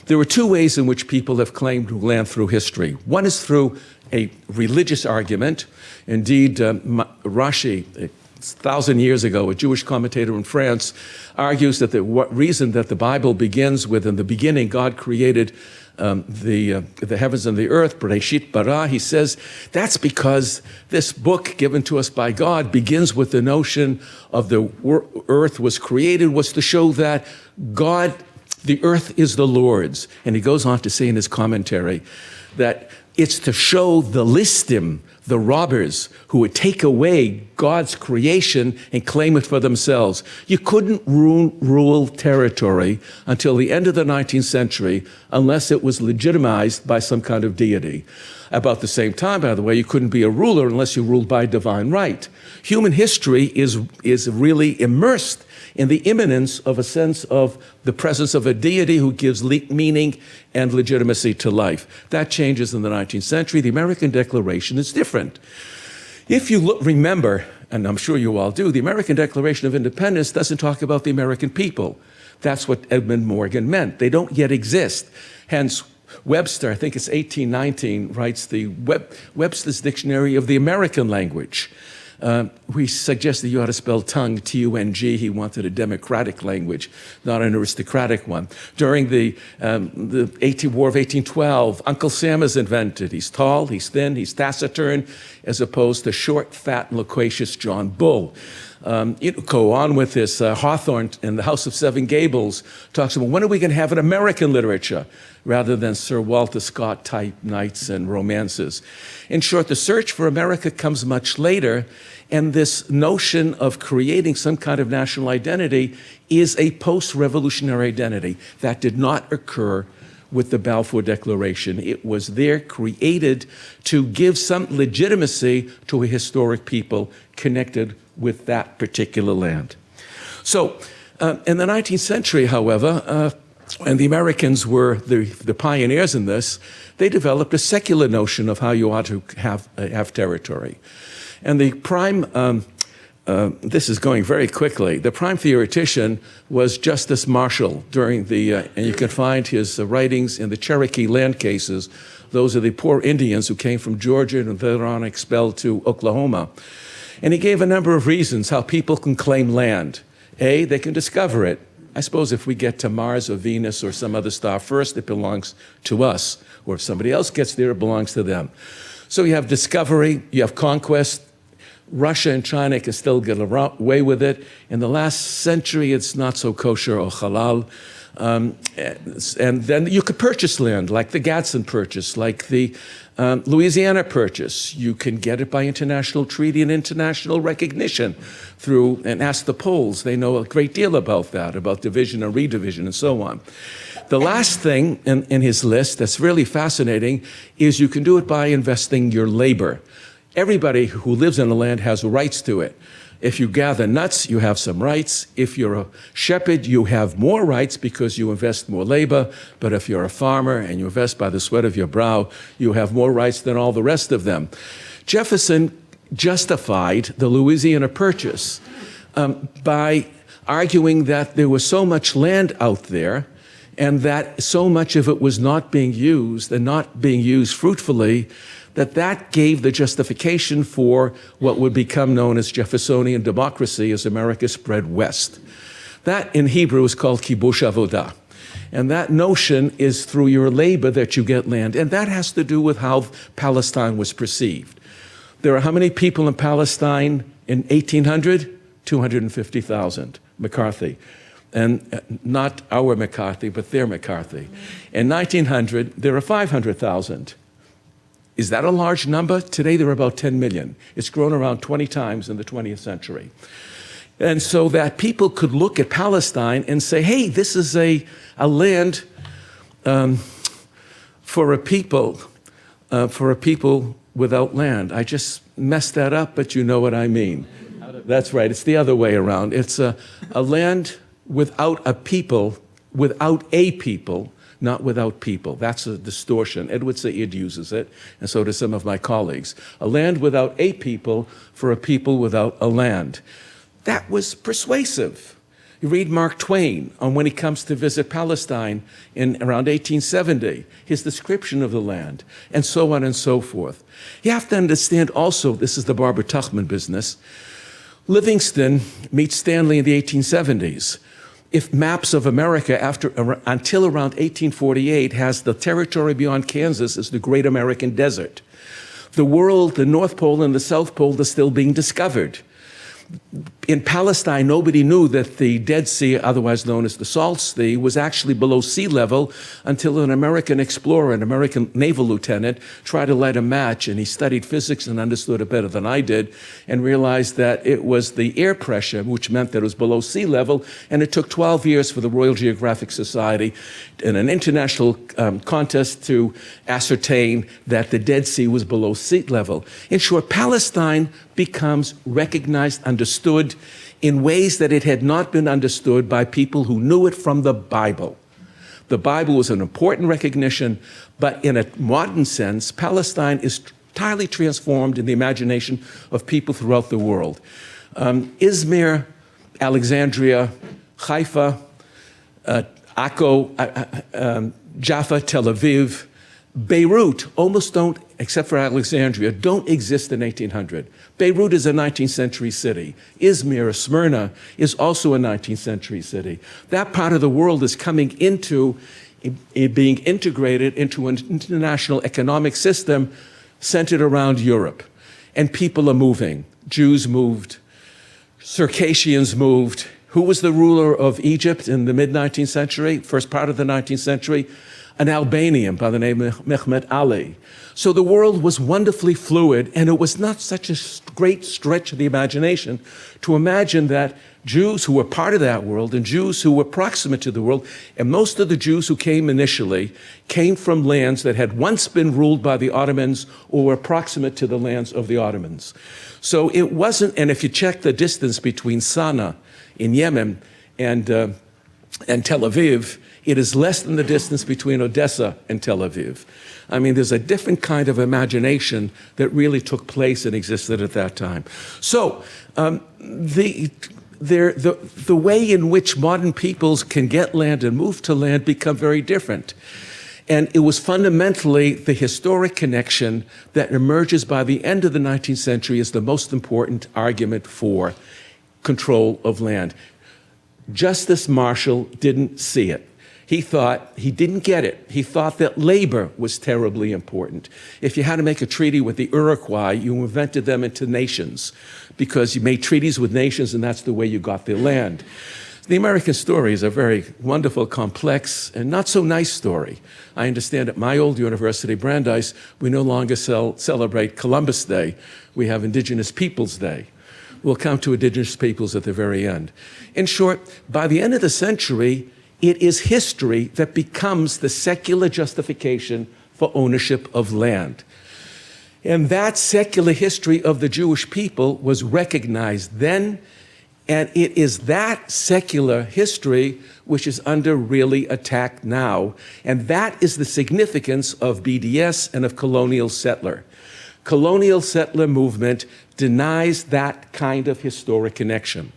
There are 2 ways in which people have claimed land through history. One is through a religious argument. Indeed, Rashi, 1,000 years ago, a Jewish commentator in France, argues that the reason that the Bible begins with, in the beginning, God created the heavens and the earth, Bereshit bara, he says, that's because this book given to us by God begins with the notion of the earth was created, was to show that God, the earth is the Lord's. And he goes on to say in his commentary that it's to show the listim, the robbers, who would take away God's creation and claim it for themselves. You couldn't rule territory until the end of the 19th century unless it was legitimized by some kind of deity. About the same time, by the way, you couldn't be a ruler unless you ruled by divine right. Human history is really immersed in the imminence of a sense of the presence of a deity who gives meaning and legitimacy to life. That changes in the 19th century. The American Declaration is different. If you remember, and I'm sure you all do, the American Declaration of Independence doesn't talk about the American people. That's what Edmund Morgan meant. They don't yet exist. Hence, Webster, I think it's 1819, writes the Webster's Dictionary of the American Language. We suggested you ought to spell tongue, T-U-N-G. He wanted a democratic language, not an aristocratic one. During the War of 1812, Uncle Sam is invented. He's tall, he's thin, he's taciturn, as opposed to short, fat, and loquacious John Bull. Go on with this. Hawthorne in The House of Seven Gables talks about, when are we going to have an American literature rather than Sir Walter Scott type knights and romances? In short, the search for America comes much later, and this notion of creating some kind of national identity is a post-revolutionary identity that did not occur with the Balfour Declaration. It was there created to give some legitimacy to a historic people connected with that particular land. So in the 19th century, however, and the Americans were the pioneers in this, they developed a secular notion of how you ought to have territory. And the prime, this is going very quickly, the prime theoretician was Justice Marshall during the, and you can find his writings in the Cherokee land cases. Those are the poor Indians who came from Georgia and later on expelled to Oklahoma. And he gave a number of reasons how people can claim land. A, they can discover it. I suppose if we get to Mars or Venus or some other star first, it belongs to us. Or if somebody else gets there, it belongs to them. So you have discovery, you have conquest. Russia and China can still get away with it. In the last century, it's not so kosher or halal. And then you could purchase land, like the Gadsden purchase, like the Louisiana purchase. You can get it by international treaty and international recognition through, and ask the Poles. They know a great deal about that, about division and redivision and so on. The last thing in his list that's really fascinating is you can do it by investing your labor. Everybody who lives in the land has rights to it. If you gather nuts, you have some rights. If you're a shepherd, you have more rights because you invest more labor. But if you're a farmer and you invest by the sweat of your brow, you have more rights than all the rest of them. Jefferson justified the Louisiana Purchase by arguing that there was so much land out there and that so much of it was not being used and not being used fruitfully, that gave the justification for what would become known as Jeffersonian democracy as America spread west. That in Hebrew is called kibush avodah. And that notion is through your labor that you get land. And that has to do with how Palestine was perceived. There are how many people in Palestine in 1800? 250,000, McCarthy. And not our McCarthy, but their McCarthy. In 1900, there are 500,000. Is that a large number? Today, there are about 10 million. It's grown around 20 times in the 20th century. And so that people could look at Palestine and say, hey, this is a land for a people without land. I just messed that up, but you know what I mean. That's right. It's the other way around. It's a land without a people, not without people. That's a distortion. Edward Said uses it, and so do some of my colleagues. A land without a people for a people without a land. That was persuasive. You read Mark Twain on when he comes to visit Palestine in around 1870, his description of the land, and so on and so forth. You have to understand also, this is the Barbara Tuchman business, Livingston meets Stanley in the 1870s. If maps of America until around 1848 has the territory beyond Kansas as the Great American Desert. The world, the North Pole and the South Pole are still being discovered. In Palestine, nobody knew that the Dead Sea, otherwise known as the Salt Sea, was actually below sea level until an American explorer, an American naval lieutenant, tried to light a match, and he studied physics and understood it better than I did, and realized that it was the air pressure, which meant that it was below sea level, and it took 12 years for the Royal Geographic Society in an international contest to ascertain that the Dead Sea was below sea level. In short, Palestine becomes recognized, understood in ways that it had not been understood by people who knew it from the Bible. The Bible was an important recognition, but in a modern sense, Palestine is entirely transformed in the imagination of people throughout the world. Izmir, Alexandria, Haifa, Akko, Jaffa, Tel Aviv, Beirut almost don't, except for Alexandria, don't exist in 1800. Beirut is a 19th century city. Izmir, Smyrna, is also a 19th century city. That part of the world is coming into being integrated into an international economic system centered around Europe. And people are moving. Jews moved. Circassians moved. Who was the ruler of Egypt in the mid-19th century, first part of the 19th century? An Albanian by the name of Mehmet Ali. So the world was wonderfully fluid, and it was not such a great stretch of the imagination to imagine that Jews who were part of that world and Jews who were proximate to the world, and most of the Jews who came initially came from lands that had once been ruled by the Ottomans or were proximate to the lands of the Ottomans. So it wasn't, and if you check the distance between Sana'a in Yemen and Tel Aviv, it is less than the distance between Odessa and Tel Aviv. I mean, there's a different kind of imagination that really took place and existed at that time. So the way in which modern peoples can get land and move to land become very different. And it was fundamentally the historic connection that emerges by the end of the 19th century as the most important argument for control of land. Justice Marshall didn't see it. He thought, he didn't get it. He thought that labor was terribly important. If you had to make a treaty with the Iroquois, you invented them into nations because you made treaties with nations and that's the way you got their land. The American story is a very wonderful, complex, and not so nice story. I understand at my old university, Brandeis, we no longer celebrate Columbus Day. We have Indigenous Peoples Day. We'll come to Indigenous peoples at the very end. In short, by the end of the century, it is history that becomes the secular justification for ownership of land. And that secular history of the Jewish people was recognized then, and it is that secular history which is under really attack now. And that is the significance of BDS and of colonial settler. Colonial settler movement denies that kind of historic connection.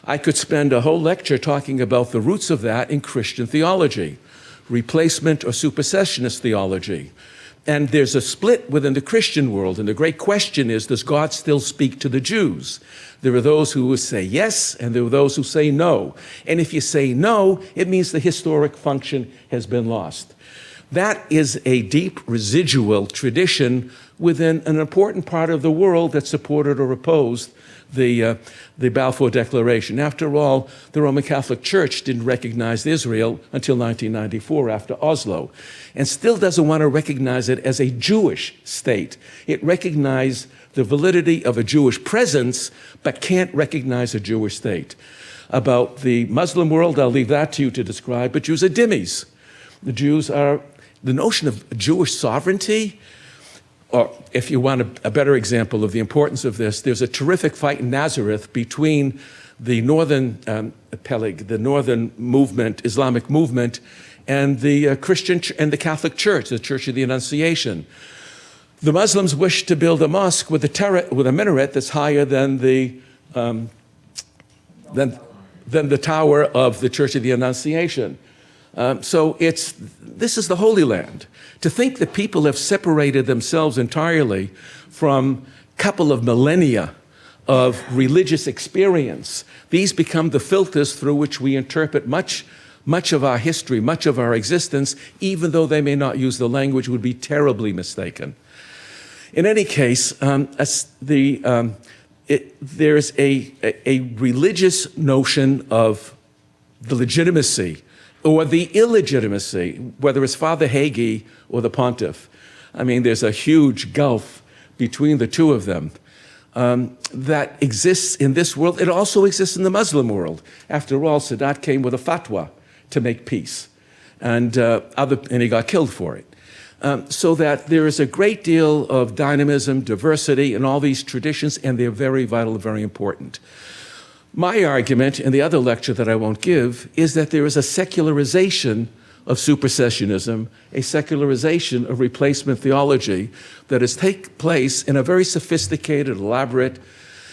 I could spend a whole lecture talking about the roots of that in Christian theology, replacement or supersessionist theology. And there's a split within the Christian world, and the great question is, does God still speak to the Jews? There are those who will say yes, and there are those who say no. And if you say no, it means the historic function has been lost. That is a deep residual tradition within an important part of the world that supported or opposed the Balfour Declaration. After all, the Roman Catholic Church didn't recognize Israel until 1994 after Oslo, and still doesn't want to recognize it as a Jewish state. It recognized the validity of a Jewish presence, but can't recognize a Jewish state. About the Muslim world, I'll leave that to you to describe, but Jews are dhimmis. The Jews are, the notion of Jewish sovereignty, or if you want a better example of the importance of this, there's a terrific fight in Nazareth between the northern Peleg, the northern movement, Islamic movement, and the Christian and the Catholic Church, the Church of the Annunciation. The Muslims wish to build a mosque with a minaret that's higher than the tower of the Church of the Annunciation. So this is the Holy Land. To think that people have separated themselves entirely from a couple of millennia of religious experience, these become the filters through which we interpret much of our history, much of our existence, even though they may not use the language, would be terribly mistaken. In any case, there's a religious notion of the legitimacy or the illegitimacy, whether it's Father Hagee or the pontiff. I mean, there's a huge gulf between the two of them that exists in this world. It also exists in the Muslim world. After all, Sadat came with a fatwa to make peace, and he got killed for it. So that there is a great deal of dynamism, diversity in all these traditions, and they're very vital and very important. My argument, in the other lecture that I won't give, is that there is a secularization of supersessionism, a secularization of replacement theology that has taken place in a very sophisticated, elaborate,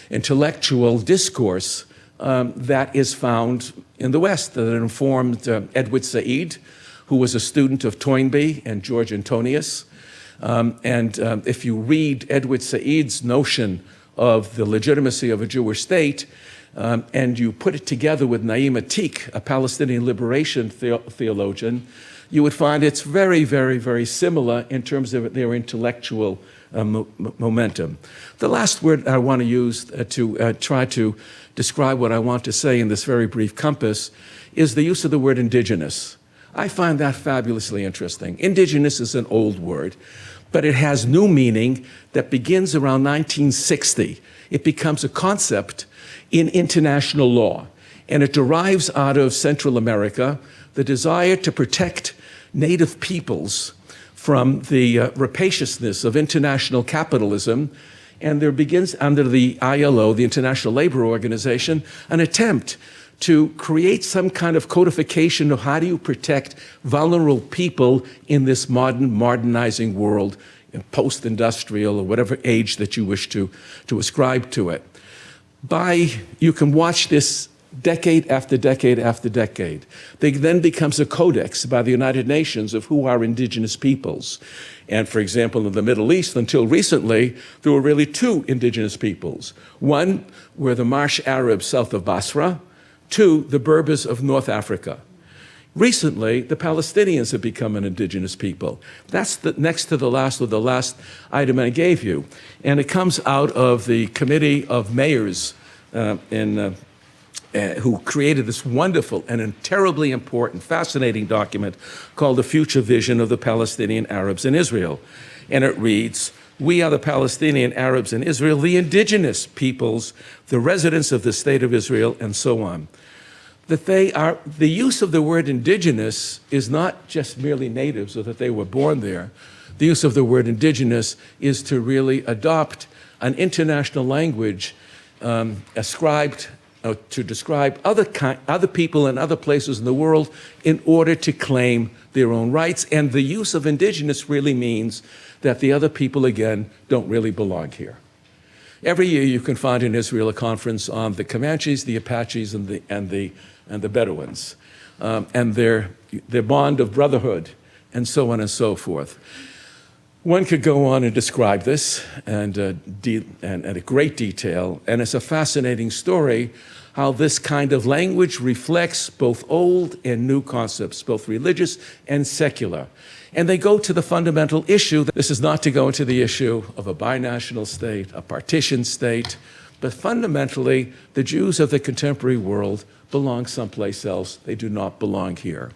intellectual discourse that is found in the West, that informed Edward Said, who was a student of Toynbee and George Antonius. If you read Edward Said's notion of the legitimacy of a Jewish state, and you put it together with Naim Atik, a Palestinian liberation theologian, you would find it's very, very, very similar in terms of their intellectual momentum. The last word I want to use to try to describe what I want to say in this very brief compass is the use of the word indigenous. I find that fabulously interesting. Indigenous is an old word, but it has new meaning that begins around 1960. It becomes a concept in international law, and it derives out of Central America the desire to protect native peoples from the rapaciousness of international capitalism. And there begins, under the ILO, the International Labor Organization, an attempt to create some kind of codification of how do you protect vulnerable people in this modernizing world, post-industrial or whatever age that you wish to ascribe to it. You can watch this decade after decade after decade. There then becomes a codex by the United Nations of who are indigenous peoples. And for example, in the Middle East, until recently, there were really two indigenous peoples. One were the Marsh Arabs south of Basra, two, the Berbers of North Africa. Recently, the Palestinians have become an indigenous people. That's the next to the last of the last item I gave you. And it comes out of the Committee of Mayors who created this wonderful and terribly important, fascinating document called The Future Vision of the Palestinian Arabs in Israel. And it reads, "We are the Palestinian Arabs in Israel, the indigenous peoples, the residents of the state of Israel," and so on. That the use of the word indigenous is not just merely natives or that they were born there. The use of the word indigenous is to really adopt an international language ascribed to describe other people in other places in the world in order to claim their own rights. And the use of indigenous really means that the other people, again, don't really belong here. Every year you can find in Israel a conference on the Comanches, the Apaches, and the Bedouins, and their bond of brotherhood, and so on and so forth. One could go on and describe this and at great detail, and it's a fascinating story how this kind of language reflects both old and new concepts, both religious and secular. And they go to the fundamental issue. This is not to go into the issue of a binational state, a partition state, but fundamentally, the Jews of the contemporary world belong someplace else. They do not belong here.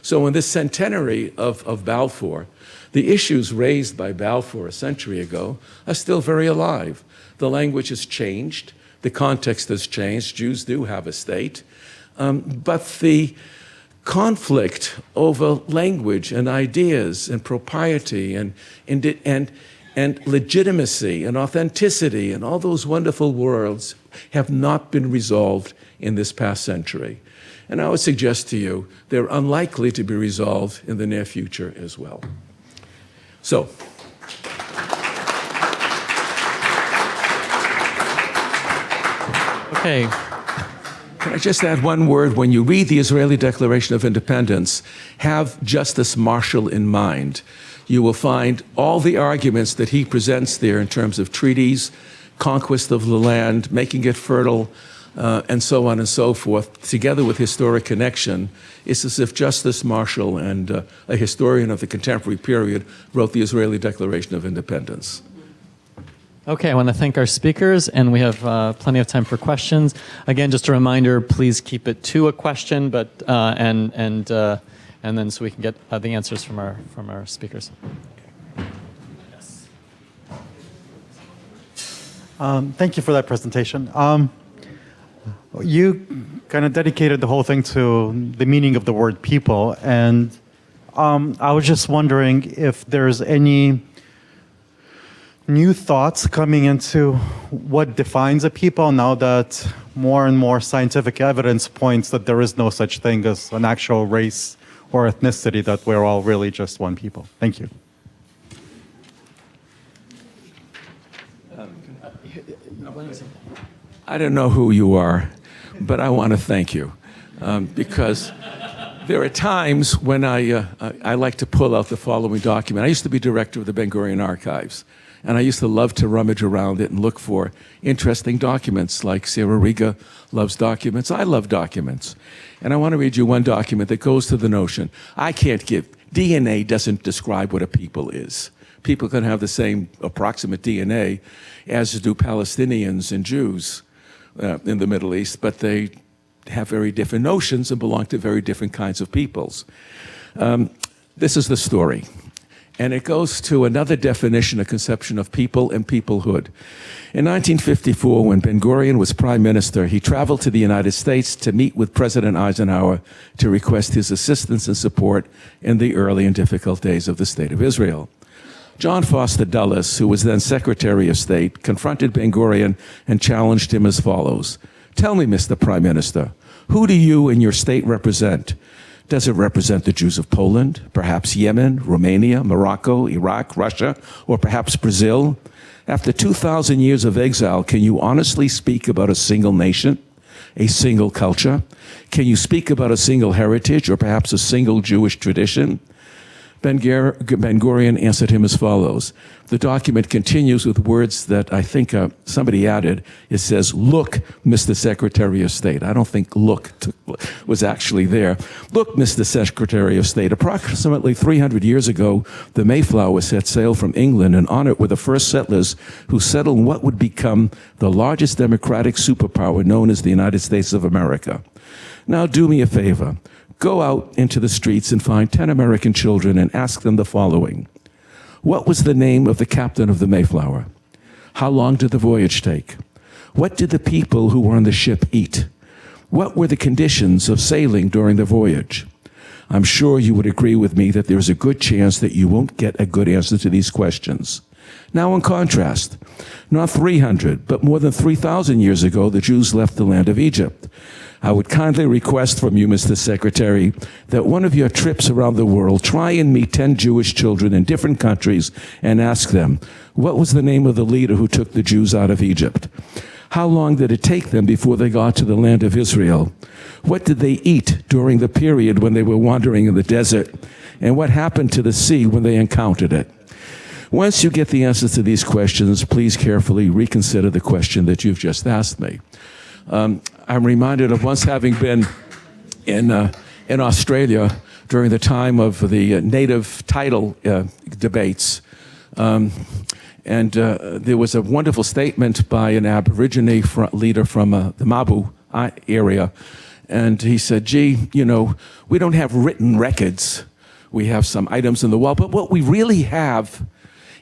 So in this centenary of Balfour, the issues raised by Balfour a century ago are still very alive. The language has changed. The context has changed. Jews do have a state. But the conflict over language and ideas and propriety and legitimacy and authenticity and all those wonderful words have not been resolved in this past century. And I would suggest to you they're unlikely to be resolved in the near future as well. So, okay. Can I just add one word? When you read the Israeli Declaration of Independence, have Justice Marshall in mind. You will find all the arguments that he presents there in terms of treaties, conquest of the land, making it fertile, and so on and so forth, together with historic connection. It's as if Justice Marshall and a historian of the contemporary period wrote the Israeli Declaration of Independence. Okay, I want to thank our speakers, and we have plenty of time for questions. Again, just a reminder, please keep it to a question, but and then so we can get the answers from our speakers. Thank you for that presentation. You kind of dedicated the whole thing to the meaning of the word people, and I was just wondering if there's any new thoughts coming into what defines a people now that more and more scientific evidence points that there is no such thing as an actual race or ethnicity, that we're all really just one people. Thank you. I don't know who you are, but I want to thank you because There are times when I like to pull out the following document. I used to be director of the Ben-Gurion archives, and I used to love to rummage around it and look for interesting documents, like Sara Reguer loves documents. I love documents. And I want to read you one document that goes to the notion, DNA doesn't describe what a people is. People can have the same approximate DNA as do Palestinians and Jews in the Middle East, but they have very different notions and belong to very different kinds of peoples. This is the story. And it goes to another definition, a conception of people and peoplehood. In 1954, when Ben-Gurion was prime minister, he traveled to the United States to meet with President Eisenhower to request his assistance and support in the early and difficult days of the State of Israel. John Foster Dulles, who was then Secretary of State, confronted Ben-Gurion and challenged him as follows. Tell me, Mr. Prime Minister, who do you and your state represent? Does it represent the Jews of Poland, perhaps Yemen, Romania, Morocco, Iraq, Russia, or perhaps Brazil? After 2,000 years of exile, can you honestly speak about a single nation, a single culture? Can you speak about a single heritage or perhaps a single Jewish tradition? Ben-Gurion answered him as follows. The document continues with words that I think somebody added. It says, look, Mr. Secretary of State. I don't think look was actually there. Look, Mr. Secretary of State, approximately 300 years ago, the Mayflower set sail from England, and on it were the first settlers who settled what would become the largest democratic superpower known as the United States of America. Now do me a favor. Go out into the streets and find 10 American children and ask them the following. What was the name of the captain of the Mayflower? How long did the voyage take? What did the people who were on the ship eat? What were the conditions of sailing during the voyage? I'm sure you would agree with me that there's a good chance that you won't get a good answer to these questions. Now, in contrast, not 300, but more than 3,000 years ago, the Jews left the land of Egypt. I would kindly request from you, Mr. Secretary, that one of your trips around the world, try and meet 10 Jewish children in different countries and ask them, what was the name of the leader who took the Jews out of Egypt? How long did it take them before they got to the land of Israel? What did they eat during the period when they were wandering in the desert? And what happened to the sea when they encountered it? Once you get the answers to these questions, please carefully reconsider the question that you've just asked me. I'm reminded of once having been in Australia during the time of the native title debates. And there was a wonderful statement by an Aborigine leader from the Mabu area. And he said, gee, you know, we don't have written records. We have some items in the wall. But what we really have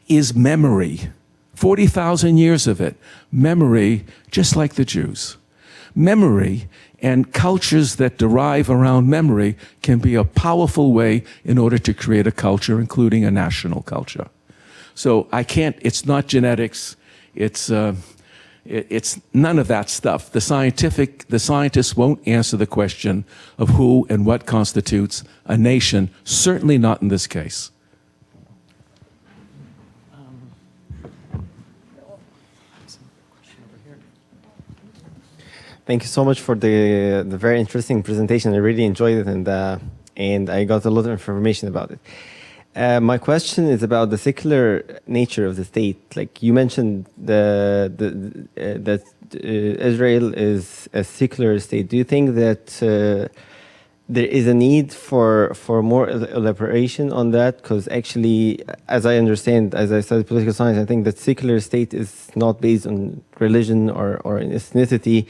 is memory. 40,000 years of it. Memory, just like the Jews. Memory and cultures that derive around memory can be a powerful way in order to create a culture, including a national culture. So I can't, it's not genetics, it's none of that stuff. The scientists won't answer the question of who and what constitutes a nation, certainly not in this case. Thank you so much for the very interesting presentation. I really enjoyed it, and I got a lot of information about it. My question is about the secular nature of the state. Like you mentioned, that Israel is a secular state. Do you think that there is a need for more elaboration on that? Because actually, as I understand, as I studied political science, I think that secular state is not based on religion or ethnicity.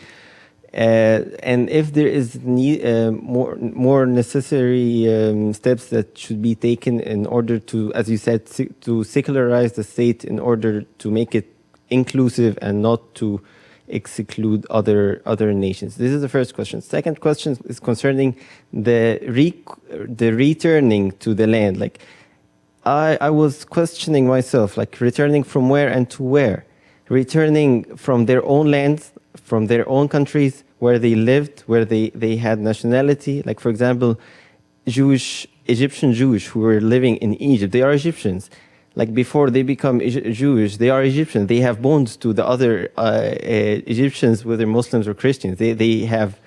And if there is more necessary steps that should be taken in order to, as you said, to secularize the state in order to make it inclusive and not to exclude other nations. This is the first question. Second question is concerning the returning to the land. Like I was questioning myself, like returning from where and to where? Returning from their own lands, from their own countries, where they lived, where they had nationality. Like, for example, Egyptian Jewish who were living in Egypt, they are Egyptians. Like, before they become Jewish, they are Egyptian. They have bonds to the other Egyptians, whether Muslims or Christians. They have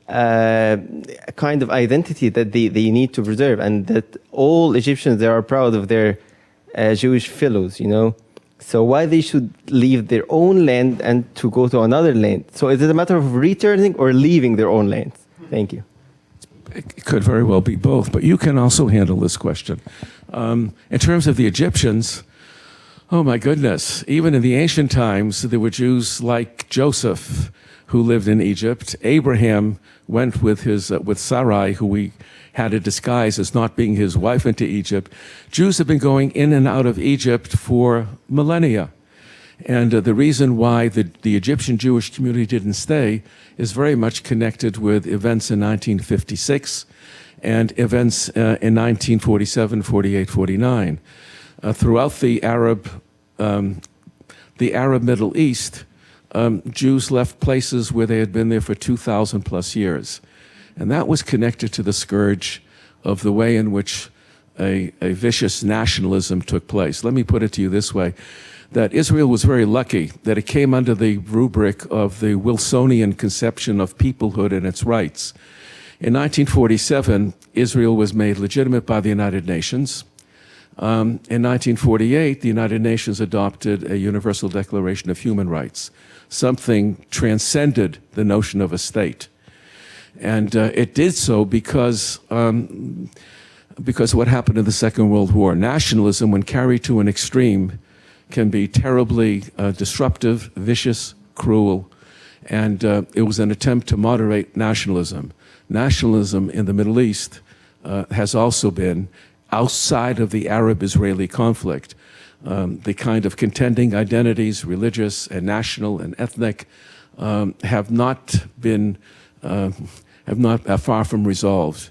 kind of identity that they need to preserve, and that all Egyptians, they are proud of their Jewish fellows, you know. So why they should leave their own land and to go to another land? So is it a matter of returning or leaving their own land? Thank you. It could very well be both, but you can also handle this question. In terms of the Egyptians, oh my goodness, even in the ancient times, there were Jews like Joseph who lived in Egypt. Abraham went with Sarai, who we had to disguise as not being his wife, into Egypt. Jews have been going in and out of Egypt for millennia. And the reason why the Egyptian Jewish community didn't stay is very much connected with events in 1956 and events in 1947, 48, 49. Throughout the Arab Middle East, Jews left places where they had been there for 2,000 plus years. And that was connected to the scourge of the way in which a vicious nationalism took place. Let me put it to you this way, that Israel was very lucky that it came under the rubric of the Wilsonian conception of peoplehood and its rights. In 1947, Israel was made legitimate by the United Nations. In 1948, the United Nations adopted a Universal Declaration of Human Rights. Something transcended the notion of a state. And it did so because of what happened in the Second World War. Nationalism, when carried to an extreme, can be terribly disruptive, vicious, cruel, and it was an attempt to moderate nationalism. Nationalism in the Middle East has also been, outside of the Arab-Israeli conflict, the kind of contending identities, religious and national and ethnic, have not been far from resolved.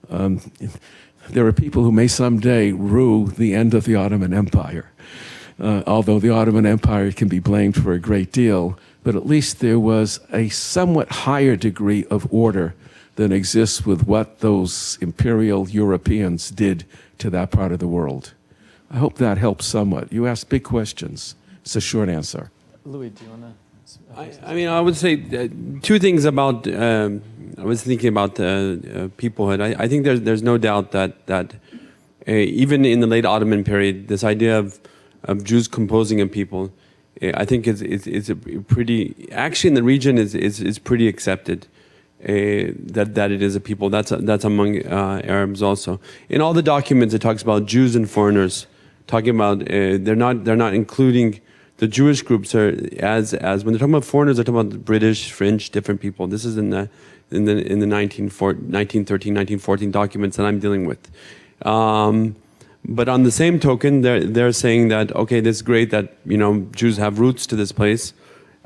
There are people who may someday rue the end of the Ottoman Empire. Although the Ottoman Empire can be blamed for a great deal, but at least there was a somewhat higher degree of order than exists with what those imperial Europeans did to that part of the world. I hope that helps somewhat. You asked big questions. It's a short answer. Louis, do you want to? I mean, I would say two things about. I was thinking about peoplehood. I think there's no doubt that even in the late Ottoman period, this idea of Jews composing a people, I think is a pretty, actually in the region is pretty accepted. That it is a people. That's among Arabs also. In all the documents, it talks about Jews and foreigners. Talking about they're not including the Jewish groups as when they're talking about foreigners, they're talking about British, French, different people. This is in the 1913, 1914 documents that I'm dealing with. But on the same token, they're saying that okay, this is great that Jews have roots to this place,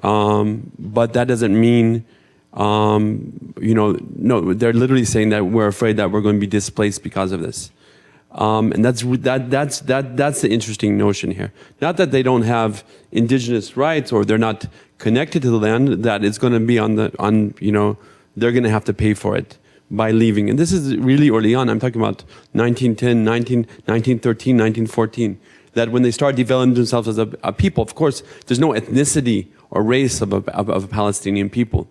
but that doesn't mean. No, they're literally saying that we're afraid that we're going to be displaced because of this, and that's the interesting notion here. Not that they don't have indigenous rights or they're not connected to the land. That it's going to be they're going to have to pay for it by leaving. And this is really early on. I'm talking about 1910, 1913, 1914. That when they start developing themselves as a people, of course, there's no ethnicity or race of a Palestinian people.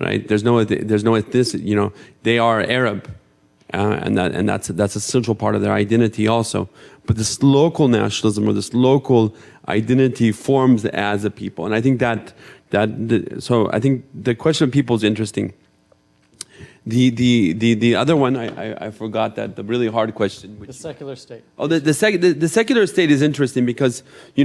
Right? There's no ethnicity. They are Arab, and that's a central part of their identity also. But this local nationalism or this local identity forms as a people, and I think so I think the question of people is interesting. The other one I forgot that the really hard question. The secular state. Oh, the secular state is interesting because the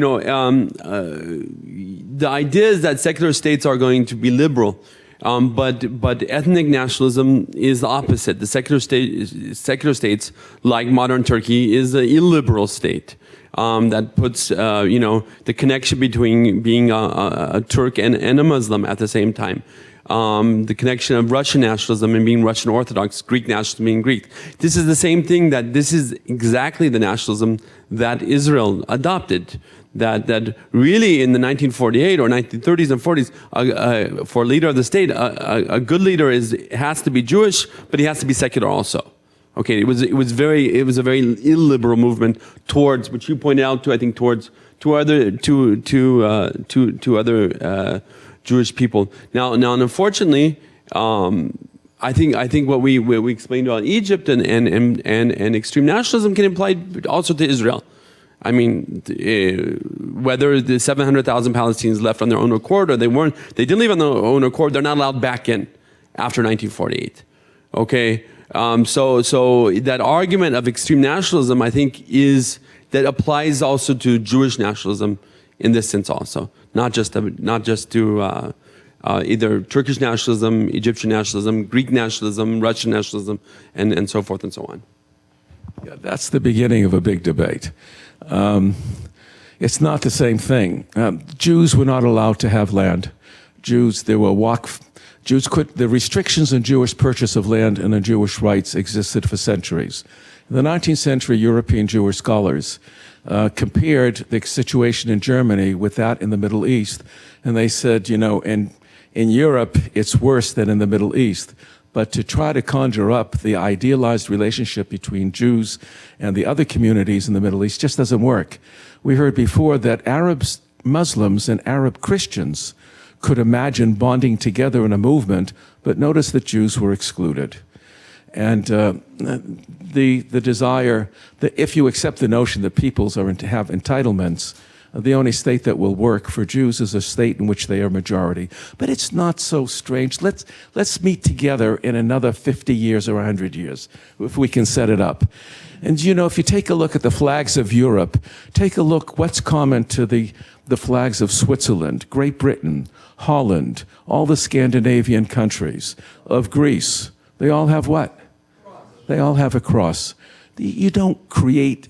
idea is that secular states are going to be liberal. But ethnic nationalism is the opposite. The secular states, like modern Turkey, is an illiberal state that puts the connection between being a Turk and a Muslim at the same time. The connection of Russian nationalism and being Russian Orthodox, Greek nationalism being Greek. This is the same thing. This is exactly the nationalism that Israel adopted. That really in the 1948 or 1930s and 40s, for a leader of the state, a good leader has to be Jewish, but he has to be secular also. Okay, it was a very illiberal movement towards, which you pointed out to, I think, towards two other Jewish people. Now, unfortunately, I think what we explained on Egypt and extreme nationalism can apply also to Israel. I mean, whether the 700,000 Palestinians left on their own accord or they didn't leave on their own accord, they're not allowed back in after 1948. Okay, so that argument of extreme nationalism, I think, that applies also to Jewish nationalism in this sense also, not just to either Turkish nationalism, Egyptian nationalism, Greek nationalism, Russian nationalism, and so forth and so on. Yeah, that's the beginning of a big debate. It's not the same thing. Jews were not allowed to have land. The restrictions on Jewish purchase of land and on Jewish rights existed for centuries. In the 19th century, European Jewish scholars compared the situation in Germany with that in the Middle East, and they said, in Europe, it's worse than in the Middle East. But to try to conjure up the idealized relationship between Jews and the other communities in the Middle East just doesn't work. We heard before that Arabs, Muslims, and Arab Christians could imagine bonding together in a movement, but notice that Jews were excluded. And the desire that if you accept the notion that peoples are to have entitlements, the only state that will work for Jews is a state in which they are majority. But it's not so strange. Let's meet together in another 50 years or 100 years, if we can set it up. And if you take a look at the flags of Europe, take a look what's common to the flags of Switzerland, Great Britain, Holland, all the Scandinavian countries, of Greece. They all have what? They all have a cross. You don't create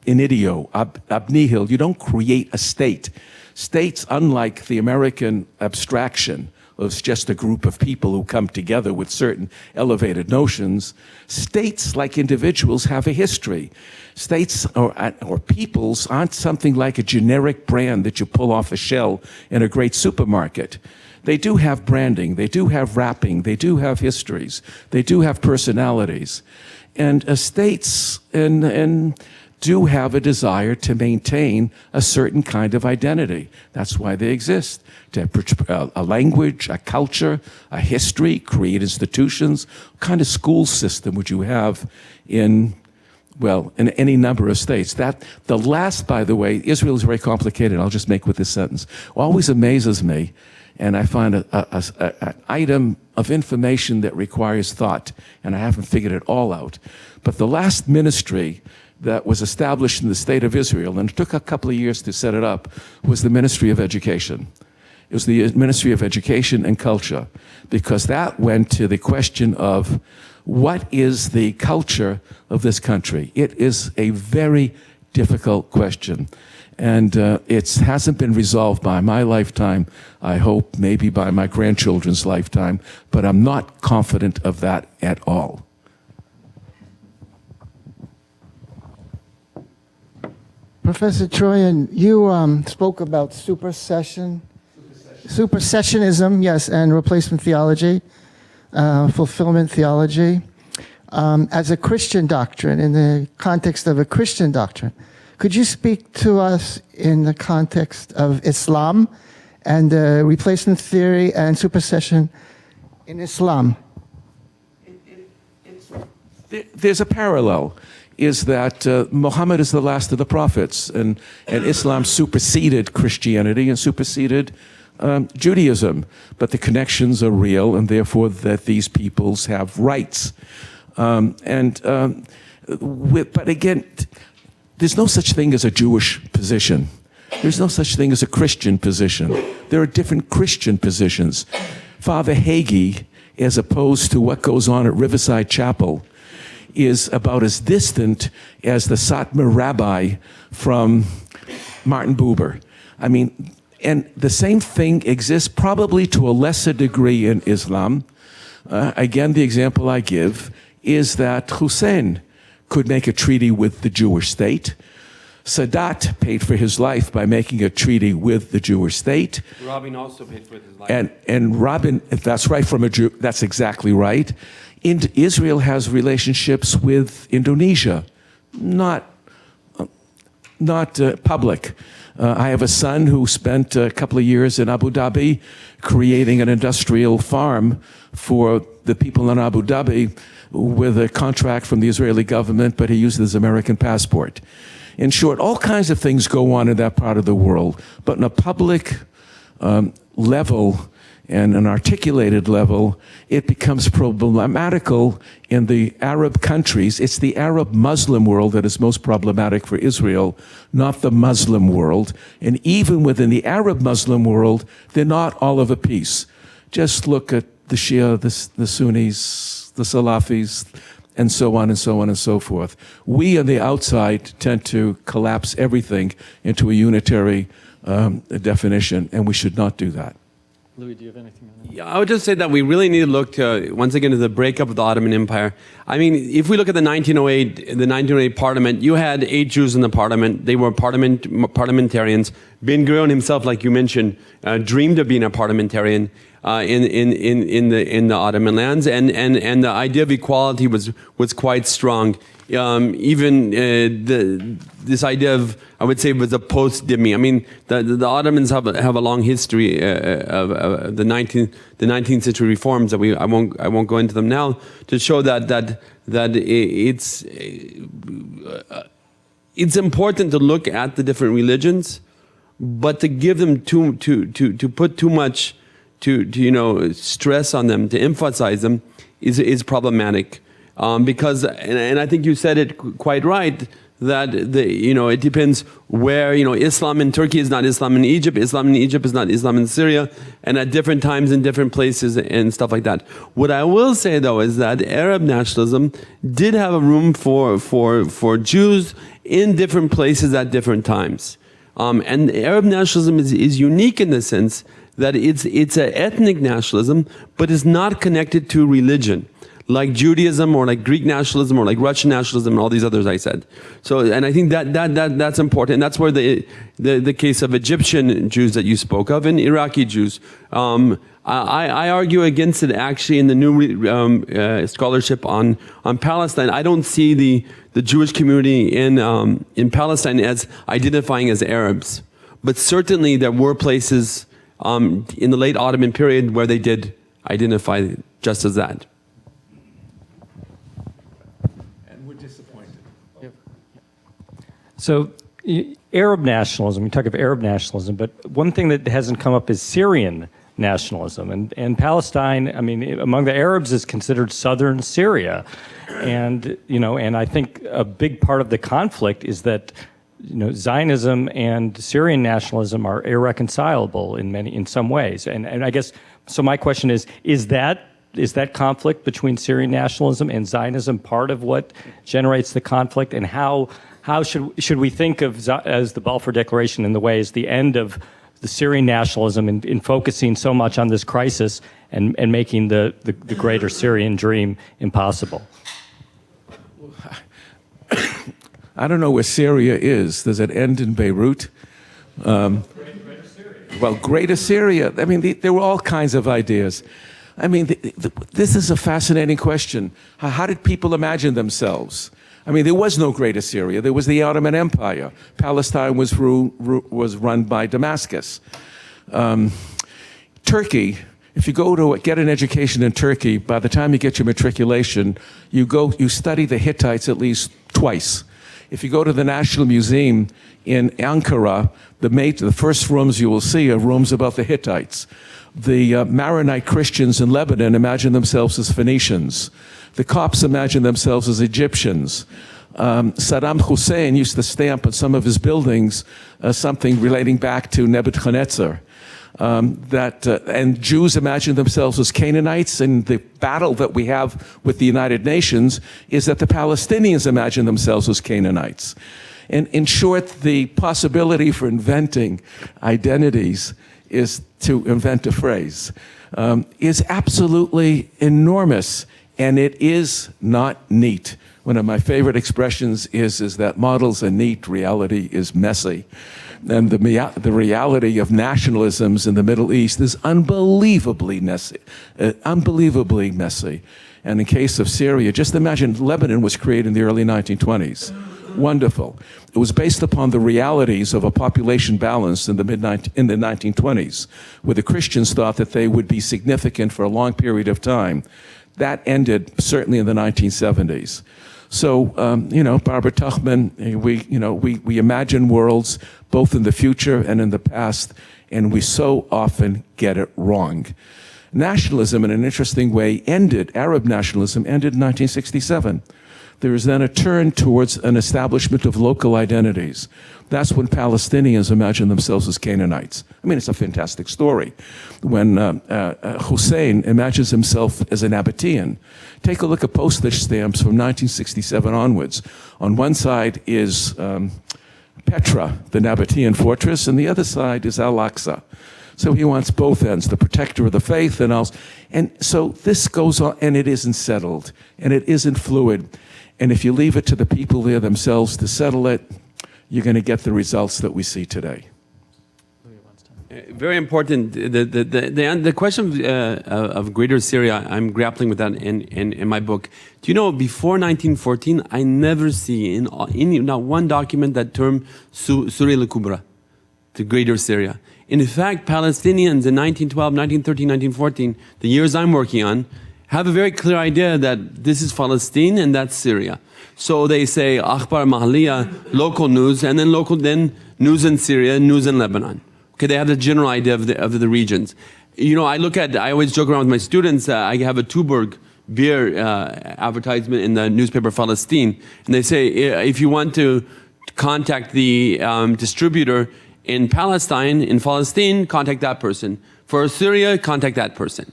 in ideo, ab nihil. You don't create a state. States, unlike the American abstraction of just a group of people who come together with certain elevated notions, states, like individuals, have a history. States or peoples aren't something like a generic brand that you pull off a shelf in a great supermarket. They do have branding, they do have wrapping, they do have histories, they do have personalities. And states do have a desire to maintain a certain kind of identity. That's why they exist. To have a language, a culture, a history, create institutions. What kind of school system would you have in any number of states? The last, by the way, Israel is very complicated. I'll just make with this sentence. Always amazes me, and I find an item of information that requires thought, and I haven't figured it all out. But the last ministry that was established in the state of Israel, and it took a couple of years to set it up, was the Ministry of Education. It was the Ministry of Education and Culture, because that went to the question of what is the culture of this country? It is a very difficult question. And it hasn't been resolved by my lifetime. I hope maybe by my grandchildren's lifetime, but I'm not confident of that at all. Professor Troen, you spoke about supersessionism, yes, and replacement theology, fulfillment theology, as a Christian doctrine, in the context of a Christian doctrine. Could you speak to us in the context of Islam and replacement theory and supersession in Islam? There's a parallel. Is that Muhammad is the last of the prophets, and Islam superseded Christianity and superseded Judaism. But the connections are real, and therefore that these peoples have rights. But again, there's no such thing as a Jewish position. There's no such thing as a Christian position. There are different Christian positions. Father Hagee, as opposed to what goes on at Riverside Chapel, is about as distant as the Satmar rabbi from Martin Buber. I mean, and the same thing exists probably to a lesser degree in Islam. Again, the example I give is that Hussein could make a treaty with the Jewish state. Sadat paid for his life by making a treaty with the Jewish state. Rabin also paid for his life. And Rabin, that's right, from a Jew, that's exactly right. Israel has relationships with Indonesia, not not public. I have a son who spent a couple of years in Abu Dhabi creating an industrial farm for the people in Abu Dhabi with a contract from the Israeli government, but he used his American passport. In short, all kinds of things go on in that part of the world, but in a public level and an articulated level, it becomes problematical in the Arab countries. It's the Arab Muslim world that is most problematic for Israel, not the Muslim world. And even within the Arab Muslim world, they're not all of a piece. Just look at the Shia, the Sunnis, the Salafis, and so on and so on and so forth. We on the outside tend to collapse everything into a unitary definition, and we should not do that. Louis, do you have anything on that? Yeah, I would just say that we really need to look to, once again, to the breakup of the Ottoman Empire. I mean, if we look at the 1908 parliament, you had 8 Jews in the parliament. They were parliamentarians. Ben-Gurion himself, like you mentioned, dreamed of being a parliamentarian in the Ottoman lands, and the idea of equality was quite strong. Even this idea of, I would say, was a post-dhimmi. I mean, the Ottomans have a long history of the 19th century reforms that I won't go into them now, to show that it's important to look at the different religions, but to give them to put too much to stress on them, to emphasize them, is problematic. Because, and I think you said it quite right, that it depends where, Islam in Turkey is not Islam in Egypt, Islam in Egypt is not Islam in Syria, and at different times in different places and stuff like that. What I will say though is that Arab nationalism did have a room for Jews in different places at different times. And Arab nationalism is unique in the sense that it's an ethnic nationalism, but is not connected to religion, like Judaism or like Greek nationalism or like Russian nationalism and all these others I said. So, and I think that's important. And that's where the case of Egyptian Jews that you spoke of and Iraqi Jews. I argue against it actually in the new scholarship on Palestine. I don't see the Jewish community in Palestine as identifying as Arabs, but certainly there were places in the late Ottoman period where they did identify just as that. And we're disappointed. Yep. So Arab nationalism, you talk of Arab nationalism, but one thing that hasn't come up is Syrian nationalism. And Palestine, I mean, among the Arabs is considered southern Syria. And, and I think a big part of the conflict is that Zionism and Syrian nationalism are irreconcilable in some ways. And I guess, so my question is that conflict between Syrian nationalism and Zionism part of what generates the conflict? And how should we think of as the Balfour Declaration in the way as the end of the Syrian nationalism in focusing so much on this crisis and making the greater Syrian dream impossible? I don't know where Syria is. Does it end in Beirut? Well, Greater Syria. I mean, there were all kinds of ideas. I mean, this is a fascinating question. How did people imagine themselves? I mean, there was no Greater Syria. There was the Ottoman Empire. Palestine was run by Damascus. Turkey, if you go to get an education in Turkey, by the time you get your matriculation, you study the Hittites at least twice. If you go to the National Museum in Ankara, the first rooms you will see are rooms about the Hittites. The Maronite Christians in Lebanon imagine themselves as Phoenicians. The Copts imagine themselves as Egyptians. Saddam Hussein used to stamp on some of his buildings something relating back to Nebuchadnezzar. And Jews imagine themselves as Canaanites, and the battle that we have with the United Nations is that the Palestinians imagine themselves as Canaanites. And in short, the possibility for inventing identities is to invent a phrase, is absolutely enormous, and it is not neat. One of my favorite expressions is that models are neat, reality is messy. And the reality of nationalisms in the Middle East is unbelievably messy. Unbelievably messy. And in case of Syria, just imagine Lebanon was created in the early 1920s. Wonderful. It was based upon the realities of a population balance in the 1920s, where the Christians thought that they would be significant for a long period of time. That ended certainly in the 1970s. So, Barbara Tuchman, we imagine worlds both in the future and in the past, and we so often get it wrong. Nationalism, in an interesting way, Arab nationalism ended in 1967. There was then a turn towards an establishment of local identities. That's when Palestinians imagine themselves as Canaanites. I mean, it's a fantastic story. When Hussein imagines himself as an Nabatean. Take a look at postage stamps from 1967 onwards. On one side is Petra, the Nabatean fortress, and the other side is Al-Aqsa. So he wants both ends, the protector of the faith and else. And so this goes on, and it isn't settled, and it isn't fluid. And if you leave it to the people there themselves to settle it, you're going to get the results that we see today. Very important. The question of Greater Syria, I'm grappling with that in my book. Do you know, before 1914, I never see in not one document that term Syria al-Kubra, the Greater Syria. In fact, Palestinians in 1912, 1913, 1914, the years I'm working on, have a very clear idea that this is Palestine and that's Syria. So they say Akhbar Mahaliya, local news, and then news in Syria, news in Lebanon. Okay, they have the general idea of the regions. You know, I always joke around with my students. I have a Tuborg beer advertisement in the newspaper Palestine, and they say if you want to contact the distributor in Palestine, contact that person. For Syria, contact that person.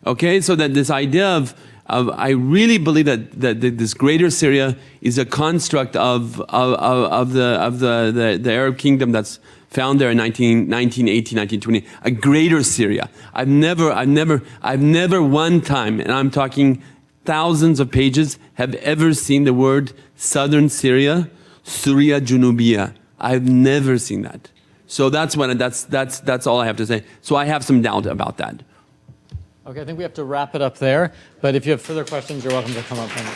Okay, so that this idea of I really believe that this Greater Syria is a construct of the Arab kingdom that's found there in 1918, 1920, a Greater Syria. I've never one time, and I'm talking thousands of pages, have ever seen the word Southern Syria, Syria Junubiya. I've never seen that. So that's all I have to say. So I have some doubt about that. Okay, I think we have to wrap it up there. But if you have further questions, you're welcome to come up and